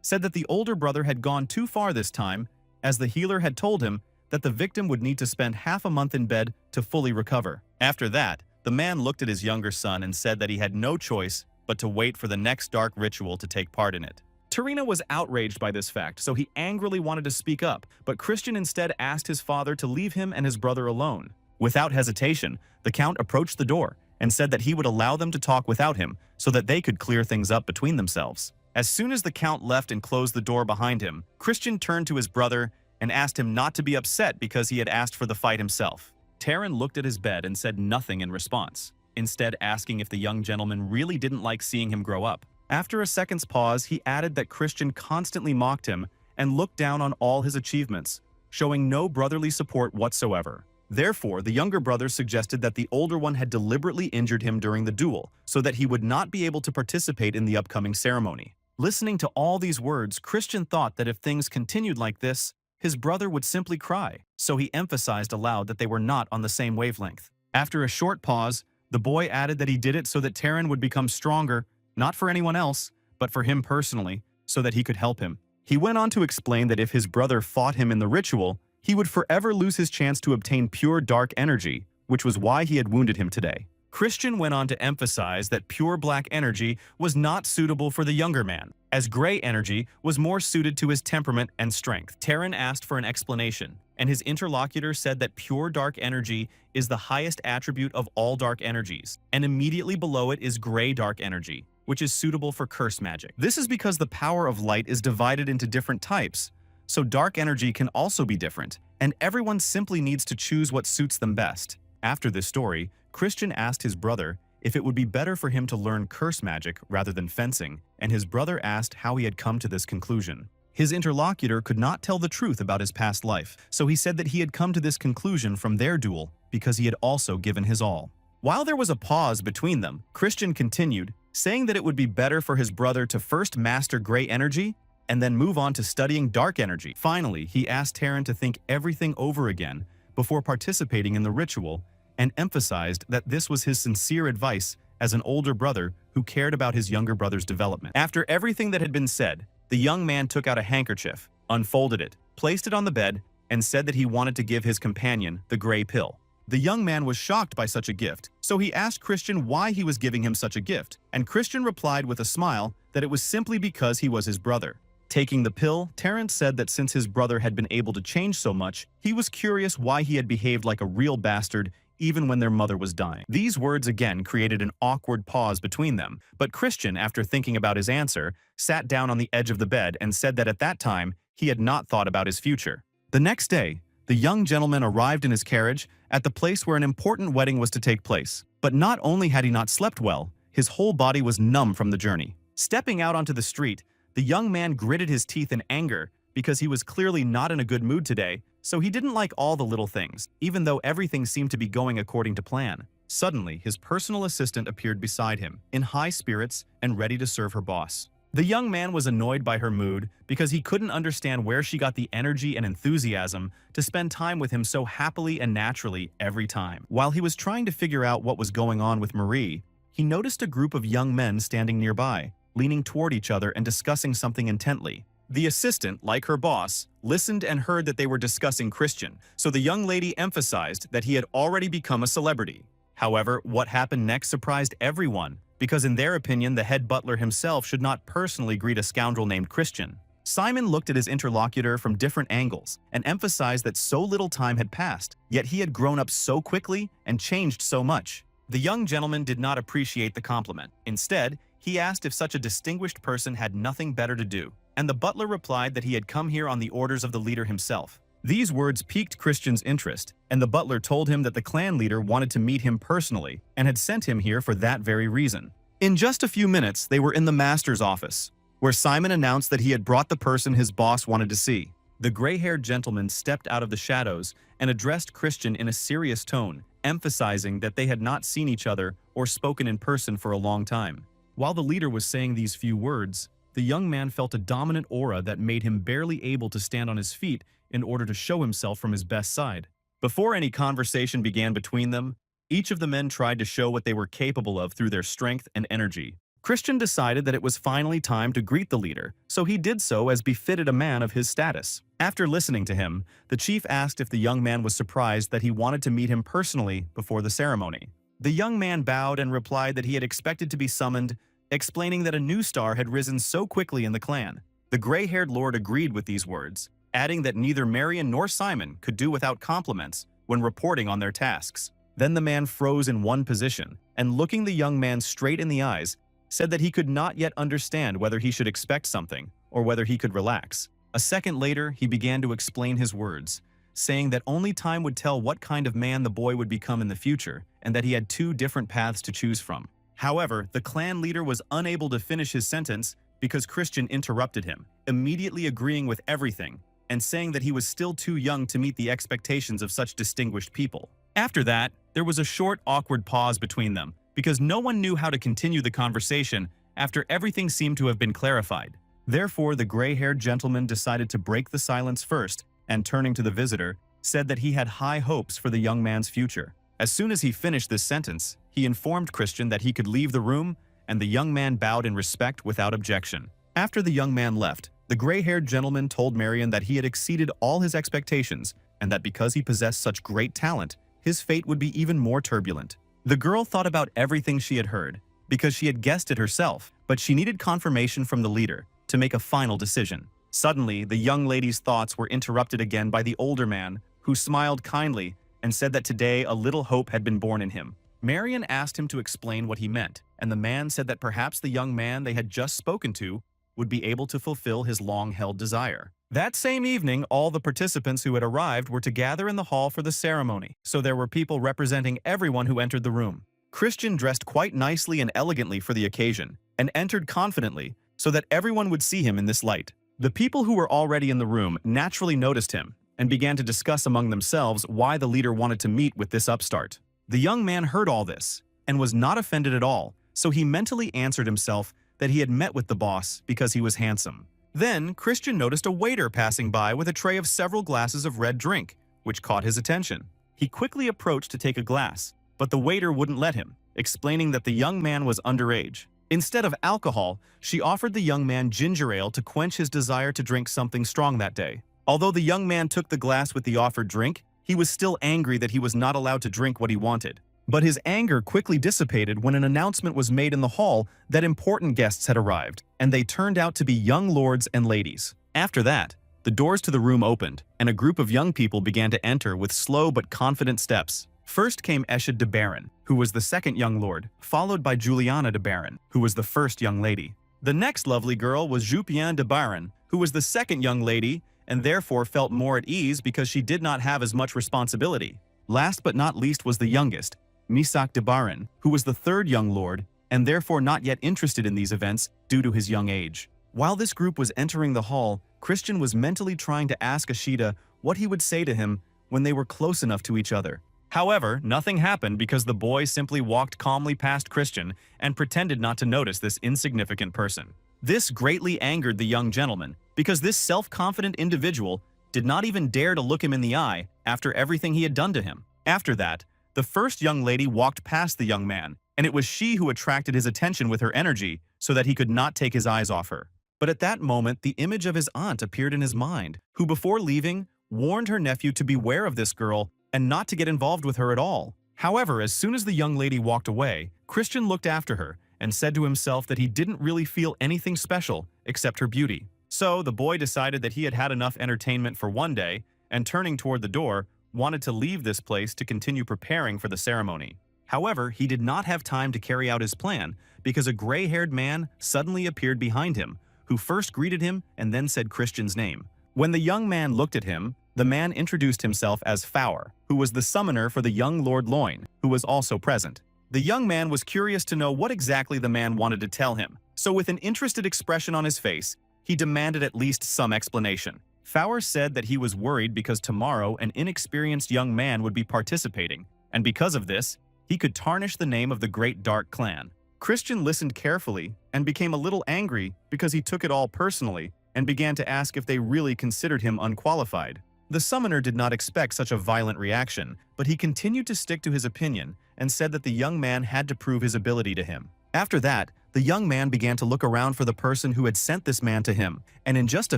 said that the older brother had gone too far this time, as the healer had told him that the victim would need to spend half a month in bed to fully recover. After that, the man looked at his younger son and said that he had no choice but to wait for the next dark ritual to take part in it. Tarina was outraged by this fact, so he angrily wanted to speak up, but Christian instead asked his father to leave him and his brother alone. Without hesitation, the Count approached the door and said that he would allow them to talk without him so that they could clear things up between themselves. As soon as the Count left and closed the door behind him, Christian turned to his brother and asked him not to be upset because he had asked for the fight himself. Taran looked at his bed and said nothing in response, instead asking if the young gentleman really didn't like seeing him grow up. After a second's pause, he added that Christian constantly mocked him and looked down on all his achievements, showing no brotherly support whatsoever. Therefore, the younger brother suggested that the older one had deliberately injured him during the duel, so that he would not be able to participate in the upcoming ceremony. Listening to all these words, Christian thought that if things continued like this, his brother would simply cry, so he emphasized aloud that they were not on the same wavelength. After a short pause, the boy added that he did it so that Taran would become stronger, not for anyone else, but for him personally, so that he could help him. He went on to explain that if his brother fought him in the ritual, he would forever lose his chance to obtain pure dark energy, which was why he had wounded him today. Christian went on to emphasize that pure black energy was not suitable for the younger man, as gray energy was more suited to his temperament and strength. Taran asked for an explanation, and his interlocutor said that pure dark energy is the highest attribute of all dark energies, and immediately below it is gray dark energy, which is suitable for curse magic. This is because the power of light is divided into different types, so dark energy can also be different, and everyone simply needs to choose what suits them best. After this story, Christian asked his brother if it would be better for him to learn curse magic rather than fencing, and his brother asked how he had come to this conclusion. His interlocutor could not tell the truth about his past life, so he said that he had come to this conclusion from their duel because he had also given his all. While there was a pause between them, Christian continued, saying that it would be better for his brother to first master gray energy and then move on to studying dark energy. Finally, he asked Taran to think everything over again before participating in the ritual and emphasized that this was his sincere advice as an older brother who cared about his younger brother's development. After everything that had been said, the young man took out a handkerchief, unfolded it, placed it on the bed, and said that he wanted to give his companion the gray pill. The young man was shocked by such a gift, so he asked Christian why he was giving him such a gift, and Christian replied with a smile that it was simply because he was his brother. Taking the pill, Taran said that since his brother had been able to change so much, he was curious why he had behaved like a real bastard even when their mother was dying. These words again created an awkward pause between them, but Christian, after thinking about his answer, sat down on the edge of the bed and said that at that time, he had not thought about his future. The next day, the young gentleman arrived in his carriage at the place where an important wedding was to take place. But not only had he not slept well, his whole body was numb from the journey. Stepping out onto the street, the young man gritted his teeth in anger because he was clearly not in a good mood today, so he didn't like all the little things, even though everything seemed to be going according to plan. Suddenly, his personal assistant appeared beside him, in high spirits and ready to serve her boss. The young man was annoyed by her mood because he couldn't understand where she got the energy and enthusiasm to spend time with him so happily and naturally every time. While he was trying to figure out what was going on with Marie, he noticed a group of young men standing nearby, leaning toward each other and discussing something intently. The assistant, like her boss, listened and heard that they were discussing Christian, so the young lady emphasized that he had already become a celebrity. However, what happened next surprised everyone, because in their opinion, the head butler himself should not personally greet a scoundrel named Christian. Simon looked at his interlocutor from different angles and emphasized that so little time had passed, yet he had grown up so quickly and changed so much. The young gentleman did not appreciate the compliment. Instead, he asked if such a distinguished person had nothing better to do, and the butler replied that he had come here on the orders of the leader himself. These words piqued Christian's interest, and the butler told him that the clan leader wanted to meet him personally and had sent him here for that very reason. In just a few minutes, they were in the master's office, where Simon announced that he had brought the person his boss wanted to see. The gray-haired gentleman stepped out of the shadows and addressed Christian in a serious tone, emphasizing that they had not seen each other or spoken in person for a long time. While the leader was saying these few words, the young man felt a dominant aura that made him barely able to stand on his feet in order to show himself from his best side. Before any conversation began between them, each of the men tried to show what they were capable of through their strength and energy. Christian decided that it was finally time to greet the leader, so he did so as befitted a man of his status. After listening to him, the chief asked if the young man was surprised that he wanted to meet him personally before the ceremony. The young man bowed and replied that he had expected to be summoned, explaining that a new star had risen so quickly in the clan. The gray-haired lord agreed with these words, adding that neither Marion nor Simon could do without compliments when reporting on their tasks. Then the man froze in one position, and looking the young man straight in the eyes, said that he could not yet understand whether he should expect something or whether he could relax. A second later, he began to explain his words, saying that only time would tell what kind of man the boy would become in the future, and that he had two different paths to choose from. However, the clan leader was unable to finish his sentence because Christian interrupted him, immediately agreeing with everything and saying that he was still too young to meet the expectations of such distinguished people. After that, there was a short, awkward pause between them, because no one knew how to continue the conversation after everything seemed to have been clarified. Therefore, the gray-haired gentleman decided to break the silence first, and turning to the visitor, said that he had high hopes for the young man's future. As soon as he finished this sentence, he informed Christian that he could leave the room, and the young man bowed in respect without objection. After the young man left, the gray-haired gentleman told Marion that he had exceeded all his expectations, and that because he possessed such great talent, his fate would be even more turbulent. The girl thought about everything she had heard, because she had guessed it herself, but she needed confirmation from the leader to make a final decision. Suddenly, the young lady's thoughts were interrupted again by the older man, who smiled kindly and said that today a little hope had been born in him. Marion asked him to explain what he meant, and the man said that perhaps the young man they had just spoken to would be able to fulfill his long-held desire. That same evening, all the participants who had arrived were to gather in the hall for the ceremony, so there were people representing everyone who entered the room. Christian dressed quite nicely and elegantly for the occasion, and entered confidently so that everyone would see him in this light. The people who were already in the room naturally noticed him and began to discuss among themselves why the leader wanted to meet with this upstart. The young man heard all this and was not offended at all, so he mentally answered himself that he had met with the boss because he was handsome. Then, Christian noticed a waiter passing by with a tray of several glasses of red drink, which caught his attention. He quickly approached to take a glass, but the waiter wouldn't let him, explaining that the young man was underage. Instead of alcohol, she offered the young man ginger ale to quench his desire to drink something strong that day. Although the young man took the glass with the offered drink, he was still angry that he was not allowed to drink what he wanted. But his anger quickly dissipated when an announcement was made in the hall that important guests had arrived, and they turned out to be young lords and ladies. After that, the doors to the room opened, and a group of young people began to enter with slow but confident steps. First came Eshid de Baron, who was the second young lord, followed by Juliana de Baron, who was the first young lady. The next lovely girl was Jupien de Baron, who was the second young lady, and therefore felt more at ease because she did not have as much responsibility. Last but not least was the youngest, Misak de Baron, who was the third young lord, and therefore not yet interested in these events due to his young age. While this group was entering the hall, Christian was mentally trying to ask Ashida what he would say to him when they were close enough to each other. However, nothing happened because the boy simply walked calmly past Christian and pretended not to notice this insignificant person. This greatly angered the young gentleman because this self-confident individual did not even dare to look him in the eye after everything he had done to him. After that, the first young lady walked past the young man, and it was she who attracted his attention with her energy so that he could not take his eyes off her. But at that moment, the image of his aunt appeared in his mind, who before leaving, warned her nephew to beware of this girl and not to get involved with her at all. However, as soon as the young lady walked away, Christian looked after her and said to himself that he didn't really feel anything special except her beauty. So the boy decided that he had had enough entertainment for one day, and turning toward the door, wanted to leave this place to continue preparing for the ceremony. However, he did not have time to carry out his plan because a gray-haired man suddenly appeared behind him, who first greeted him and then said Christian's name. When the young man looked at him, the man introduced himself as Faur, who was the summoner for the young Lord Loin, who was also present. The young man was curious to know what exactly the man wanted to tell him, so with an interested expression on his face, he demanded at least some explanation. Faur said that he was worried because tomorrow an inexperienced young man would be participating, and because of this, he could tarnish the name of the Great Dark Clan. Christian listened carefully and became a little angry because he took it all personally and began to ask if they really considered him unqualified. The summoner did not expect such a violent reaction, but he continued to stick to his opinion and said that the young man had to prove his ability to him. After that, the young man began to look around for the person who had sent this man to him, and in just a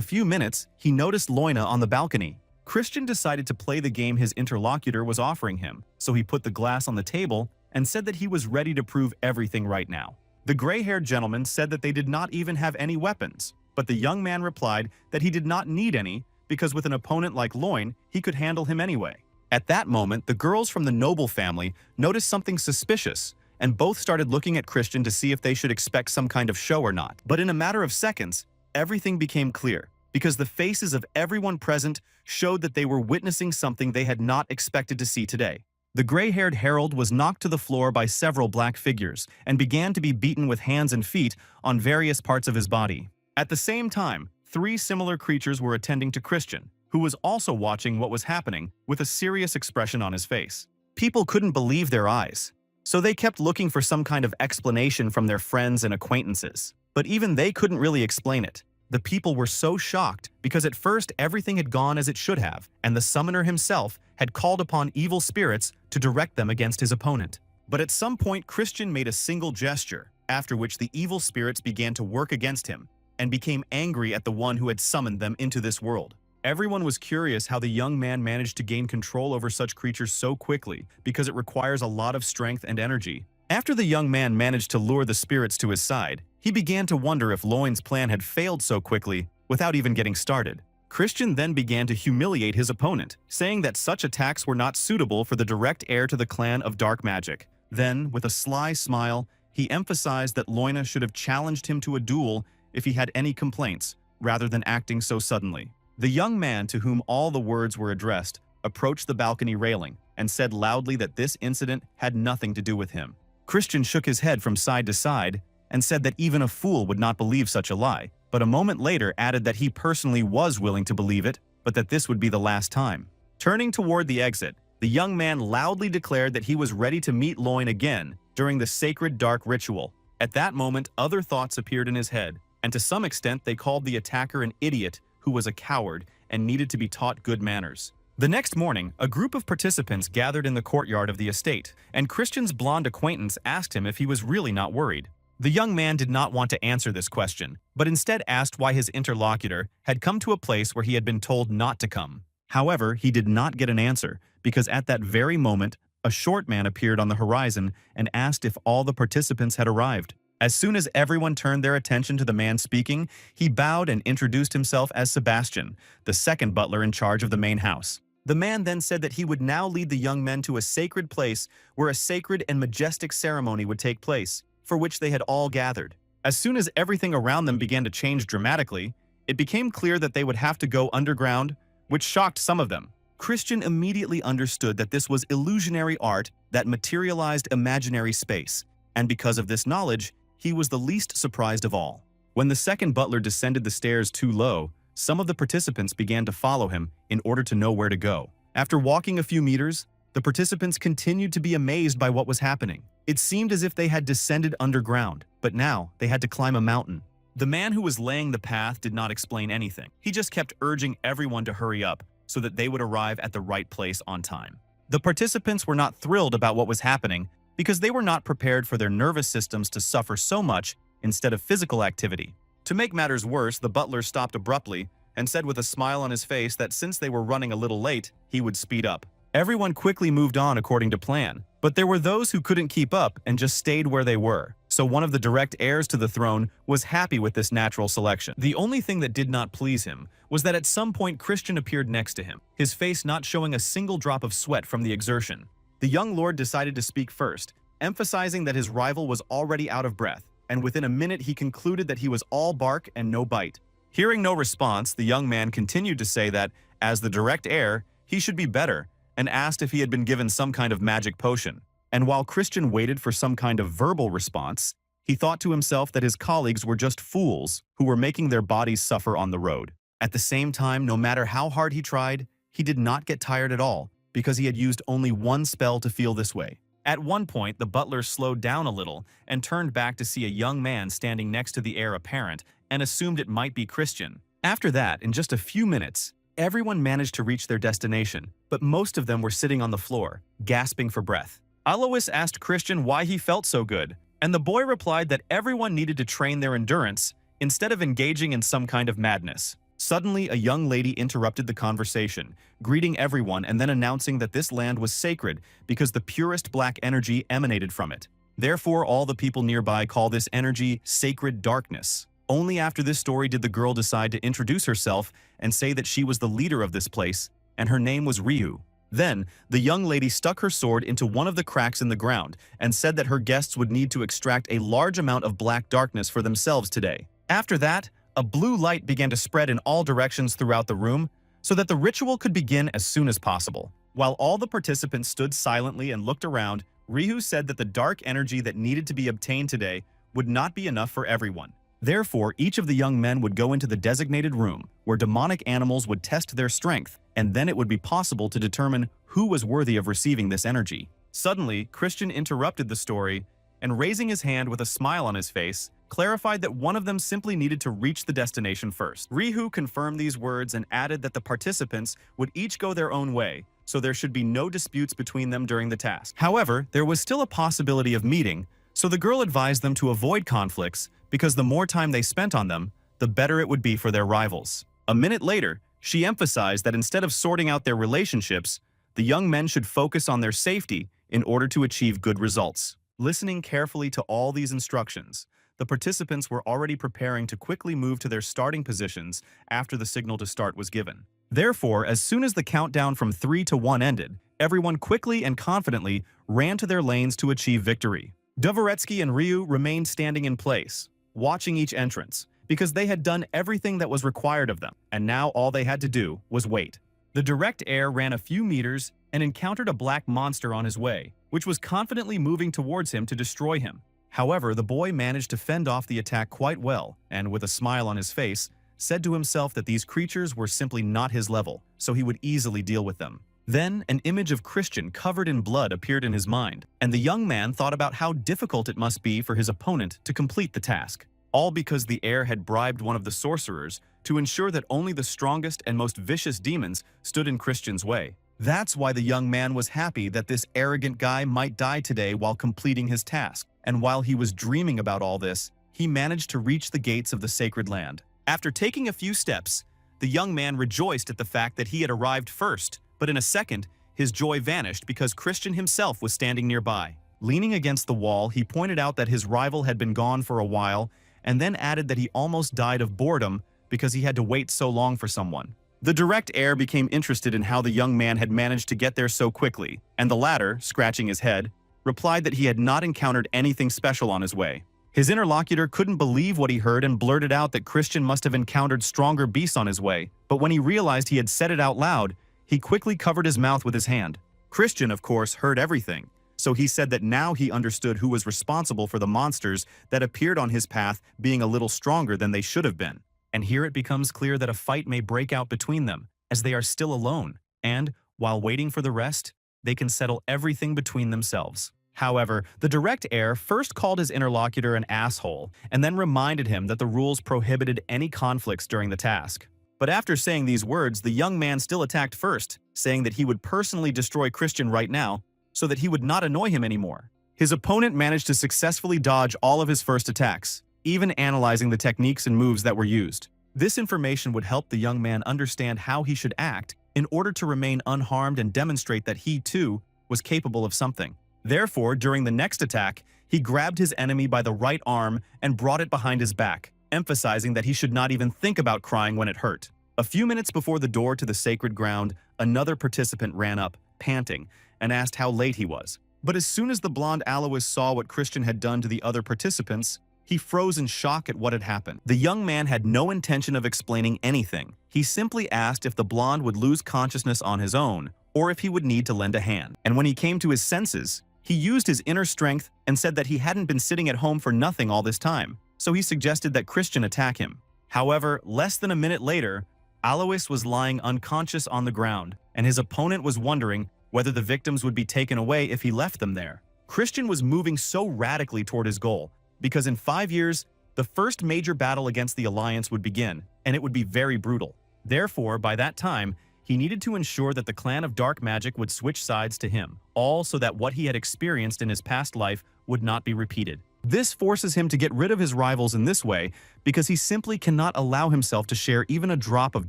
few minutes, he noticed Loina on the balcony. Christian decided to play the game his interlocutor was offering him, so he put the glass on the table and said that he was ready to prove everything right now. The gray-haired gentleman said that they did not even have any weapons, but the young man replied that he did not need any because with an opponent like Loin, he could handle him anyway. At that moment, the girls from the noble family noticed something suspicious, and both started looking at Christian to see if they should expect some kind of show or not. But in a matter of seconds, everything became clear, because the faces of everyone present showed that they were witnessing something they had not expected to see today. The gray-haired herald was knocked to the floor by several black figures and began to be beaten with hands and feet on various parts of his body. At the same time, 3 similar creatures were attending to Christian, who was also watching what was happening with a serious expression on his face. People couldn't believe their eyes, so they kept looking for some kind of explanation from their friends and acquaintances. But even they couldn't really explain it. The people were so shocked because at first everything had gone as it should have, and the summoner himself had called upon evil spirits to direct them against his opponent. But at some point, Christian made a single gesture, after which the evil spirits began to work against him and became angry at the one who had summoned them into this world. Everyone was curious how the young man managed to gain control over such creatures so quickly because it requires a lot of strength and energy. After the young man managed to lure the spirits to his side, he began to wonder if Loin's plan had failed so quickly without even getting started. Christian then began to humiliate his opponent, saying that such attacks were not suitable for the direct heir to the clan of dark magic. Then, with a sly smile, he emphasized that Loina should have challenged him to a duel if he had any complaints, rather than acting so suddenly. The young man to whom all the words were addressed approached the balcony railing and said loudly that this incident had nothing to do with him. Christian shook his head from side to side and said that even a fool would not believe such a lie, but a moment later added that he personally was willing to believe it, but that this would be the last time. Turning toward the exit, the young man loudly declared that he was ready to meet Loin again during the sacred dark ritual. At that moment, other thoughts appeared in his head, and to some extent they called the attacker an idiot who was a coward and needed to be taught good manners. The next morning, a group of participants gathered in the courtyard of the estate, and Christian's blonde acquaintance asked him if he was really not worried. The young man did not want to answer this question, but instead asked why his interlocutor had come to a place where he had been told not to come. However, he did not get an answer, because at that very moment, a short man appeared on the horizon and asked if all the participants had arrived. As soon as everyone turned their attention to the man speaking, he bowed and introduced himself as Sebastian, the second butler in charge of the main house. The man then said that he would now lead the young men to a sacred place where a sacred and majestic ceremony would take place, for which they had all gathered. As soon as everything around them began to change dramatically, it became clear that they would have to go underground, which shocked some of them. Christian immediately understood that this was illusionary art that materialized imaginary space, and because of this knowledge, he was the least surprised of all. When the second butler descended the stairs too low, some of the participants began to follow him in order to know where to go. After walking a few meters, the participants continued to be amazed by what was happening. It seemed as if they had descended underground, but now they had to climb a mountain. The man who was laying the path did not explain anything. He just kept urging everyone to hurry up so that they would arrive at the right place on time. The participants were not thrilled about what was happening because they were not prepared for their nervous systems to suffer so much instead of physical activity. To make matters worse, the butler stopped abruptly and said with a smile on his face that since they were running a little late, he would speed up. Everyone quickly moved on according to plan, but there were those who couldn't keep up and just stayed where they were. So one of the direct heirs to the throne was happy with this natural selection. The only thing that did not please him was that at some point Christian appeared next to him, his face not showing a single drop of sweat from the exertion. The young lord decided to speak first, emphasizing that his rival was already out of breath, and within a minute he concluded that he was all bark and no bite. Hearing no response, the young man continued to say that, as the direct heir, he should be better, and asked if he had been given some kind of magic potion. And while Christian waited for some kind of verbal response, he thought to himself that his colleagues were just fools who were making their bodies suffer on the road. At the same time, no matter how hard he tried, he did not get tired at all, because he had used only one spell to feel this way. At one point, the butler slowed down a little and turned back to see a young man standing next to the heir apparent and assumed it might be Christian. After that, in just a few minutes, everyone managed to reach their destination, but most of them were sitting on the floor, gasping for breath. Alois asked Christian why he felt so good, and the boy replied that everyone needed to train their endurance instead of engaging in some kind of madness. Suddenly, a young lady interrupted the conversation, greeting everyone and then announcing that this land was sacred because the purest black energy emanated from it. Therefore, all the people nearby call this energy sacred darkness. Only after this story did the girl decide to introduce herself and say that she was the leader of this place, and her name was Ryu. Then, the young lady stuck her sword into one of the cracks in the ground and said that her guests would need to extract a large amount of black darkness for themselves today. After that, a blue light began to spread in all directions throughout the room so that the ritual could begin as soon as possible. While all the participants stood silently and looked around, Ryu said that the dark energy that needed to be obtained today would not be enough for everyone. Therefore, each of the young men would go into the designated room where demonic animals would test their strength, and then it would be possible to determine who was worthy of receiving this energy. Suddenly, Christian interrupted the story and, raising his hand with a smile on his face, clarified that one of them simply needed to reach the destination first. Ryu confirmed these words and added that the participants would each go their own way, so there should be no disputes between them during the task. However, there was still a possibility of meeting, so the girl advised them to avoid conflicts because the more time they spent on them, the better it would be for their rivals. A minute later, she emphasized that instead of sorting out their relationships, the young men should focus on their safety in order to achieve good results. Listening carefully to all these instructions, the participants were already preparing to quickly move to their starting positions after the signal to start was given. Therefore, as soon as the countdown from 3 to 1 ended, everyone quickly and confidently ran to their lanes to achieve victory. Dvoretsky and Ryu remained standing in place, watching each entrance, because they had done everything that was required of them, and now all they had to do was wait. The direct heir ran a few meters and encountered a black monster on his way, which was confidently moving towards him to destroy him. However, the boy managed to fend off the attack quite well, and with a smile on his face, said to himself that these creatures were simply not his level, so he would easily deal with them. Then, an image of Christian covered in blood appeared in his mind, and the young man thought about how difficult it must be for his opponent to complete the task. All because the heir had bribed one of the sorcerers to ensure that only the strongest and most vicious demons stood in Christian's way. That's why the young man was happy that this arrogant guy might die today while completing his task. And while he was dreaming about all this, he managed to reach the gates of the sacred land. After taking a few steps, the young man rejoiced at the fact that he had arrived first, but in a second, his joy vanished because Christian himself was standing nearby. Leaning against the wall, he pointed out that his rival had been gone for a while, and then added that he almost died of boredom because he had to wait so long for someone. The direct heir became interested in how the young man had managed to get there so quickly, and the latter, scratching his head, replied that he had not encountered anything special on his way. His interlocutor couldn't believe what he heard and blurted out that Christian must have encountered stronger beasts on his way, but when he realized he had said it out loud, he quickly covered his mouth with his hand. Christian, of course, heard everything, so he said that now he understood who was responsible for the monsters that appeared on his path being a little stronger than they should have been. And here it becomes clear that a fight may break out between them, as they are still alone, and, while waiting for the rest, they can settle everything between themselves. However, the direct heir first called his interlocutor an asshole, and then reminded him that the rules prohibited any conflicts during the task. But after saying these words, the young man still attacked first, saying that he would personally destroy Christian right now, so that he would not annoy him anymore. His opponent managed to successfully dodge all of his first attacks, even analyzing the techniques and moves that were used. This information would help the young man understand how he should act in order to remain unharmed and demonstrate that he, too, was capable of something. Therefore, during the next attack, he grabbed his enemy by the right arm and brought it behind his back, emphasizing that he should not even think about crying when it hurt. A few minutes before the door to the sacred ground, another participant ran up, panting, and asked how late he was. But as soon as the blonde Alois saw what Christian had done to the other participants, he froze in shock at what had happened. The young man had no intention of explaining anything. He simply asked if the blonde would lose consciousness on his own, or if he would need to lend a hand. And when he came to his senses, he used his inner strength and said that he hadn't been sitting at home for nothing all this time, so he suggested that Christian attack him. However, less than a minute later, Alois was lying unconscious on the ground, and his opponent was wondering whether the victims would be taken away if he left them there. Christian was moving so radically toward his goal, because in 5 years, the first major battle against the Alliance would begin, and it would be very brutal. Therefore, by that time, he needed to ensure that the clan of dark magic would switch sides to him, all so that what he had experienced in his past life would not be repeated. This forces him to get rid of his rivals in this way because he simply cannot allow himself to share even a drop of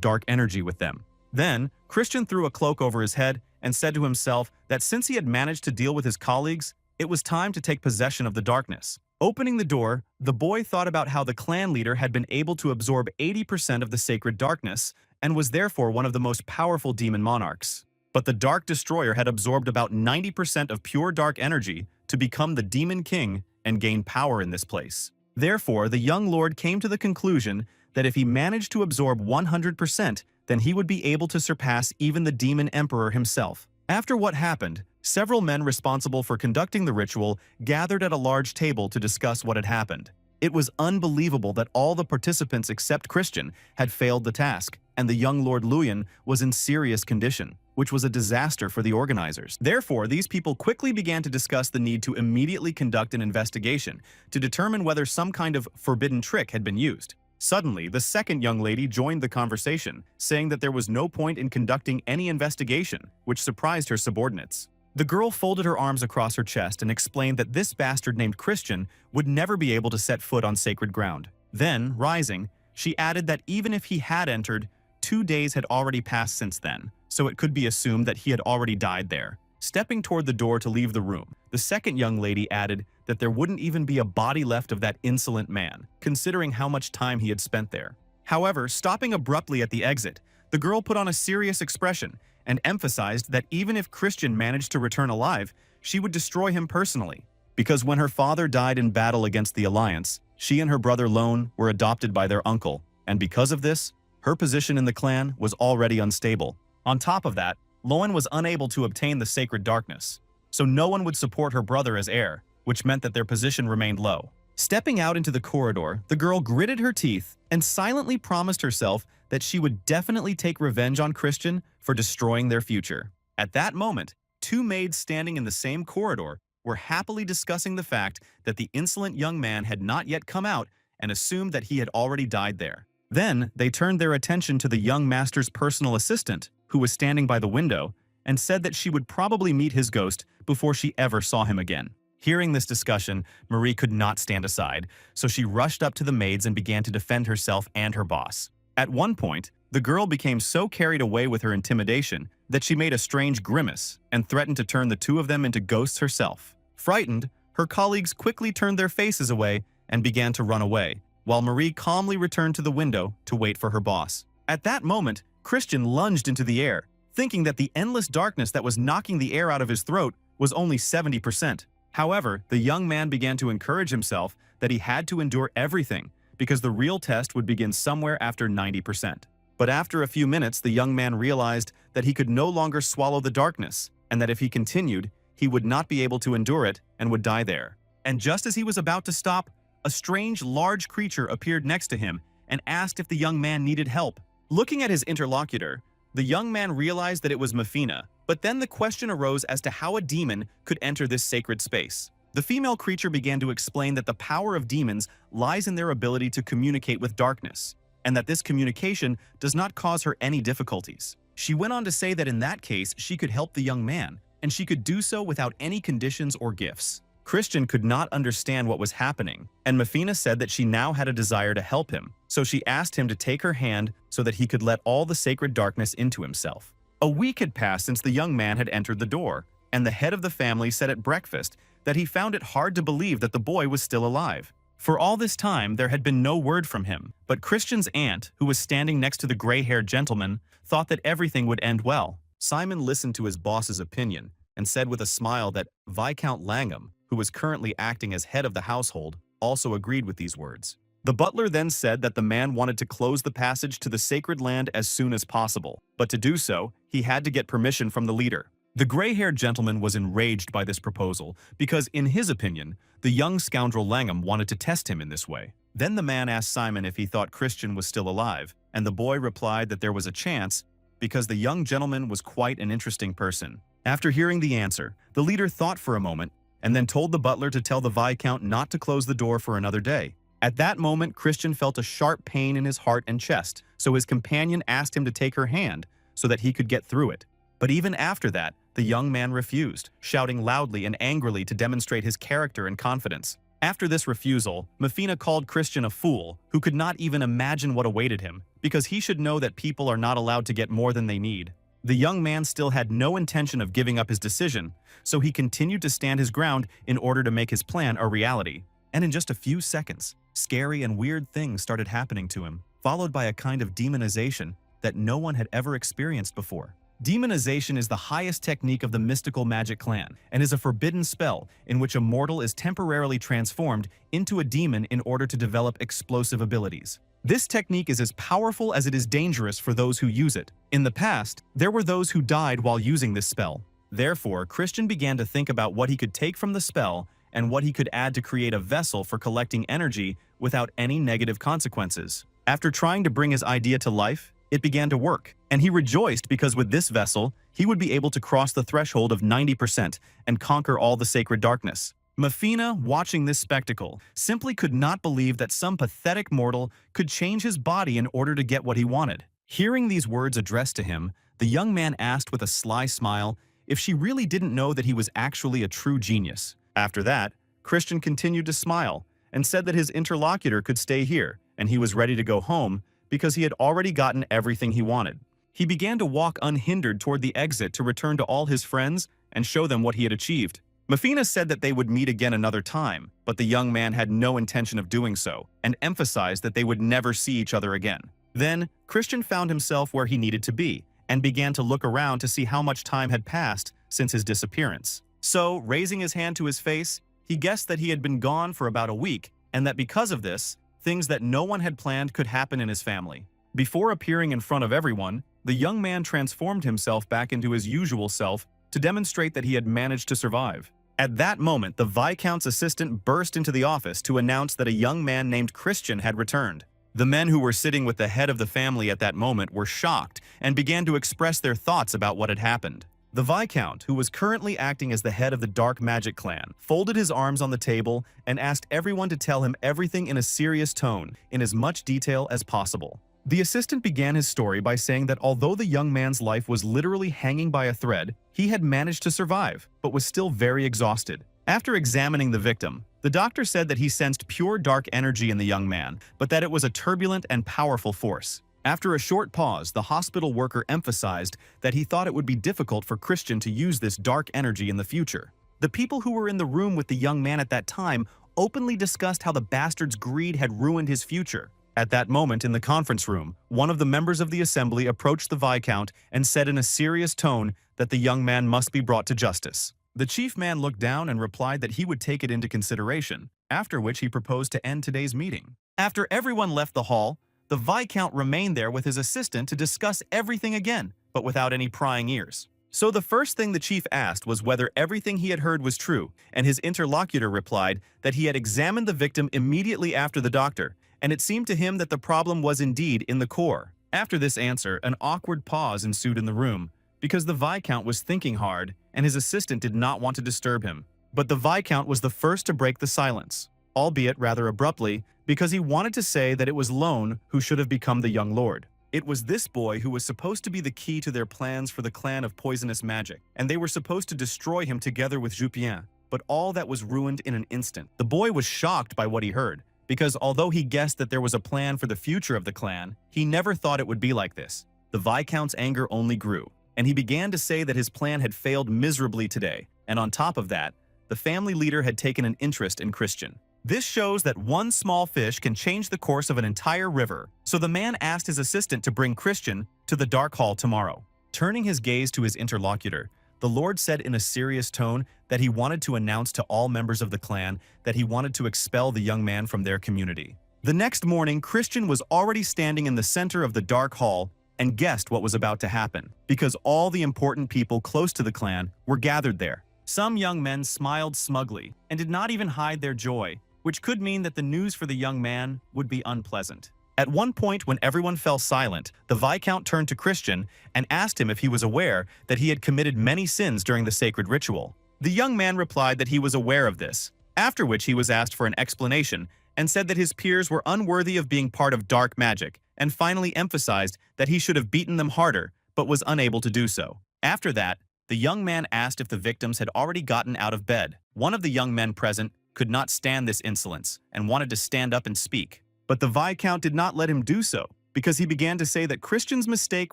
dark energy with them. Then, Christian threw a cloak over his head and said to himself that since he had managed to deal with his colleagues, it was time to take possession of the darkness. Opening the door, the boy thought about how the clan leader had been able to absorb 80% of the sacred darkness and was therefore one of the most powerful demon monarchs. But the Dark Destroyer had absorbed about 90% of pure dark energy to become the Demon King and gain power in this place. Therefore, the young lord came to the conclusion that if he managed to absorb 100%, then he would be able to surpass even the Demon Emperor himself. After what happened, several men responsible for conducting the ritual gathered at a large table to discuss what had happened. It was unbelievable that all the participants except Christian had failed the task, and the young Lord Luyan was in serious condition, which was a disaster for the organizers. Therefore, these people quickly began to discuss the need to immediately conduct an investigation to determine whether some kind of forbidden trick had been used. Suddenly, the second young lady joined the conversation, saying that there was no point in conducting any investigation, which surprised her subordinates. The girl folded her arms across her chest and explained that this bastard named Christian would never be able to set foot on sacred ground. Then, rising, she added that even if he had entered, 2 days had already passed since then, so it could be assumed that he had already died there. Stepping toward the door to leave the room, the second young lady added that there wouldn't even be a body left of that insolent man, considering how much time he had spent there. However, stopping abruptly at the exit, the girl put on a serious expression and emphasized that even if Christian managed to return alive, she would destroy him personally. Because when her father died in battle against the Alliance, she and her brother Lone were adopted by their uncle, and because of this, her position in the clan was already unstable. On top of that, Loan was unable to obtain the sacred darkness, so no one would support her brother as heir, which meant that their position remained low. Stepping out into the corridor, the girl gritted her teeth and silently promised herself that she would definitely take revenge on Christian for destroying their future. At that moment, 2 maids standing in the same corridor were happily discussing the fact that the insolent young man had not yet come out and assumed that he had already died there. Then, they turned their attention to the young master's personal assistant, who was standing by the window, and said that she would probably meet his ghost before she ever saw him again. Hearing this discussion, Marie could not stand aside, so she rushed up to the maids and began to defend herself and her boss. At one point, the girl became so carried away with her intimidation that she made a strange grimace and threatened to turn the 2 of them into ghosts herself. Frightened, her colleagues quickly turned their faces away and began to run away, while Marie calmly returned to the window to wait for her boss. At that moment, Christian lunged into the air, thinking that the endless darkness that was knocking the air out of his throat was only 70%. However, the young man began to encourage himself that he had to endure everything because the real test would begin somewhere after 90%. But after a few minutes, the young man realized that he could no longer swallow the darkness, and that if he continued, he would not be able to endure it and would die there. And just as he was about to stop, a strange, large creature appeared next to him and asked if the young man needed help. Looking at his interlocutor, the young man realized that it was Mafina, but then the question arose as to how a demon could enter this sacred space. The female creature began to explain that the power of demons lies in their ability to communicate with darkness, and that this communication does not cause her any difficulties. She went on to say that in that case, she could help the young man, and she could do so without any conditions or gifts. Christian could not understand what was happening, and Mafina said that she now had a desire to help him, so she asked him to take her hand so that he could let all the sacred darkness into himself. A week had passed since the young man had entered the door, and the head of the family said at breakfast that he found it hard to believe that the boy was still alive. For all this time, there had been no word from him, but Christian's aunt, who was standing next to the gray-haired gentleman, thought that everything would end well. Simon listened to his boss's opinion and said with a smile that Viscount Langham, who was currently acting as head of the household, also agreed with these words. The butler then said that the man wanted to close the passage to the sacred land as soon as possible, but to do so, he had to get permission from the leader. The gray-haired gentleman was enraged by this proposal because, in his opinion, the young scoundrel Langham wanted to test him in this way. Then the man asked Simon if he thought Christian was still alive, and the boy replied that there was a chance because the young gentleman was quite an interesting person. After hearing the answer, the leader thought for a moment and then told the butler to tell the Viscount not to close the door for another day. At that moment, Christian felt a sharp pain in his heart and chest, so his companion asked him to take her hand so that he could get through it. But even after that, the young man refused, shouting loudly and angrily to demonstrate his character and confidence. After this refusal, Mafina called Christian a fool who could not even imagine what awaited him, because he should know that people are not allowed to get more than they need. The young man still had no intention of giving up his decision, so he continued to stand his ground in order to make his plan a reality. And in just a few seconds, scary and weird things started happening to him, followed by a kind of demonization that no one had ever experienced before. Demonization is the highest technique of the mystical magic clan and is a forbidden spell in which a mortal is temporarily transformed into a demon in order to develop explosive abilities. This technique is as powerful as it is dangerous for those who use it. In the past, there were those who died while using this spell. Therefore, Christian began to think about what he could take from the spell and what he could add to create a vessel for collecting energy without any negative consequences. After trying to bring his idea to life, it began to work, and he rejoiced because with this vessel, he would be able to cross the threshold of 90% and conquer all the sacred darkness. Mafina, watching this spectacle, simply could not believe that some pathetic mortal could change his body in order to get what he wanted. Hearing these words addressed to him, the young man asked with a sly smile if she really didn't know that he was actually a true genius. After that, Christian continued to smile and said that his interlocutor could stay here, and he was ready to go home because he had already gotten everything he wanted. He began to walk unhindered toward the exit to return to all his friends and show them what he had achieved. Mafina said that they would meet again another time, but the young man had no intention of doing so and emphasized that they would never see each other again. Then, Christian found himself where he needed to be and began to look around to see how much time had passed since his disappearance. So, raising his hand to his face, he guessed that he had been gone for about a week and that because of this, things that no one had planned could happen in his family. Before appearing in front of everyone, the young man transformed himself back into his usual self to demonstrate that he had managed to survive. At that moment, the Viscount's assistant burst into the office to announce that a young man named Christian had returned. The men who were sitting with the head of the family at that moment were shocked and began to express their thoughts about what had happened. The Viscount, who was currently acting as the head of the dark magic clan, folded his arms on the table and asked everyone to tell him everything in a serious tone, in as much detail as possible. The assistant began his story by saying that although the young man's life was literally hanging by a thread, he had managed to survive, but was still very exhausted. After examining the victim, the doctor said that he sensed pure dark energy in the young man, but that it was a turbulent and powerful force. After a short pause, the hospital worker emphasized that he thought it would be difficult for Christian to use this dark energy in the future. The people who were in the room with the young man at that time openly discussed how the bastard's greed had ruined his future. At that moment in the conference room, one of the members of the assembly approached the Viscount and said in a serious tone that the young man must be brought to justice. The chief man looked down and replied that he would take it into consideration, after which he proposed to end today's meeting. After everyone left the hall, the Viscount remained there with his assistant to discuss everything again, but without any prying ears. So the first thing the chief asked was whether everything he had heard was true, and his interlocutor replied that he had examined the victim immediately after the doctor, and it seemed to him that the problem was indeed in the core. After this answer, an awkward pause ensued in the room, because the Viscount was thinking hard, and his assistant did not want to disturb him. But the Viscount was the first to break the silence, albeit rather abruptly, because he wanted to say that it was Lone who should have become the young lord. It was this boy who was supposed to be the key to their plans for the clan of poisonous magic, and they were supposed to destroy him together with Jupien. but all that was ruined in an instant. The boy was shocked by what he heard, because although he guessed that there was a plan for the future of the clan, he never thought it would be like this. The Viscount's anger only grew, and he began to say that his plan had failed miserably today, and on top of that, the family leader had taken an interest in Christian. This shows that one small fish can change the course of an entire river, so the man asked his assistant to bring Christian to the Dark Hall tomorrow. Turning his gaze to his interlocutor, the Lord said in a serious tone that he wanted to announce to all members of the clan that he wanted to expel the young man from their community. The next morning, Christian was already standing in the center of the Dark Hall and guessed what was about to happen, because all the important people close to the clan were gathered there. Some young men smiled smugly and did not even hide their joy, which could mean that the news for the young man would be unpleasant. At one point, when everyone fell silent, the Viscount turned to Christian and asked him if he was aware that he had committed many sins during the sacred ritual. The young man replied that he was aware of this, after which he was asked for an explanation and said that his peers were unworthy of being part of dark magic, and finally emphasized that he should have beaten them harder, but was unable to do so. After that, the young man asked if the victims had already gotten out of bed. One of the young men present could not stand this insolence and wanted to stand up and speak. But the Viscount did not let him do so, because he began to say that Christian's mistake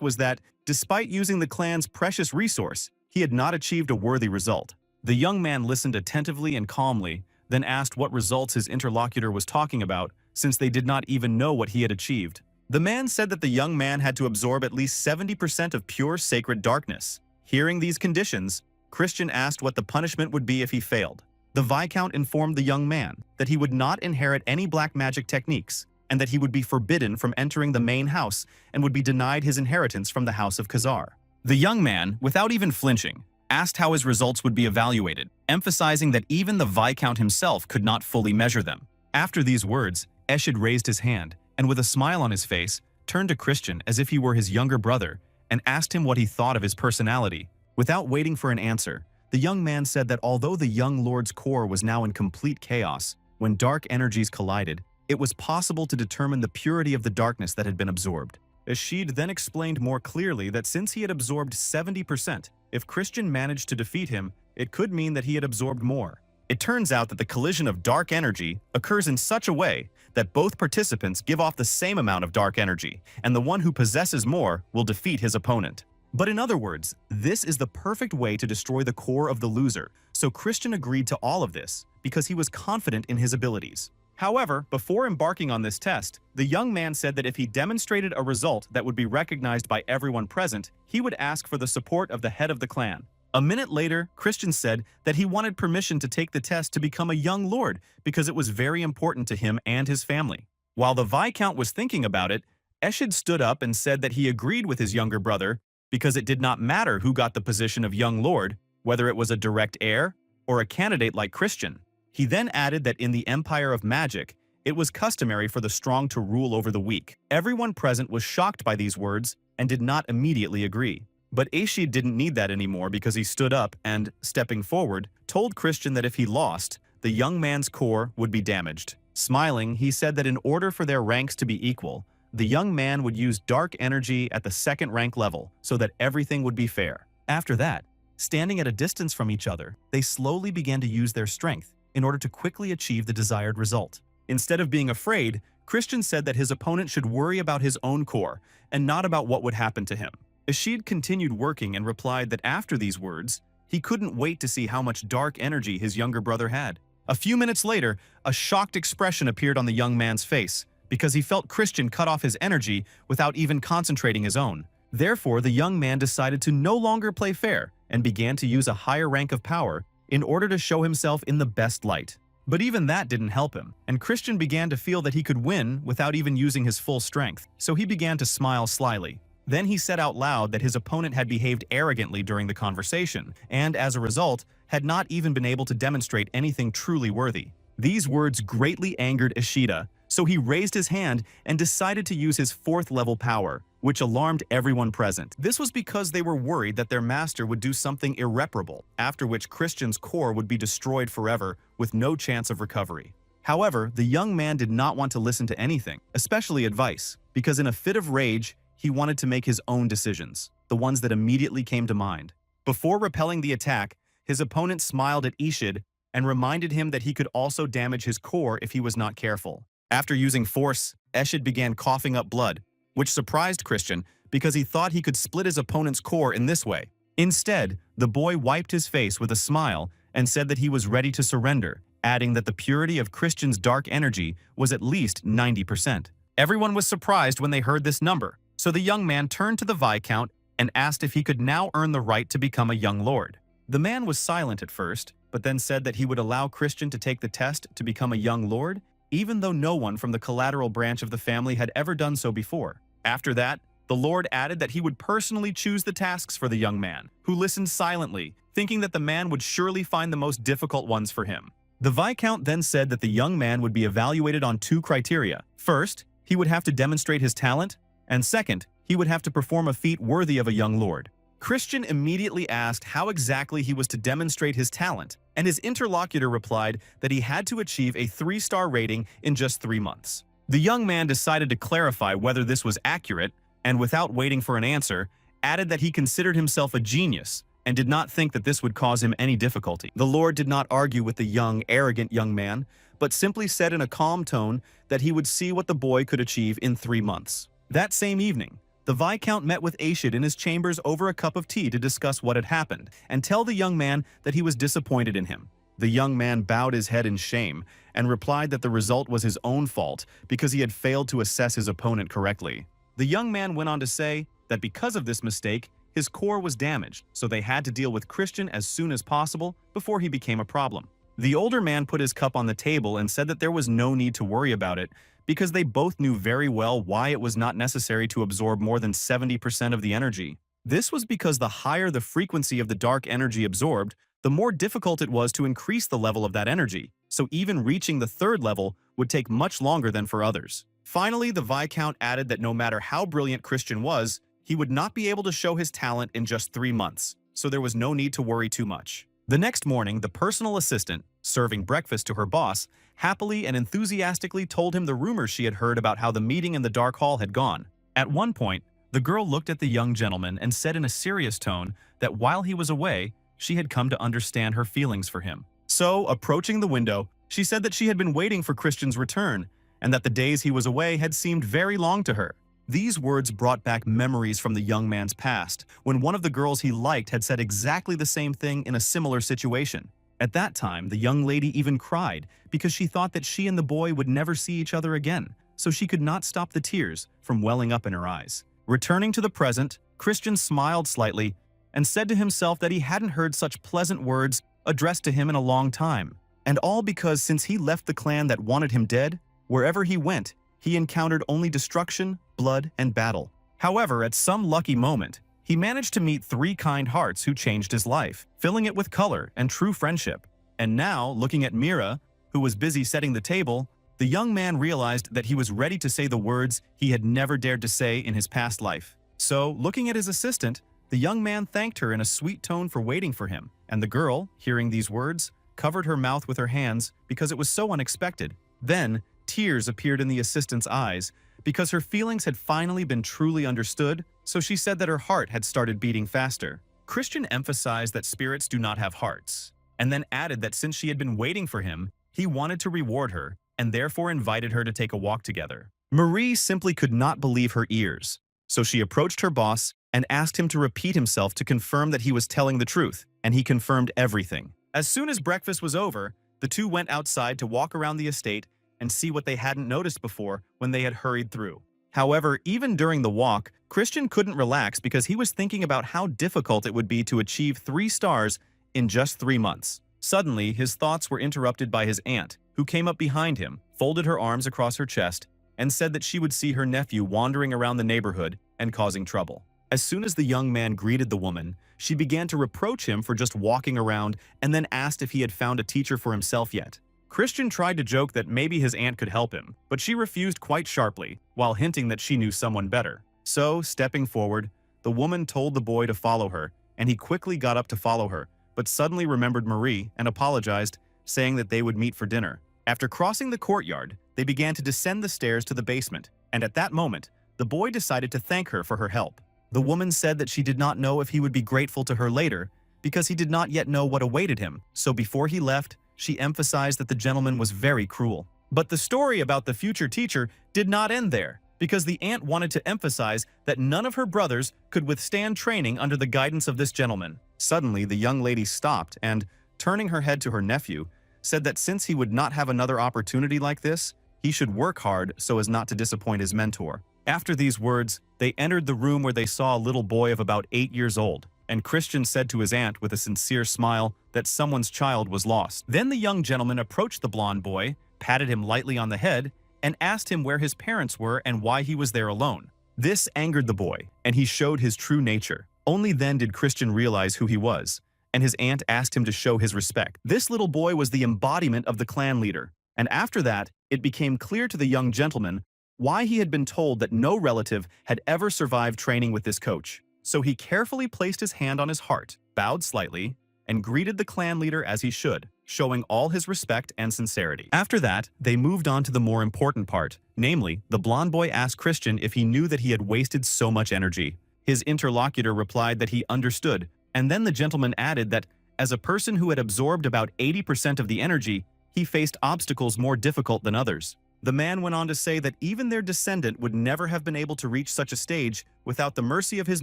was that, despite using the clan's precious resource, he had not achieved a worthy result. The young man listened attentively and calmly, then asked what results his interlocutor was talking about, since they did not even know what he had achieved. The man said that the young man had to absorb at least 70% of pure sacred darkness. Hearing these conditions, Christian asked what the punishment would be if he failed. The Viscount informed the young man that he would not inherit any black magic techniques, and that he would be forbidden from entering the main house and would be denied his inheritance from the House of Khazar. The young man, without even flinching, asked how his results would be evaluated, emphasizing that even the Viscount himself could not fully measure them. After these words, Eshid raised his hand, and with a smile on his face, turned to Christian as if he were his younger brother and asked him what he thought of his personality. Without waiting for an answer, the young man said that although the young lord's core was now in complete chaos, when dark energies collided, it was possible to determine the purity of the darkness that had been absorbed. Eshid then explained more clearly that since he had absorbed 70%, if Christian managed to defeat him, it could mean that he had absorbed more. It turns out that the collision of dark energy occurs in such a way that both participants give off the same amount of dark energy, and the one who possesses more will defeat his opponent. But in other words, this is the perfect way to destroy the core of the loser, so Christian agreed to all of this because he was confident in his abilities. However, before embarking on this test, the young man said that if he demonstrated a result that would be recognized by everyone present, he would ask for the support of the head of the clan. A minute later, Christian said that he wanted permission to take the test to become a young lord because it was very important to him and his family. While the Viscount was thinking about it, Eshid stood up and said that he agreed with his younger brother because it did not matter who got the position of young lord, whether it was a direct heir or a candidate like Christian. He then added that in the Empire of Magic, it was customary for the strong to rule over the weak. Everyone present was shocked by these words and did not immediately agree. But Eshid didn't need that anymore because he stood up and, stepping forward, told Christian that if he lost, the young man's core would be damaged. Smiling, he said that in order for their ranks to be equal, the young man would use dark energy at the second rank level so that everything would be fair. After that, standing at a distance from each other, they slowly began to use their strength in order to quickly achieve the desired result. Instead of being afraid, Christian said that his opponent should worry about his own core and not about what would happen to him. Eshid continued working and replied that after these words, he couldn't wait to see how much dark energy his younger brother had. A few minutes later, a shocked expression appeared on the young man's face because he felt Christian cut off his energy without even concentrating his own. Therefore, the young man decided to no longer play fair and began to use a higher rank of power in order to show himself in the best light. But even that didn't help him, and Christian began to feel that he could win without even using his full strength, so he began to smile slyly. Then he said out loud that his opponent had behaved arrogantly during the conversation, and as a result, had not even been able to demonstrate anything truly worthy. These words greatly angered Ashida, so he raised his hand and decided to use his 4th level power, which alarmed everyone present. This was because they were worried that their master would do something irreparable, after which Christian's core would be destroyed forever with no chance of recovery. However, the young man did not want to listen to anything, especially advice, because in a fit of rage, he wanted to make his own decisions, the ones that immediately came to mind. Before repelling the attack, his opponent smiled at Eshid and reminded him that he could also damage his core if he was not careful. After using force, Eshid began coughing up blood, which surprised Christian because he thought he could split his opponent's core in this way. Instead, the boy wiped his face with a smile and said that he was ready to surrender, adding that the purity of Christian's dark energy was at least 90%. Everyone was surprised when they heard this number, so the young man turned to the Viscount and asked if he could now earn the right to become a young lord. The man was silent at first, but then said that he would allow Christian to take the test to become a young lord, even though no one from the collateral branch of the family had ever done so before. After that, the lord added that he would personally choose the tasks for the young man, who listened silently, thinking that the man would surely find the most difficult ones for him. The Viscount then said that the young man would be evaluated on 2 criteria. First, he would have to demonstrate his talent, and second, he would have to perform a feat worthy of a young lord. Christian immediately asked how exactly he was to demonstrate his talent, and his interlocutor replied that he had to achieve a 3-star rating in just 3 months. The young man decided to clarify whether this was accurate, and without waiting for an answer, added that he considered himself a genius and did not think that this would cause him any difficulty. The lord did not argue with the young, arrogant young man, but simply said in a calm tone that he would see what the boy could achieve in 3 months. That same evening, the Viscount met with Ashid in his chambers over a cup of tea to discuss what had happened and tell the young man that he was disappointed in him. The young man bowed his head in shame and replied that the result was his own fault because he had failed to assess his opponent correctly. The young man went on to say that because of this mistake, his core was damaged, so they had to deal with Christian as soon as possible before he became a problem. The older man put his cup on the table and said that there was no need to worry about it because they both knew very well why it was not necessary to absorb more than 70% of the energy. This was because the higher the frequency of the dark energy absorbed, the more difficult it was to increase the level of that energy, so even reaching the 3rd level would take much longer than for others. Finally, the Viscount added that no matter how brilliant Christian was, he would not be able to show his talent in just 3 months, so there was no need to worry too much. The next morning, the personal assistant, serving breakfast to her boss, happily and enthusiastically told him the rumors she had heard about how the meeting in the dark hall had gone. At one point, the girl looked at the young gentleman and said in a serious tone that while he was away, she had come to understand her feelings for him. So, approaching the window, she said that she had been waiting for Christian's return and that the days he was away had seemed very long to her. These words brought back memories from the young man's past, when one of the girls he liked had said exactly the same thing in a similar situation. At that time, the young lady even cried because she thought that she and the boy would never see each other again, so she could not stop the tears from welling up in her eyes. Returning to the present, Christian smiled slightly and said to himself that he hadn't heard such pleasant words addressed to him in a long time, and all because since he left the clan that wanted him dead, wherever he went, he encountered only destruction, blood, and battle. However, at some lucky moment, he managed to meet 3 kind hearts who changed his life, filling it with color and true friendship. And now, looking at Mira, who was busy setting the table, the young man realized that he was ready to say the words he had never dared to say in his past life. So, looking at his assistant, the young man thanked her in a sweet tone for waiting for him, and the girl, hearing these words, covered her mouth with her hands because it was so unexpected. Then, tears appeared in the assistant's eyes because her feelings had finally been truly understood, so she said that her heart had started beating faster. Christian emphasized that spirits do not have hearts, and then added that since she had been waiting for him, he wanted to reward her, and therefore invited her to take a walk together. Marie simply could not believe her ears, so she approached her boss and asked him to repeat himself to confirm that he was telling the truth, and he confirmed everything. As soon as breakfast was over, the two went outside to walk around the estate and see what they hadn't noticed before when they had hurried through. However, even during the walk, Christian couldn't relax because he was thinking about how difficult it would be to achieve 3 stars in just 3 months. Suddenly, his thoughts were interrupted by his aunt, who came up behind him, folded her arms across her chest, and said that she would see her nephew wandering around the neighborhood and causing trouble. As soon as the young man greeted the woman, she began to reproach him for just walking around and then asked if he had found a teacher for himself yet. Christian tried to joke that maybe his aunt could help him, but she refused quite sharply, while hinting that she knew someone better. So, stepping forward, the woman told the boy to follow her, and he quickly got up to follow her, but suddenly remembered Marie and apologized, saying that they would meet for dinner. After crossing the courtyard, they began to descend the stairs to the basement, and at that moment, the boy decided to thank her for her help. The woman said that she did not know if he would be grateful to her later, because he did not yet know what awaited him, so before he left, she emphasized that the gentleman was very cruel. But the story about the future teacher did not end there, because the aunt wanted to emphasize that none of her brothers could withstand training under the guidance of this gentleman. Suddenly, the young lady stopped and, turning her head to her nephew, said that since he would not have another opportunity like this, he should work hard so as not to disappoint his mentor. After these words, they entered the room where they saw a little boy of about 8 years old, and Christian said to his aunt with a sincere smile that someone's child was lost. Then the young gentleman approached the blonde boy, patted him lightly on the head, and asked him where his parents were and why he was there alone. This angered the boy, and he showed his true nature. Only then did Christian realize who he was, and his aunt asked him to show his respect. This little boy was the embodiment of the clan leader, and after that, it became clear to the young gentleman why he had been told that no relative had ever survived training with this coach. So he carefully placed his hand on his heart, bowed slightly, and greeted the clan leader as he should, showing all his respect and sincerity. After that, they moved on to the more important part, namely, the blonde boy asked Christian if he knew that he had wasted so much energy. His interlocutor replied that he understood, and then the gentleman added that, as a person who had absorbed about 80% of the energy, he faced obstacles more difficult than others. The man went on to say that even their descendant would never have been able to reach such a stage without the mercy of His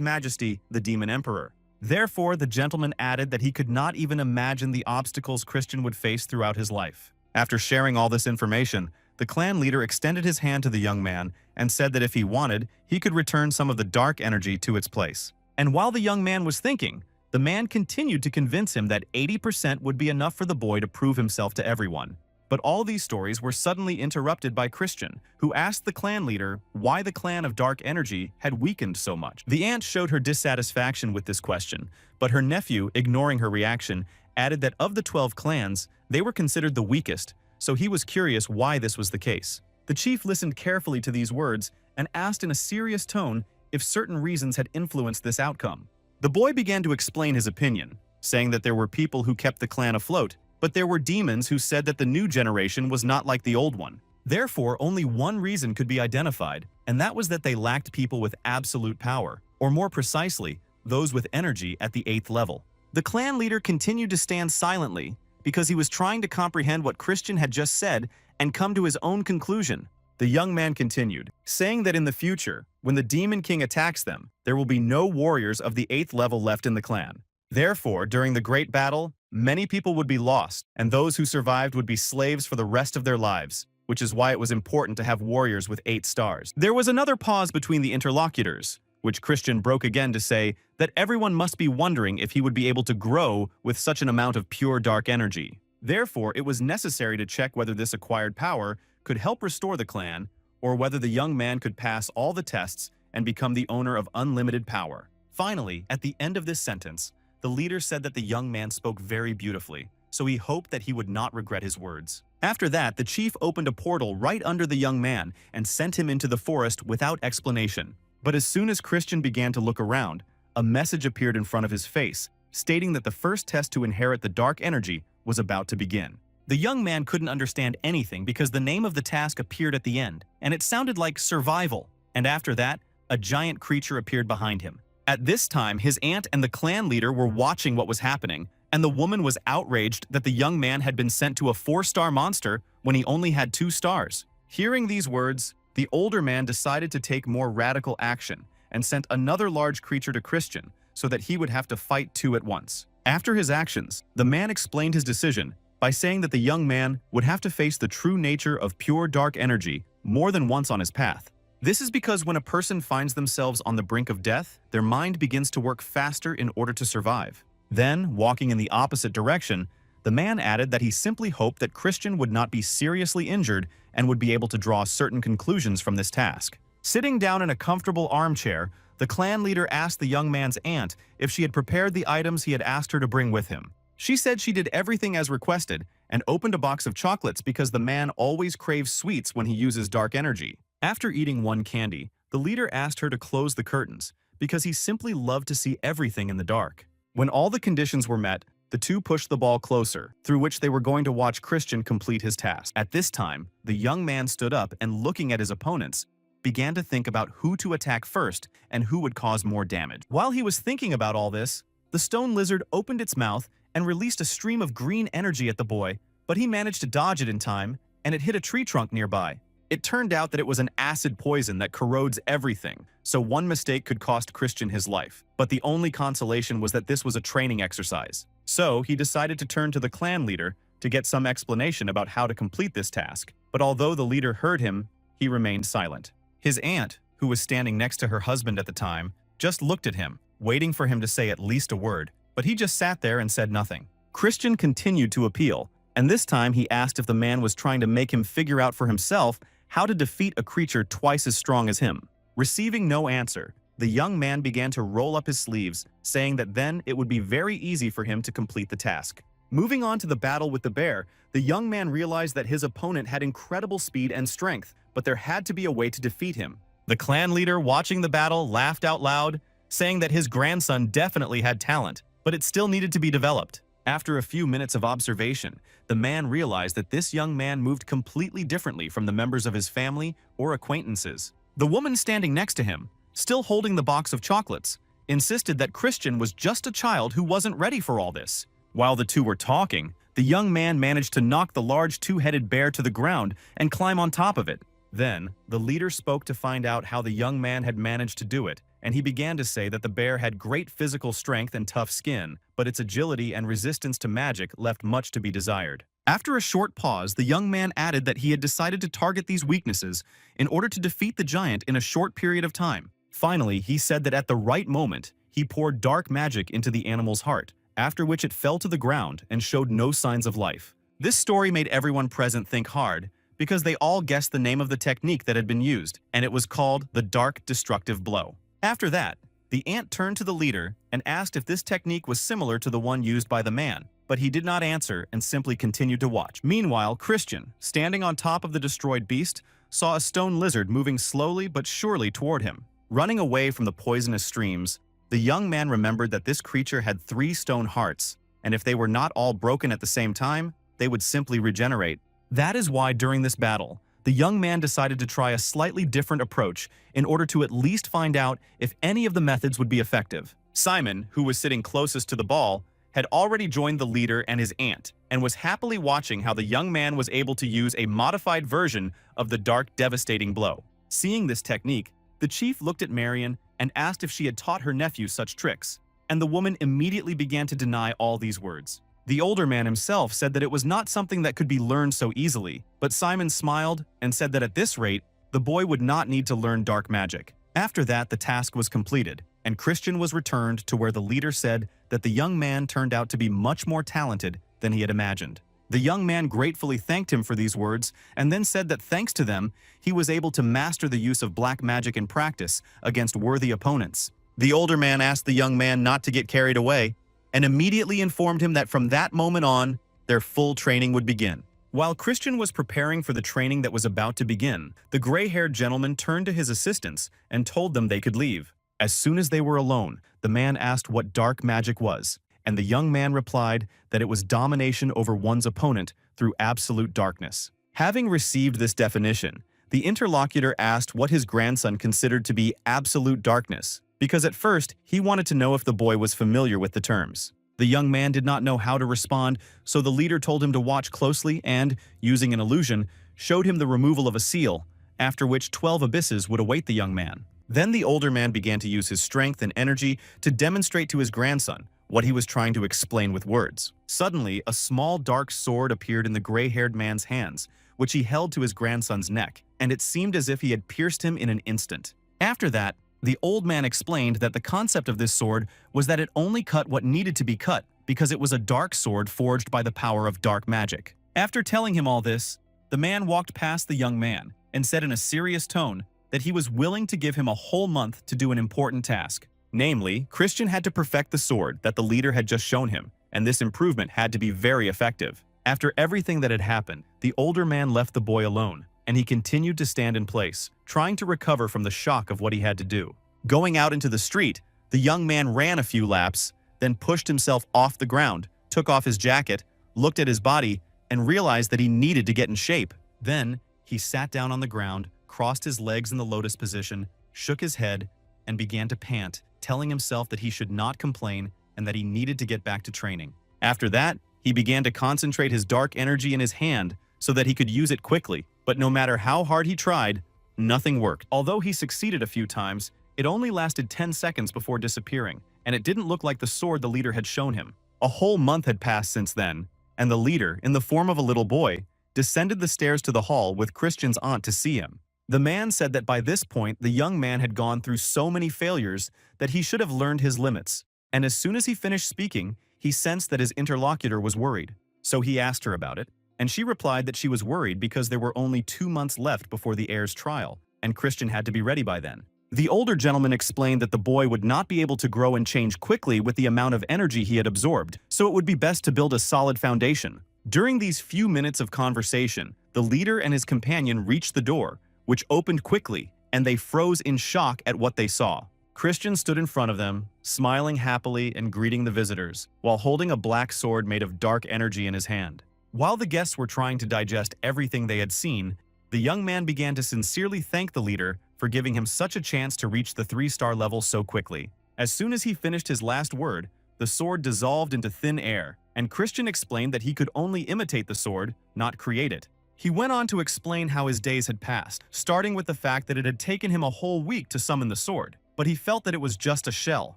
Majesty, the Demon Emperor. Therefore, the gentleman added that he could not even imagine the obstacles Christian would face throughout his life. After sharing all this information, the clan leader extended his hand to the young man and said that if he wanted, he could return some of the dark energy to its place. And while the young man was thinking, the man continued to convince him that 80% would be enough for the boy to prove himself to everyone. But all these stories were suddenly interrupted by Christian, who asked the clan leader why the clan of dark energy had weakened so much. The aunt showed her dissatisfaction with this question, but her nephew, ignoring her reaction, added that of the 12 clans, they were considered the weakest, so he was curious why this was the case. The chief listened carefully to these words and asked in a serious tone if certain reasons had influenced this outcome. The boy began to explain his opinion, saying that there were people who kept the clan afloat, but there were demons who said that the new generation was not like the old one. Therefore, only one reason could be identified, and that was that they lacked people with absolute power, or more precisely, those with energy at the 8th level. The clan leader continued to stand silently because he was trying to comprehend what Christian had just said and come to his own conclusion. The young man continued, saying that in the future, when the Demon King attacks them, there will be no warriors of the 8th level left in the clan. Therefore, during the great battle, many people would be lost, and those who survived would be slaves for the rest of their lives, which is why it was important to have warriors with 8 stars. There was another pause between the interlocutors, which Christian broke again to say that everyone must be wondering if he would be able to grow with such an amount of pure dark energy. Therefore, it was necessary to check whether this acquired power could help restore the clan, or whether the young man could pass all the tests and become the owner of unlimited power. Finally, at the end of this sentence, the leader said that the young man spoke very beautifully, so he hoped that he would not regret his words. After that, the chief opened a portal right under the young man and sent him into the forest without explanation. But as soon as Christian began to look around, a message appeared in front of his face, stating that the first test to inherit the dark energy was about to begin. The young man couldn't understand anything because the name of the task appeared at the end, and it sounded like survival. And after that, a giant creature appeared behind him. At this time, his aunt and the clan leader were watching what was happening, and the woman was outraged that the young man had been sent to a 4-star monster when he only had 2 stars. Hearing these words, the older man decided to take more radical action and sent another large creature to Christian so that he would have to fight 2 at once. After his actions, the man explained his decision by saying that the young man would have to face the true nature of pure dark energy more than once on his path. This is because when a person finds themselves on the brink of death, their mind begins to work faster in order to survive. Then, walking in the opposite direction, the man added that he simply hoped that Christian would not be seriously injured and would be able to draw certain conclusions from this task. Sitting down in a comfortable armchair, the clan leader asked the young man's aunt if she had prepared the items he had asked her to bring with him. She said she did everything as requested and opened a box of chocolates because the man always craves sweets when he uses dark energy. After eating one candy, the leader asked her to close the curtains because he simply loved to see everything in the dark. When all the conditions were met, the two pushed the ball closer, through which they were going to watch Christian complete his task. At this time, the young man stood up and, looking at his opponents, began to think about who to attack first and who would cause more damage. While he was thinking about all this, the stone lizard opened its mouth and released a stream of green energy at the boy, but he managed to dodge it in time, and it hit a tree trunk nearby. It turned out that it was an acid poison that corrodes everything, so one mistake could cost Christian his life. But the only consolation was that this was a training exercise. So he decided to turn to the clan leader to get some explanation about how to complete this task. But although the leader heard him, he remained silent. His aunt, who was standing next to her husband at the time, just looked at him, waiting for him to say at least a word, but he just sat there and said nothing. Christian continued to appeal, and this time he asked if the man was trying to make him figure out for himself how to defeat a creature twice as strong as him. Receiving no answer, the young man began to roll up his sleeves, saying that then it would be very easy for him to complete the task. Moving on to the battle with the bear, the young man realized that his opponent had incredible speed and strength, but there had to be a way to defeat him. The clan leader watching the battle laughed out loud, saying that his grandson definitely had talent, but it still needed to be developed. After a few minutes of observation, the man realized that this young man moved completely differently from the members of his family or acquaintances. The woman standing next to him, still holding the box of chocolates, insisted that Christian was just a child who wasn't ready for all this. While the two were talking, the young man managed to knock the large two-headed bear to the ground and climb on top of it. Then, the leader spoke to find out how the young man had managed to do it, and he began to say that the bear had great physical strength and tough skin, but its agility and resistance to magic left much to be desired. After a short pause, the young man added that he had decided to target these weaknesses in order to defeat the giant in a short period of time. Finally, he said that at the right moment, he poured dark magic into the animal's heart, after which it fell to the ground and showed no signs of life. This story made everyone present think hard, because they all guessed the name of the technique that had been used, and it was called the Dark Destructive Blow. After that, the aunt turned to the leader and asked if this technique was similar to the one used by the man, but he did not answer and simply continued to watch. Meanwhile, Christian, standing on top of the destroyed beast, saw a stone lizard moving slowly but surely toward him. Running away from the poisonous streams, the young man remembered that this creature had 3 stone hearts, and if they were not all broken at the same time, they would simply regenerate. That is why during this battle, the young man decided to try a slightly different approach in order to at least find out if any of the methods would be effective. Simon, who was sitting closest to the ball, had already joined the leader and his aunt, and was happily watching how the young man was able to use a modified version of the Dark Devastating Blow. Seeing this technique, the chief looked at Marion and asked if she had taught her nephew such tricks, and the woman immediately began to deny all these words. The older man himself said that it was not something that could be learned so easily, but Simon smiled and said that at this rate, the boy would not need to learn dark magic. After that, the task was completed, and Christian was returned to where the leader said that the young man turned out to be much more talented than he had imagined. The young man gratefully thanked him for these words and then said that thanks to them, he was able to master the use of black magic in practice against worthy opponents. The older man asked the young man not to get carried away, and immediately informed him that from that moment on, their full training would begin. While Christian was preparing for the training that was about to begin, the gray-haired gentleman turned to his assistants and told them they could leave. As soon as they were alone, the man asked what dark magic was, and the young man replied that it was domination over one's opponent through absolute darkness. Having received this definition, the interlocutor asked what his grandson considered to be absolute darkness, because at first, he wanted to know if the boy was familiar with the terms. The young man did not know how to respond, so the leader told him to watch closely and, using an illusion, showed him the removal of a seal, after which 12 abysses would await the young man. Then the older man began to use his strength and energy to demonstrate to his grandson what he was trying to explain with words. Suddenly, a small dark sword appeared in the gray-haired man's hands, which he held to his grandson's neck, and it seemed as if he had pierced him in an instant. After that, the old man explained that the concept of this sword was that it only cut what needed to be cut because it was a dark sword forged by the power of dark magic. After telling him all this, the man walked past the young man and said in a serious tone that he was willing to give him a whole month to do an important task. Namely, Christian had to perfect the sword that the leader had just shown him, and this improvement had to be very effective. After everything that had happened, the older man left the boy alone, and he continued to stand in place, trying to recover from the shock of what he had to do. Going out into the street, the young man ran a few laps, then pushed himself off the ground, took off his jacket, looked at his body, and realized that he needed to get in shape. Then, he sat down on the ground, crossed his legs in the lotus position, shook his head, and began to pant, telling himself that he should not complain and that he needed to get back to training. After that, He began to concentrate his dark energy in his hand so that he could use it quickly, but no matter how hard he tried, nothing worked. Although he succeeded a few times, it only lasted 10 seconds before disappearing, and it didn't look like the sword the leader had shown him. A whole month had passed since then, and the leader, in the form of a little boy, descended the stairs to the hall with Christian's aunt to see him. The man said that by this point, the young man had gone through so many failures that he should have learned his limits. And as soon as he finished speaking, he sensed that his interlocutor was worried. So he asked her about it, and she replied that she was worried because there were only 2 months left before the heir's trial, and Christian had to be ready by then. The older gentleman explained that the boy would not be able to grow and change quickly with the amount of energy he had absorbed, so it would be best to build a solid foundation. During these few minutes of conversation, the leader and his companion reached the door, which opened quickly, and they froze in shock at what they saw. Christian stood in front of them, smiling happily and greeting the visitors, while holding a black sword made of dark energy in his hand. While the guests were trying to digest everything they had seen, the young man began to sincerely thank the leader for giving him such a chance to reach the 3-star level so quickly. As soon as he finished his last word, the sword dissolved into thin air, and Christian explained that he could only imitate the sword, not create it. He went on to explain how his days had passed, starting with the fact that it had taken him a whole week to summon the sword, but he felt that it was just a shell.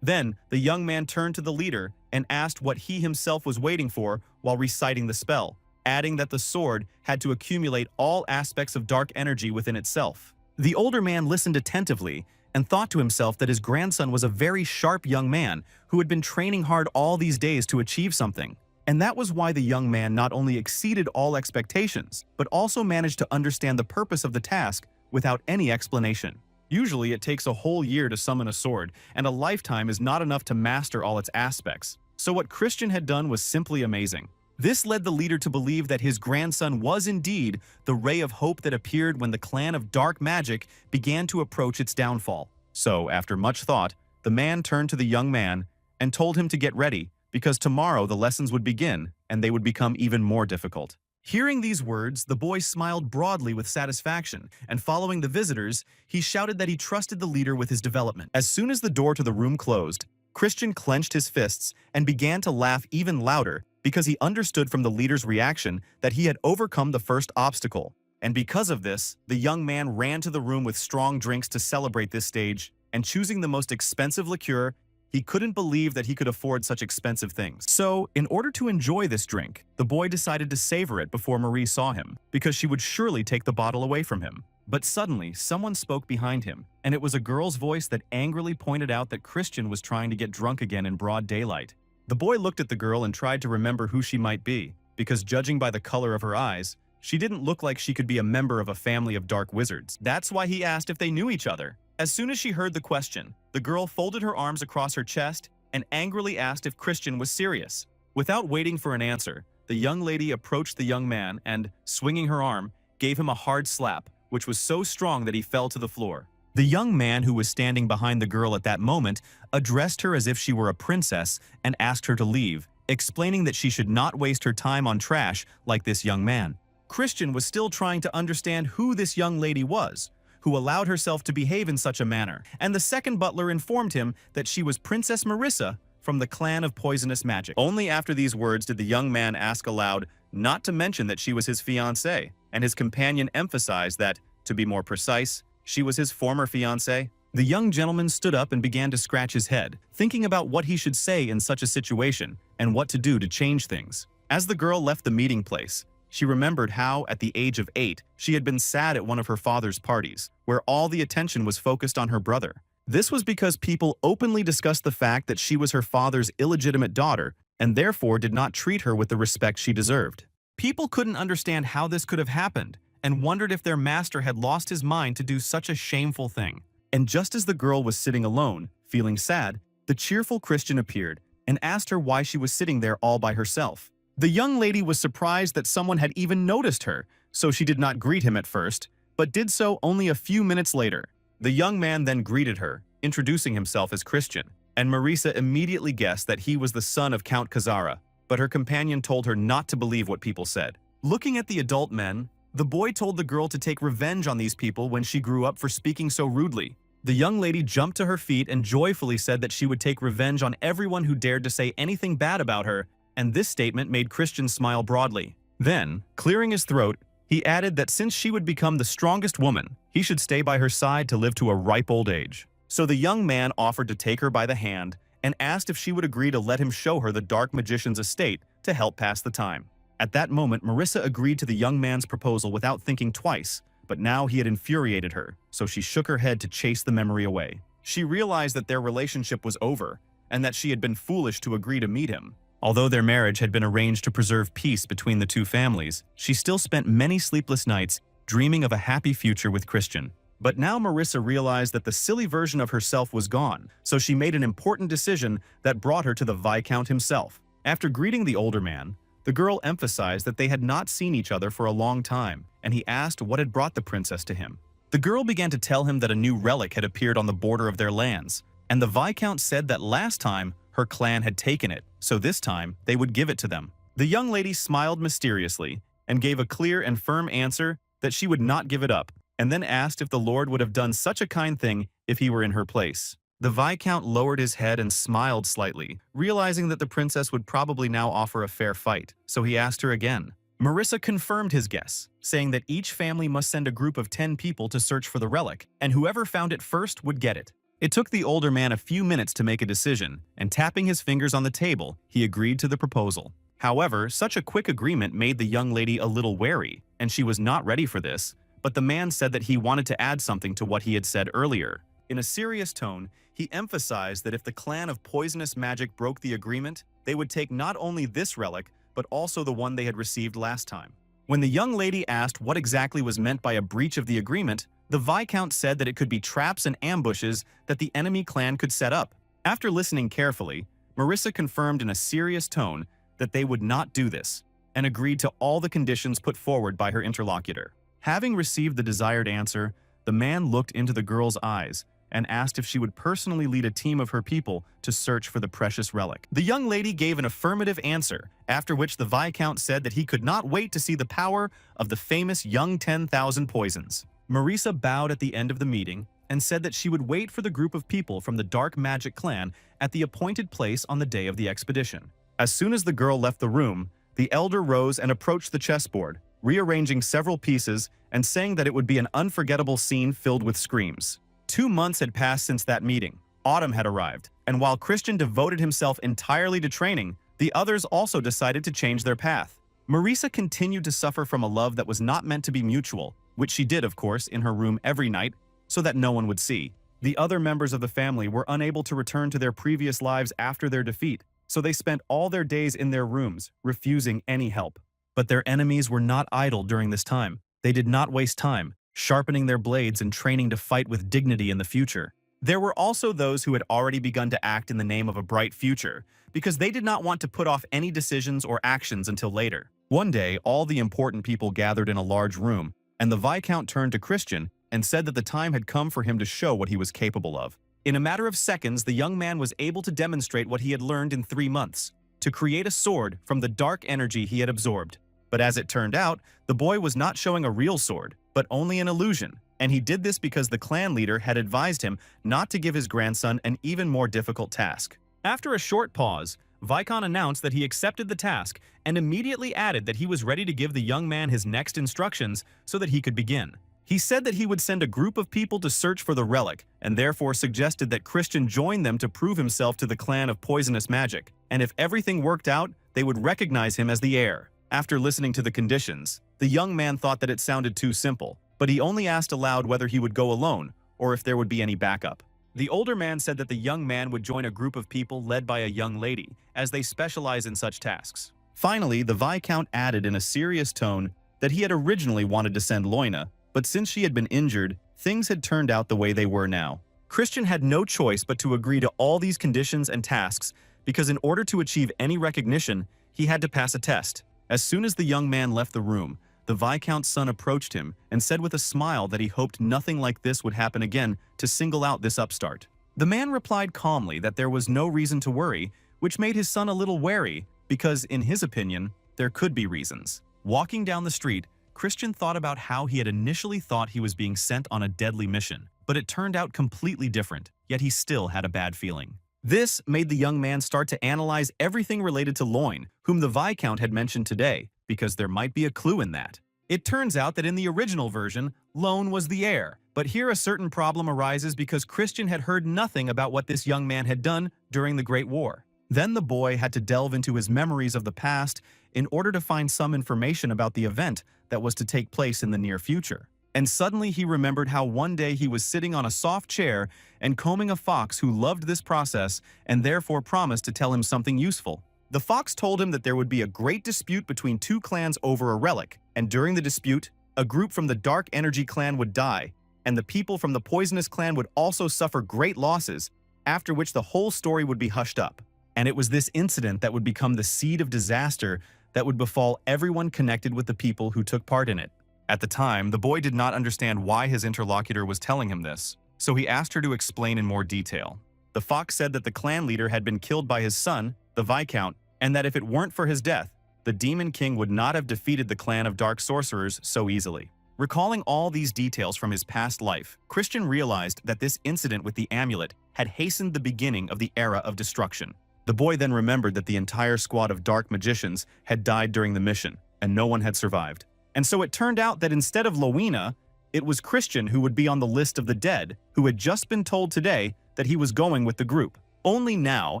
Then, the young man turned to the leader and asked what he himself was waiting for while reciting the spell, adding that the sword had to accumulate all aspects of dark energy within itself. The older man listened attentively and thought to himself that his grandson was a very sharp young man who had been training hard all these days to achieve something. And that was why the young man not only exceeded all expectations, but also managed to understand the purpose of the task without any explanation. Usually it takes a whole year to summon a sword, and a lifetime is not enough to master all its aspects. So what Christian had done was simply amazing. This led the leader to believe that his grandson was indeed the ray of hope that appeared when the clan of dark magic began to approach its downfall. So, after much thought, the man turned to the young man and told him to get ready, because tomorrow the lessons would begin and they would become even more difficult. Hearing these words, the boy smiled broadly with satisfaction, and following the visitors, he shouted that he trusted the leader with his development. As soon as the door to the room closed, Christian clenched his fists and began to laugh even louder because he understood from the leader's reaction that he had overcome the first obstacle. And because of this, the young man ran to the room with strong drinks to celebrate this stage, and choosing the most expensive liqueur, he couldn't believe that he could afford such expensive things. So, in order to enjoy this drink, the boy decided to savor it before Marie saw him, because she would surely take the bottle away from him. But suddenly, someone spoke behind him, and it was a girl's voice that angrily pointed out that Christian was trying to get drunk again in broad daylight. The boy looked at the girl and tried to remember who she might be, because judging by the color of her eyes, she didn't look like she could be a member of a family of dark wizards. That's why he asked if they knew each other. As soon as she heard the question, the girl folded her arms across her chest and angrily asked if Christian was serious. Without waiting for an answer, the young lady approached the young man and, swinging her arm, gave him a hard slap, which was so strong that he fell to the floor. The young man who was standing behind the girl at that moment addressed her as if she were a princess and asked her to leave, explaining that she should not waste her time on trash like this young man. Christian was still trying to understand who this young lady was, who allowed herself to behave in such a manner, and the second butler informed him that she was Princess Marissa from the clan of poisonous magic. Only after these words did the young man ask aloud not to mention that she was his fiancée, and his companion emphasized that, to be more precise, she was his former fiancée. The young gentleman stood up and began to scratch his head, thinking about what he should say in such a situation and what to do to change things. As the girl left the meeting place, she remembered how, at the age of 8, she had been sad at one of her father's parties, where all the attention was focused on her brother. This was because people openly discussed the fact that she was her father's illegitimate daughter and therefore did not treat her with the respect she deserved. People couldn't understand how this could have happened and wondered if their master had lost his mind to do such a shameful thing. And just as the girl was sitting alone, feeling sad, the cheerful Christian appeared and asked her why she was sitting there all by herself. The young lady was surprised that someone had even noticed her, so she did not greet him at first, but did so only a few minutes later. The young man then greeted her, introducing himself as Christian, and Marissa immediately guessed that he was the son of Count Kazara, but her companion told her not to believe what people said. Looking at the adult men, the boy told the girl to take revenge on these people when she grew up for speaking so rudely. The young lady jumped to her feet and joyfully said that she would take revenge on everyone who dared to say anything bad about her, and this statement made Christian smile broadly. Then, clearing his throat, he added that since she would become the strongest woman, he should stay by her side to live to a ripe old age. So the young man offered to take her by the hand and asked if she would agree to let him show her the Dark Magician's estate to help pass the time. At that moment, Marissa agreed to the young man's proposal without thinking twice, but now he had infuriated her, so she shook her head to chase the memory away. She realized that their relationship was over, and that she had been foolish to agree to meet him. Although their marriage had been arranged to preserve peace between the two families, she still spent many sleepless nights dreaming of a happy future with Christian. But now Marissa realized that the silly version of herself was gone, so she made an important decision that brought her to the Viscount himself. After greeting the older man, the girl emphasized that they had not seen each other for a long time, and he asked what had brought the princess to him. The girl began to tell him that a new relic had appeared on the border of their lands, and the Viscount said that last time her clan had taken it, so this time they would give it to them. The young lady smiled mysteriously and gave a clear and firm answer that she would not give it up, and then asked if the Lord would have done such a kind thing if he were in her place. The Viscount lowered his head and smiled slightly, realizing that the princess would probably now offer a fair fight, so he asked her again. Marissa confirmed his guess, saying that each family must send a group of 10 people to search for the relic, and whoever found it first would get it. It took the older man a few minutes to make a decision, and tapping his fingers on the table, he agreed to the proposal. However, such a quick agreement made the young lady a little wary, and she was not ready for this, but the man said that he wanted to add something to what he had said earlier. In a serious tone, he emphasized that if the clan of poisonous magic broke the agreement, they would take not only this relic, but also the one they had received last time. When the young lady asked what exactly was meant by a breach of the agreement, the Viscount said that it could be traps and ambushes that the enemy clan could set up. After listening carefully, Marissa confirmed in a serious tone that they would not do this, and agreed to all the conditions put forward by her interlocutor. Having received the desired answer, the man looked into the girl's eyes and asked if she would personally lead a team of her people to search for the precious relic. The young lady gave an affirmative answer, after which the Viscount said that he could not wait to see the power of the famous young 10,000 poisons. Marissa bowed at the end of the meeting and said that she would wait for the group of people from the Dark Magic clan at the appointed place on the day of the expedition. As soon as the girl left the room, the elder rose and approached the chessboard, rearranging several pieces and saying that it would be an unforgettable scene filled with screams. 2 months had passed since that meeting. Autumn had arrived, and while Christian devoted himself entirely to training, the others also decided to change their path. Marissa continued to suffer from a love that was not meant to be mutual, which she did, of course, in her room every night, so that no one would see. The other members of the family were unable to return to their previous lives after their defeat, so they spent all their days in their rooms, refusing any help. But their enemies were not idle during this time. They did not waste time, sharpening their blades and training to fight with dignity in the future. There were also those who had already begun to act in the name of a bright future, because they did not want to put off any decisions or actions until later. One day, all the important people gathered in a large room, and the Viscount turned to Christian and said that the time had come for him to show what he was capable of. In a matter of seconds, the young man was able to demonstrate what he had learned in 3 months, to create a sword from the dark energy he had absorbed. But as it turned out, the boy was not showing a real sword, but only an illusion, and he did this because the clan leader had advised him not to give his grandson an even more difficult task. After a short pause, Viscount announced that he accepted the task and immediately added that he was ready to give the young man his next instructions so that he could begin. He said that he would send a group of people to search for the relic, and therefore suggested that Christian join them to prove himself to the clan of poisonous magic, and if everything worked out, they would recognize him as the heir. After listening to the conditions, the young man thought that it sounded too simple, but he only asked aloud whether he would go alone or if there would be any backup. The older man said that the young man would join a group of people led by a young lady, as they specialize in such tasks. Finally, the Viscount added in a serious tone that he had originally wanted to send Loina, but since she had been injured, things had turned out the way they were now. Christian had no choice but to agree to all these conditions and tasks, because in order to achieve any recognition, he had to pass a test. As soon as the young man left the room, the Viscount's son approached him and said with a smile that he hoped nothing like this would happen again to single out this upstart. The man replied calmly that there was no reason to worry, which made his son a little wary because, in his opinion, there could be reasons. Walking down the street, Christian thought about how he had initially thought he was being sent on a deadly mission, but it turned out completely different, yet he still had a bad feeling. This made the young man start to analyze everything related to Loin, whom the Viscount had mentioned today, because there might be a clue in that. It turns out that in the original version, Loin was the heir, but here a certain problem arises because Christian had heard nothing about what this young man had done during the Great War. Then the boy had to delve into his memories of the past in order to find some information about the event that was to take place in the near future. And suddenly he remembered how one day he was sitting on a soft chair and combing a fox who loved this process and therefore promised to tell him something useful. The fox told him that there would be a great dispute between two clans over a relic, and during the dispute, a group from the Dark Energy clan would die, and the people from the Poisonous clan would also suffer great losses, after which the whole story would be hushed up. And it was this incident that would become the seed of disaster that would befall everyone connected with the people who took part in it. At the time, the boy did not understand why his interlocutor was telling him this, so he asked her to explain in more detail. The fox said that the clan leader had been killed by his son, the Viscount, and that if it weren't for his death, the Demon King would not have defeated the clan of dark sorcerers so easily. Recalling all these details from his past life, Christian realized that this incident with the amulet had hastened the beginning of the era of destruction. The boy then remembered that the entire squad of dark magicians had died during the mission, and no one had survived. And so it turned out that instead of Lowena, it was Christian who would be on the list of the dead, who had just been told today that he was going with the group. Only now,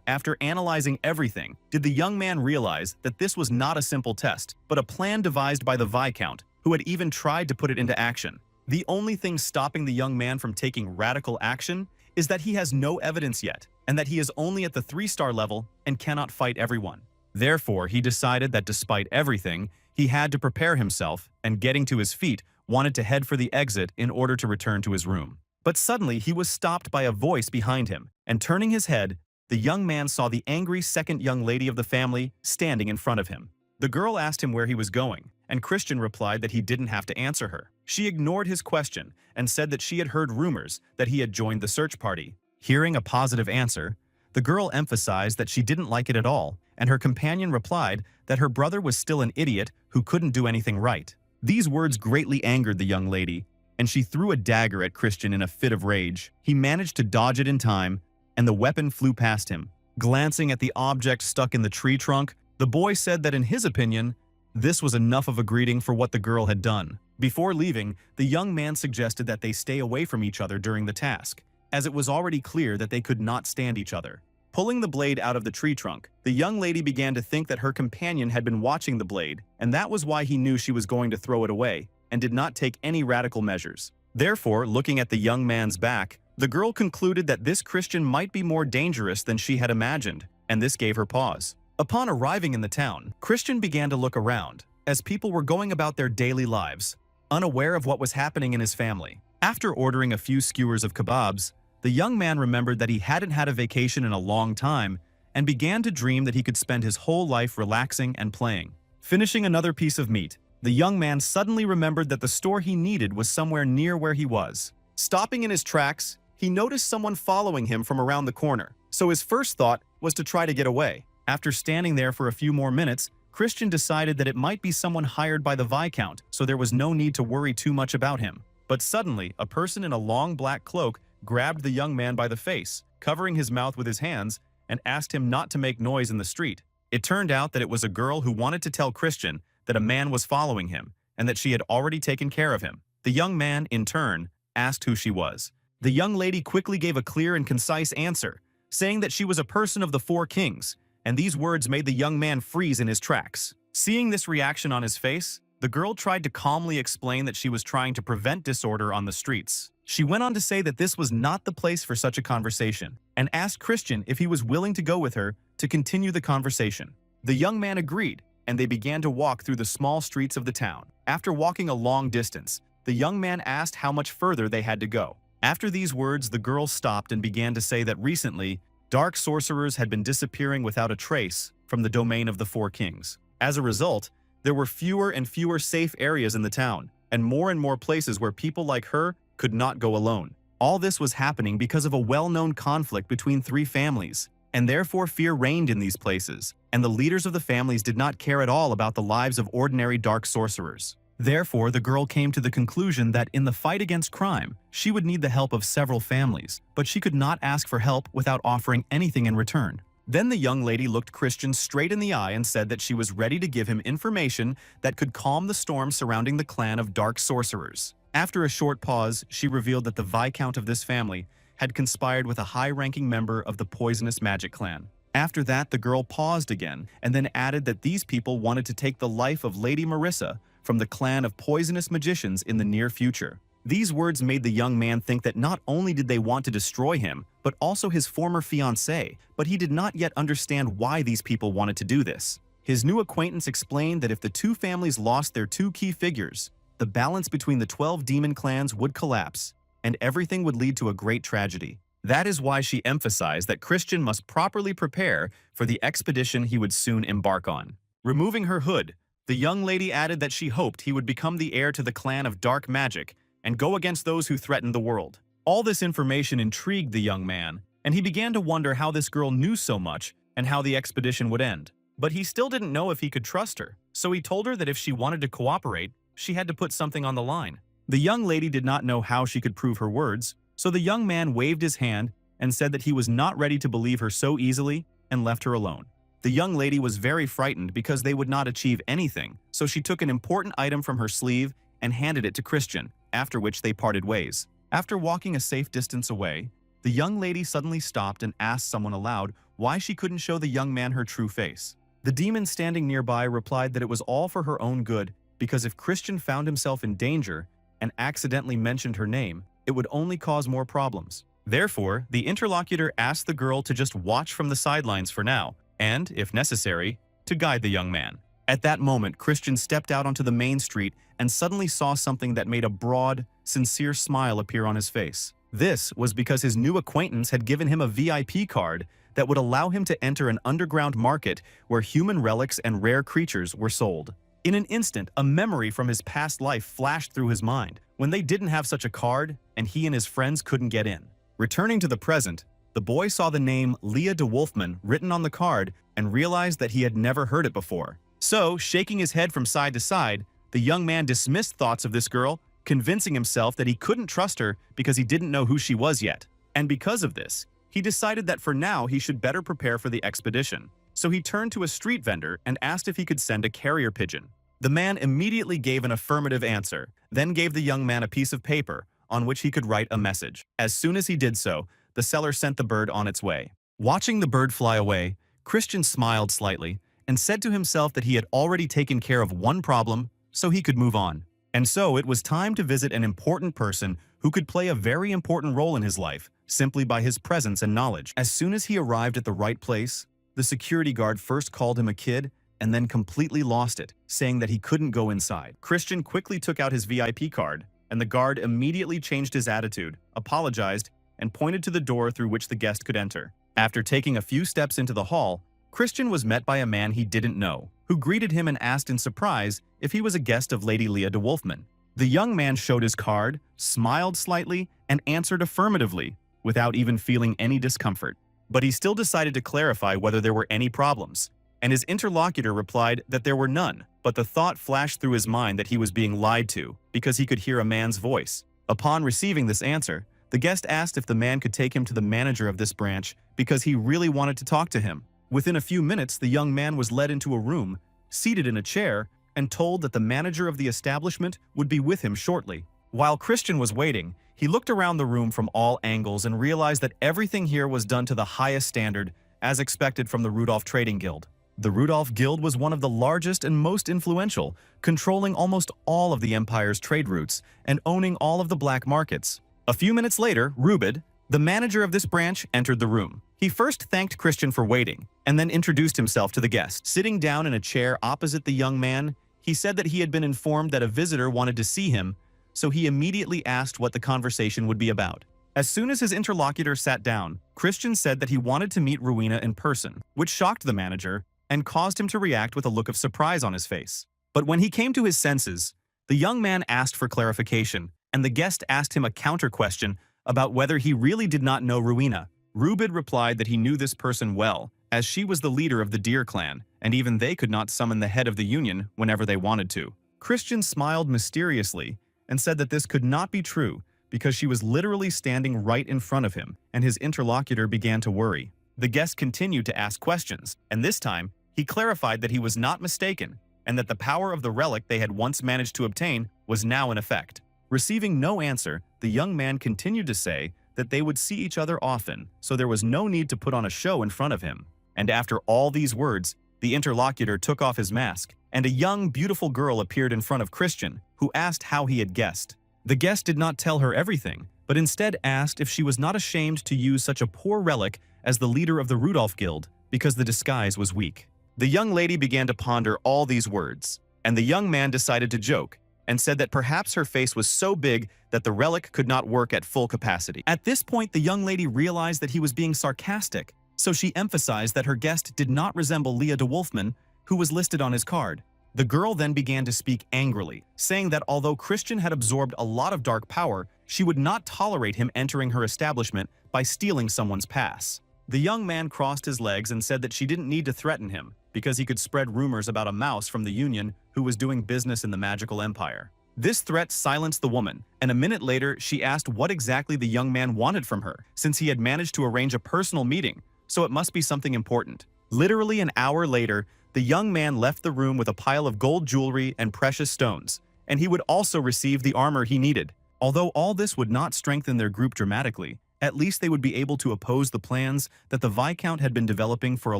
after analyzing everything, did the young man realize that this was not a simple test, but a plan devised by the Viscount, who had even tried to put it into action. The only thing stopping the young man from taking radical action is that he has no evidence yet, and that he is only at the 3-star level and cannot fight everyone. Therefore, he decided that despite everything, he had to prepare himself, and getting to his feet, wanted to head for the exit in order to return to his room. But suddenly he was stopped by a voice behind him, and turning his head, the young man saw the angry second young lady of the family standing in front of him. The girl asked him where he was going, and Christian replied that he didn't have to answer her. She ignored his question and said that she had heard rumors that he had joined the search party. Hearing a positive answer, the girl emphasized that she didn't like it at all, and her companion replied that her brother was still an idiot who couldn't do anything right. These words greatly angered the young lady, and she threw a dagger at Christian in a fit of rage. He managed to dodge it in time, and the weapon flew past him. Glancing at the object stuck in the tree trunk, the boy said that in his opinion, this was enough of a greeting for what the girl had done. Before leaving, the young man suggested that they stay away from each other during the task, as it was already clear that they could not stand each other. Pulling the blade out of the tree trunk, the young lady began to think that her companion had been watching the blade, and that was why he knew she was going to throw it away, and did not take any radical measures. Therefore, looking at the young man's back, the girl concluded that this Christian might be more dangerous than she had imagined, and this gave her pause. Upon arriving in the town, Christian began to look around, as people were going about their daily lives, unaware of what was happening in his family. After ordering a few skewers of kebabs, the young man remembered that he hadn't had a vacation in a long time and began to dream that he could spend his whole life relaxing and playing. Finishing another piece of meat, the young man suddenly remembered that the store he needed was somewhere near where he was. Stopping in his tracks, he noticed someone following him from around the corner, so his first thought was to try to get away. After standing there for a few more minutes, Christian decided that it might be someone hired by the Viscount, so there was no need to worry too much about him. But suddenly, a person in a long black cloak grabbed the young man by the face, covering his mouth with his hands, and asked him not to make noise in the street. It turned out that it was a girl who wanted to tell Christian that a man was following him, and that she had already taken care of him. The young man, in turn, asked who she was. The young lady quickly gave a clear and concise answer, saying that she was a person of the 4 kings, and these words made the young man freeze in his tracks. Seeing this reaction on his face, the girl tried to calmly explain that she was trying to prevent disorder on the streets. She went on to say that this was not the place for such a conversation, and asked Christian if he was willing to go with her to continue the conversation. The young man agreed, and they began to walk through the small streets of the town. After walking a long distance, the young man asked how much further they had to go. After these words, the girl stopped and began to say that recently, dark sorcerers had been disappearing without a trace from the domain of the 4 kings. As a result, there were fewer and fewer safe areas in the town, and more places where people like her could not go alone. All this was happening because of a well-known conflict between 3 families, and therefore fear reigned in these places, and the leaders of the families did not care at all about the lives of ordinary dark sorcerers. Therefore, the girl came to the conclusion that in the fight against crime, she would need the help of several families, but she could not ask for help without offering anything in return. Then the young lady looked Christian straight in the eye and said that she was ready to give him information that could calm the storm surrounding the clan of dark sorcerers. After a short pause, she revealed that the viscount of this family had conspired with a high-ranking member of the poisonous magic clan. After that, the girl paused again and then added that these people wanted to take the life of Lady Marissa from the clan of poisonous magicians in the near future. These words made the young man think that not only did they want to destroy him, but also his former fiancée, but he did not yet understand why these people wanted to do this. His new acquaintance explained that if the two families lost their two key figures, the balance between the 12 demon clans would collapse, and everything would lead to a great tragedy. That is why she emphasized that Christian must properly prepare for the expedition he would soon embark on. Removing her hood, the young lady added that she hoped he would become the heir to the clan of dark magic and go against those who threatened the world. All this information intrigued the young man, and he began to wonder how this girl knew so much and how the expedition would end. But he still didn't know if he could trust her, so he told her that if she wanted to cooperate, she had to put something on the line. The young lady did not know how she could prove her words, so the young man waved his hand and said that he was not ready to believe her so easily and left her alone. The young lady was very frightened because they would not achieve anything, so she took an important item from her sleeve and handed it to Christian, after which they parted ways. After walking a safe distance away, the young lady suddenly stopped and asked someone aloud why she couldn't show the young man her true face. The demon standing nearby replied that it was all for her own good, because if Christian found himself in danger and accidentally mentioned her name, it would only cause more problems. Therefore, the interlocutor asked the girl to just watch from the sidelines for now, and, if necessary, to guide the young man. At that moment, Christian stepped out onto the main street and suddenly saw something that made a broad, sincere smile appear on his face. This was because his new acquaintance had given him a VIP card that would allow him to enter an underground market where human relics and rare creatures were sold. In an instant, a memory from his past life flashed through his mind, when they didn't have such a card and he and his friends couldn't get in. Returning to the present, the boy saw the name Leah de Wolfman written on the card and realized that he had never heard it before. So, shaking his head from side to side, the young man dismissed thoughts of this girl, convincing himself that he couldn't trust her because he didn't know who she was yet. And because of this, he decided that for now he should better prepare for the expedition. So he turned to a street vendor and asked if he could send a carrier pigeon. The man immediately gave an affirmative answer, then gave the young man a piece of paper on which he could write a message. As soon as he did so, the seller sent the bird on its way. Watching the bird fly away, Christian smiled slightly and said to himself that he had already taken care of one problem, so he could move on. And so it was time to visit an important person who could play a very important role in his life, simply by his presence and knowledge. As soon as he arrived at the right place, the security guard first called him a kid and then completely lost it, saying that he couldn't go inside. Christian quickly took out his VIP card, and the guard immediately changed his attitude, apologized, and pointed to the door through which the guest could enter. After taking a few steps into the hall, Christian was met by a man he didn't know, who greeted him and asked in surprise if he was a guest of Lady Leah de Wolfman. The young man showed his card, smiled slightly, and answered affirmatively, without even feeling any discomfort. But he still decided to clarify whether there were any problems, and his interlocutor replied that there were none, but the thought flashed through his mind that he was being lied to because he could hear a man's voice. Upon receiving this answer, the guest asked if the man could take him to the manager of this branch because he really wanted to talk to him. Within a few minutes, the young man was led into a room, seated in a chair, and told that the manager of the establishment would be with him shortly. While Christian was waiting, he looked around the room from all angles and realized that everything here was done to the highest standard, as expected from the Rudolph Trading Guild. The Rudolph Guild was one of the largest and most influential, controlling almost all of the empire's trade routes and owning all of the black markets. A few minutes later, Rubid, the manager of this branch, entered the room. He first thanked Christian for waiting, and then introduced himself to the guest. Sitting down in a chair opposite the young man, he said that he had been informed that a visitor wanted to see him, so he immediately asked what the conversation would be about. As soon as his interlocutor sat down, Christian said that he wanted to meet Rowena in person, which shocked the manager and caused him to react with a look of surprise on his face. But when he came to his senses, the young man asked for clarification, and the guest asked him a counter-question about whether he really did not know Rowena. Rubid replied that he knew this person well, as she was the leader of the Deer clan, and even they could not summon the head of the union whenever they wanted to. Christian smiled mysteriously and said that this could not be true because she was literally standing right in front of him, and his interlocutor began to worry. The guest continued to ask questions, and this time, he clarified that he was not mistaken and that the power of the relic they had once managed to obtain was now in effect. Receiving no answer, the young man continued to say that they would see each other often, so there was no need to put on a show in front of him. And after all these words, the interlocutor took off his mask, and a young, beautiful girl appeared in front of Christian, who asked how he had guessed. The guest did not tell her everything, but instead asked if she was not ashamed to use such a poor relic as the leader of the Rudolph Guild because the disguise was weak. The young lady began to ponder all these words, and the young man decided to joke and said that perhaps her face was so big that the relic could not work at full capacity. At this point, the young lady realized that he was being sarcastic, so she emphasized that her guest did not resemble Leah de Wolfman, who was listed on his card. The girl then began to speak angrily, saying that although Christian had absorbed a lot of dark power, she would not tolerate him entering her establishment by stealing someone's pass. The young man crossed his legs and said that she didn't need to threaten him because he could spread rumors about a mouse from the Union who was doing business in the magical empire. This threat silenced the woman, and a minute later she asked what exactly the young man wanted from her, since he had managed to arrange a personal meeting, so it must be something important. Literally an hour later, the young man left the room with a pile of gold jewelry and precious stones, and he would also receive the armor he needed. Although all this would not strengthen their group dramatically, at least they would be able to oppose the plans that the Viscount had been developing for a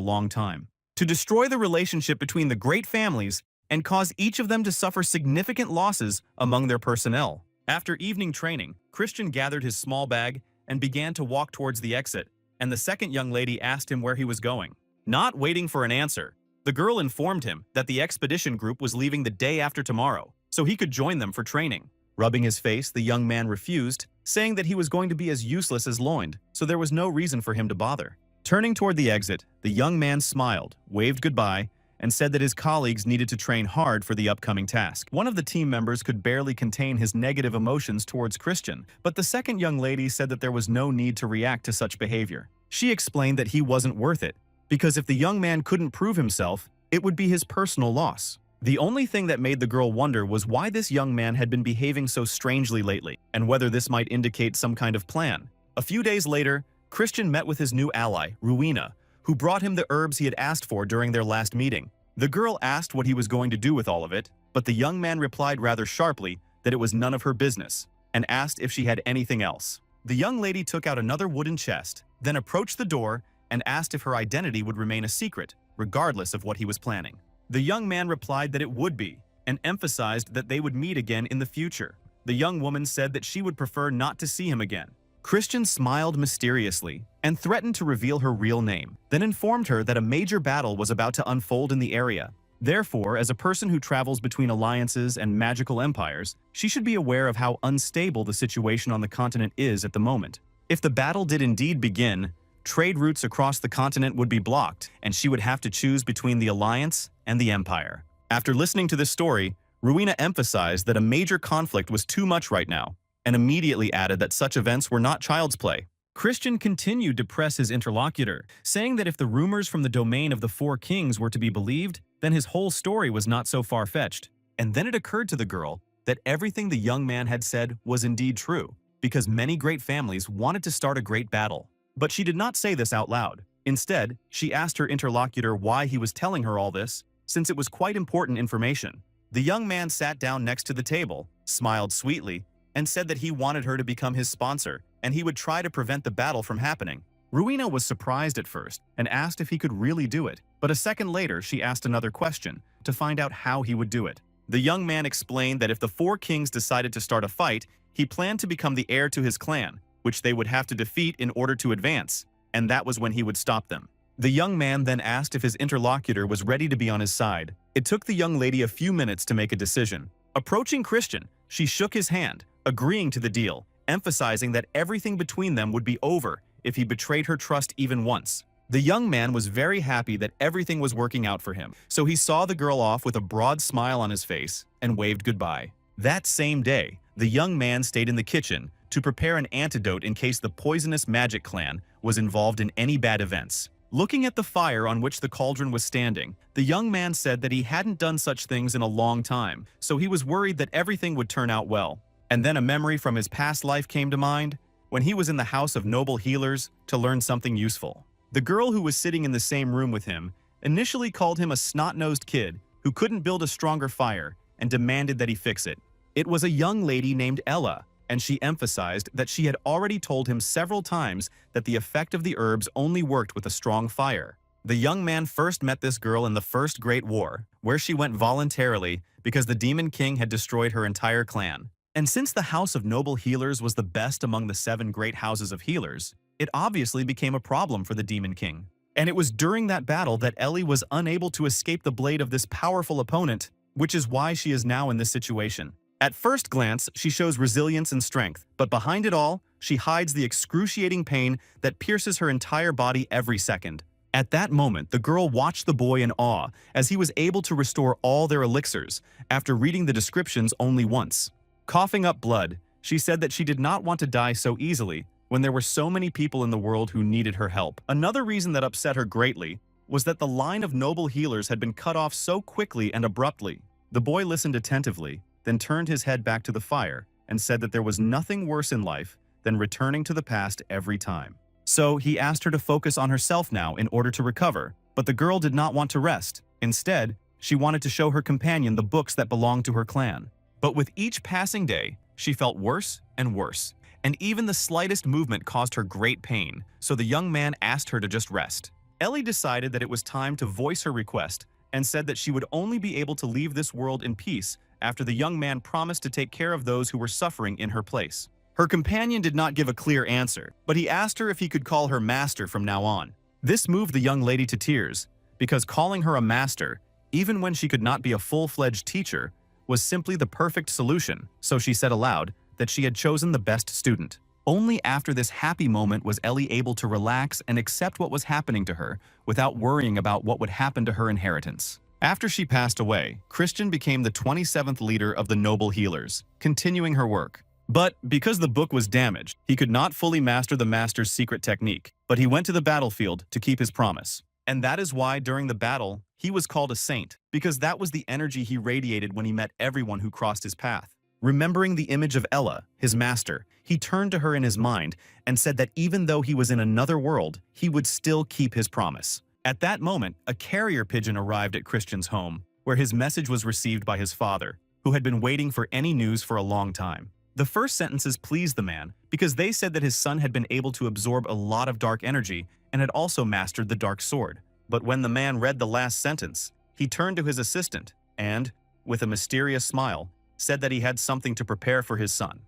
long time, to destroy the relationship between the great families and cause each of them to suffer significant losses among their personnel. After evening training, Christian gathered his small bag and began to walk towards the exit, and the second young lady asked him where he was going. Not waiting for an answer, the girl informed him that the expedition group was leaving the day after tomorrow, so he could join them for training. Rubbing his face, the young man refused, saying that he was going to be as useless as Loind, so there was no reason for him to bother. Turning toward the exit, the young man smiled, waved goodbye, and said that his colleagues needed to train hard for the upcoming task. One of the team members could barely contain his negative emotions towards Christian, but the second young lady said that there was no need to react to such behavior. She explained that he wasn't worth it, because if the young man couldn't prove himself, it would be his personal loss. The only thing that made the girl wonder was why this young man had been behaving so strangely lately, and whether this might indicate some kind of plan. A few days later, Christian met with his new ally, Rowena, who brought him the herbs he had asked for during their last meeting. The girl asked what he was going to do with all of it, but the young man replied rather sharply that it was none of her business, and asked if she had anything else. The young lady took out another wooden chest, then approached the door and asked if her identity would remain a secret, regardless of what he was planning. The young man replied that it would be, and emphasized that they would meet again in the future. The young woman said that she would prefer not to see him again. Christian smiled mysteriously and threatened to reveal her real name, then informed her that a major battle was about to unfold in the area. Therefore, as a person who travels between alliances and magical empires, she should be aware of how unstable the situation on the continent is at the moment. If the battle did indeed begin, trade routes across the continent would be blocked, and she would have to choose between the Alliance and the Empire. After listening to this story, Rowena emphasized that a major conflict was too much right now, and immediately added that such events were not child's play. Christian continued to press his interlocutor, saying that if the rumors from the domain of the Four Kings were to be believed, then his whole story was not so far-fetched. And then it occurred to the girl that everything the young man had said was indeed true, because many great families wanted to start a great battle. But she did not say this out loud. Instead, she asked her interlocutor why he was telling her all this, since it was quite important information. The young man sat down next to the table, smiled sweetly, and said that he wanted her to become his sponsor, and he would try to prevent the battle from happening. Rowena was surprised at first and asked if he could really do it, but a second later she asked another question to find out how he would do it. The young man explained that if the Four Kings decided to start a fight, he planned to become the heir to his clan, which they would have to defeat in order to advance, and that was when he would stop them. The young man then asked if his interlocutor was ready to be on his side. It took the young lady a few minutes to make a decision. Approaching Christian, she shook his hand, agreeing to the deal, emphasizing that everything between them would be over if he betrayed her trust even once. The young man was very happy that everything was working out for him, so he saw the girl off with a broad smile on his face and waved goodbye. That same day, the young man stayed in the kitchen to prepare an antidote in case the poisonous magic clan was involved in any bad events. Looking at the fire on which the cauldron was standing, the young man said that he hadn't done such things in a long time, so he was worried that everything would turn out well. And then a memory from his past life came to mind, when he was in the House of Noble Healers to learn something useful. The girl who was sitting in the same room with him initially called him a snot-nosed kid who couldn't build a stronger fire and demanded that he fix it. It was a young lady named Ella, and she emphasized that she had already told him several times that the effect of the herbs only worked with a strong fire. The young man first met this girl in the First Great War, where she went voluntarily because the Demon King had destroyed her entire clan. And since the House of Noble Healers was the best among the 7 great houses of healers, it obviously became a problem for the Demon King. And it was during that battle that Ellie was unable to escape the blade of this powerful opponent, which is why she is now in this situation. At first glance, she shows resilience and strength, but behind it all, she hides the excruciating pain that pierces her entire body every second. At that moment, the girl watched the boy in awe as he was able to restore all their elixirs after reading the descriptions only once. Coughing up blood, she said that she did not want to die so easily when there were so many people in the world who needed her help. Another reason that upset her greatly was that the line of noble healers had been cut off so quickly and abruptly. The boy listened attentively, then turned his head back to the fire and said that there was nothing worse in life than returning to the past every time. So he asked her to focus on herself now in order to recover, but the girl did not want to rest. Instead, she wanted to show her companion the books that belonged to her clan. But with each passing day, she felt worse and worse, and even the slightest movement caused her great pain, so the young man asked her to just rest. Ellie decided that it was time to voice her request and said that she would only be able to leave this world in peace after the young man promised to take care of those who were suffering in her place. Her companion did not give a clear answer, but he asked her if he could call her master from now on. This moved the young lady to tears, because calling her a master, even when she could not be a full-fledged teacher, was simply the perfect solution, so she said aloud that she had chosen the best student. Only after this happy moment was Ellie able to relax and accept what was happening to her without worrying about what would happen to her inheritance. After she passed away, Christian became the 27th leader of the Noble Healers, continuing her work. But because the book was damaged, he could not fully master the master's secret technique, but he went to the battlefield to keep his promise. And that is why during the battle, he was called a saint, because that was the energy he radiated when he met everyone who crossed his path. Remembering the image of Ella, his master, he turned to her in his mind and said that even though he was in another world, he would still keep his promise. At that moment, a carrier pigeon arrived at Christian's home, where his message was received by his father, who had been waiting for any news for a long time. The first sentences pleased the man because they said that his son had been able to absorb a lot of dark energy and had also mastered the dark sword. But when the man read the last sentence, he turned to his assistant and, with a mysterious smile, said that he had something to prepare for his son.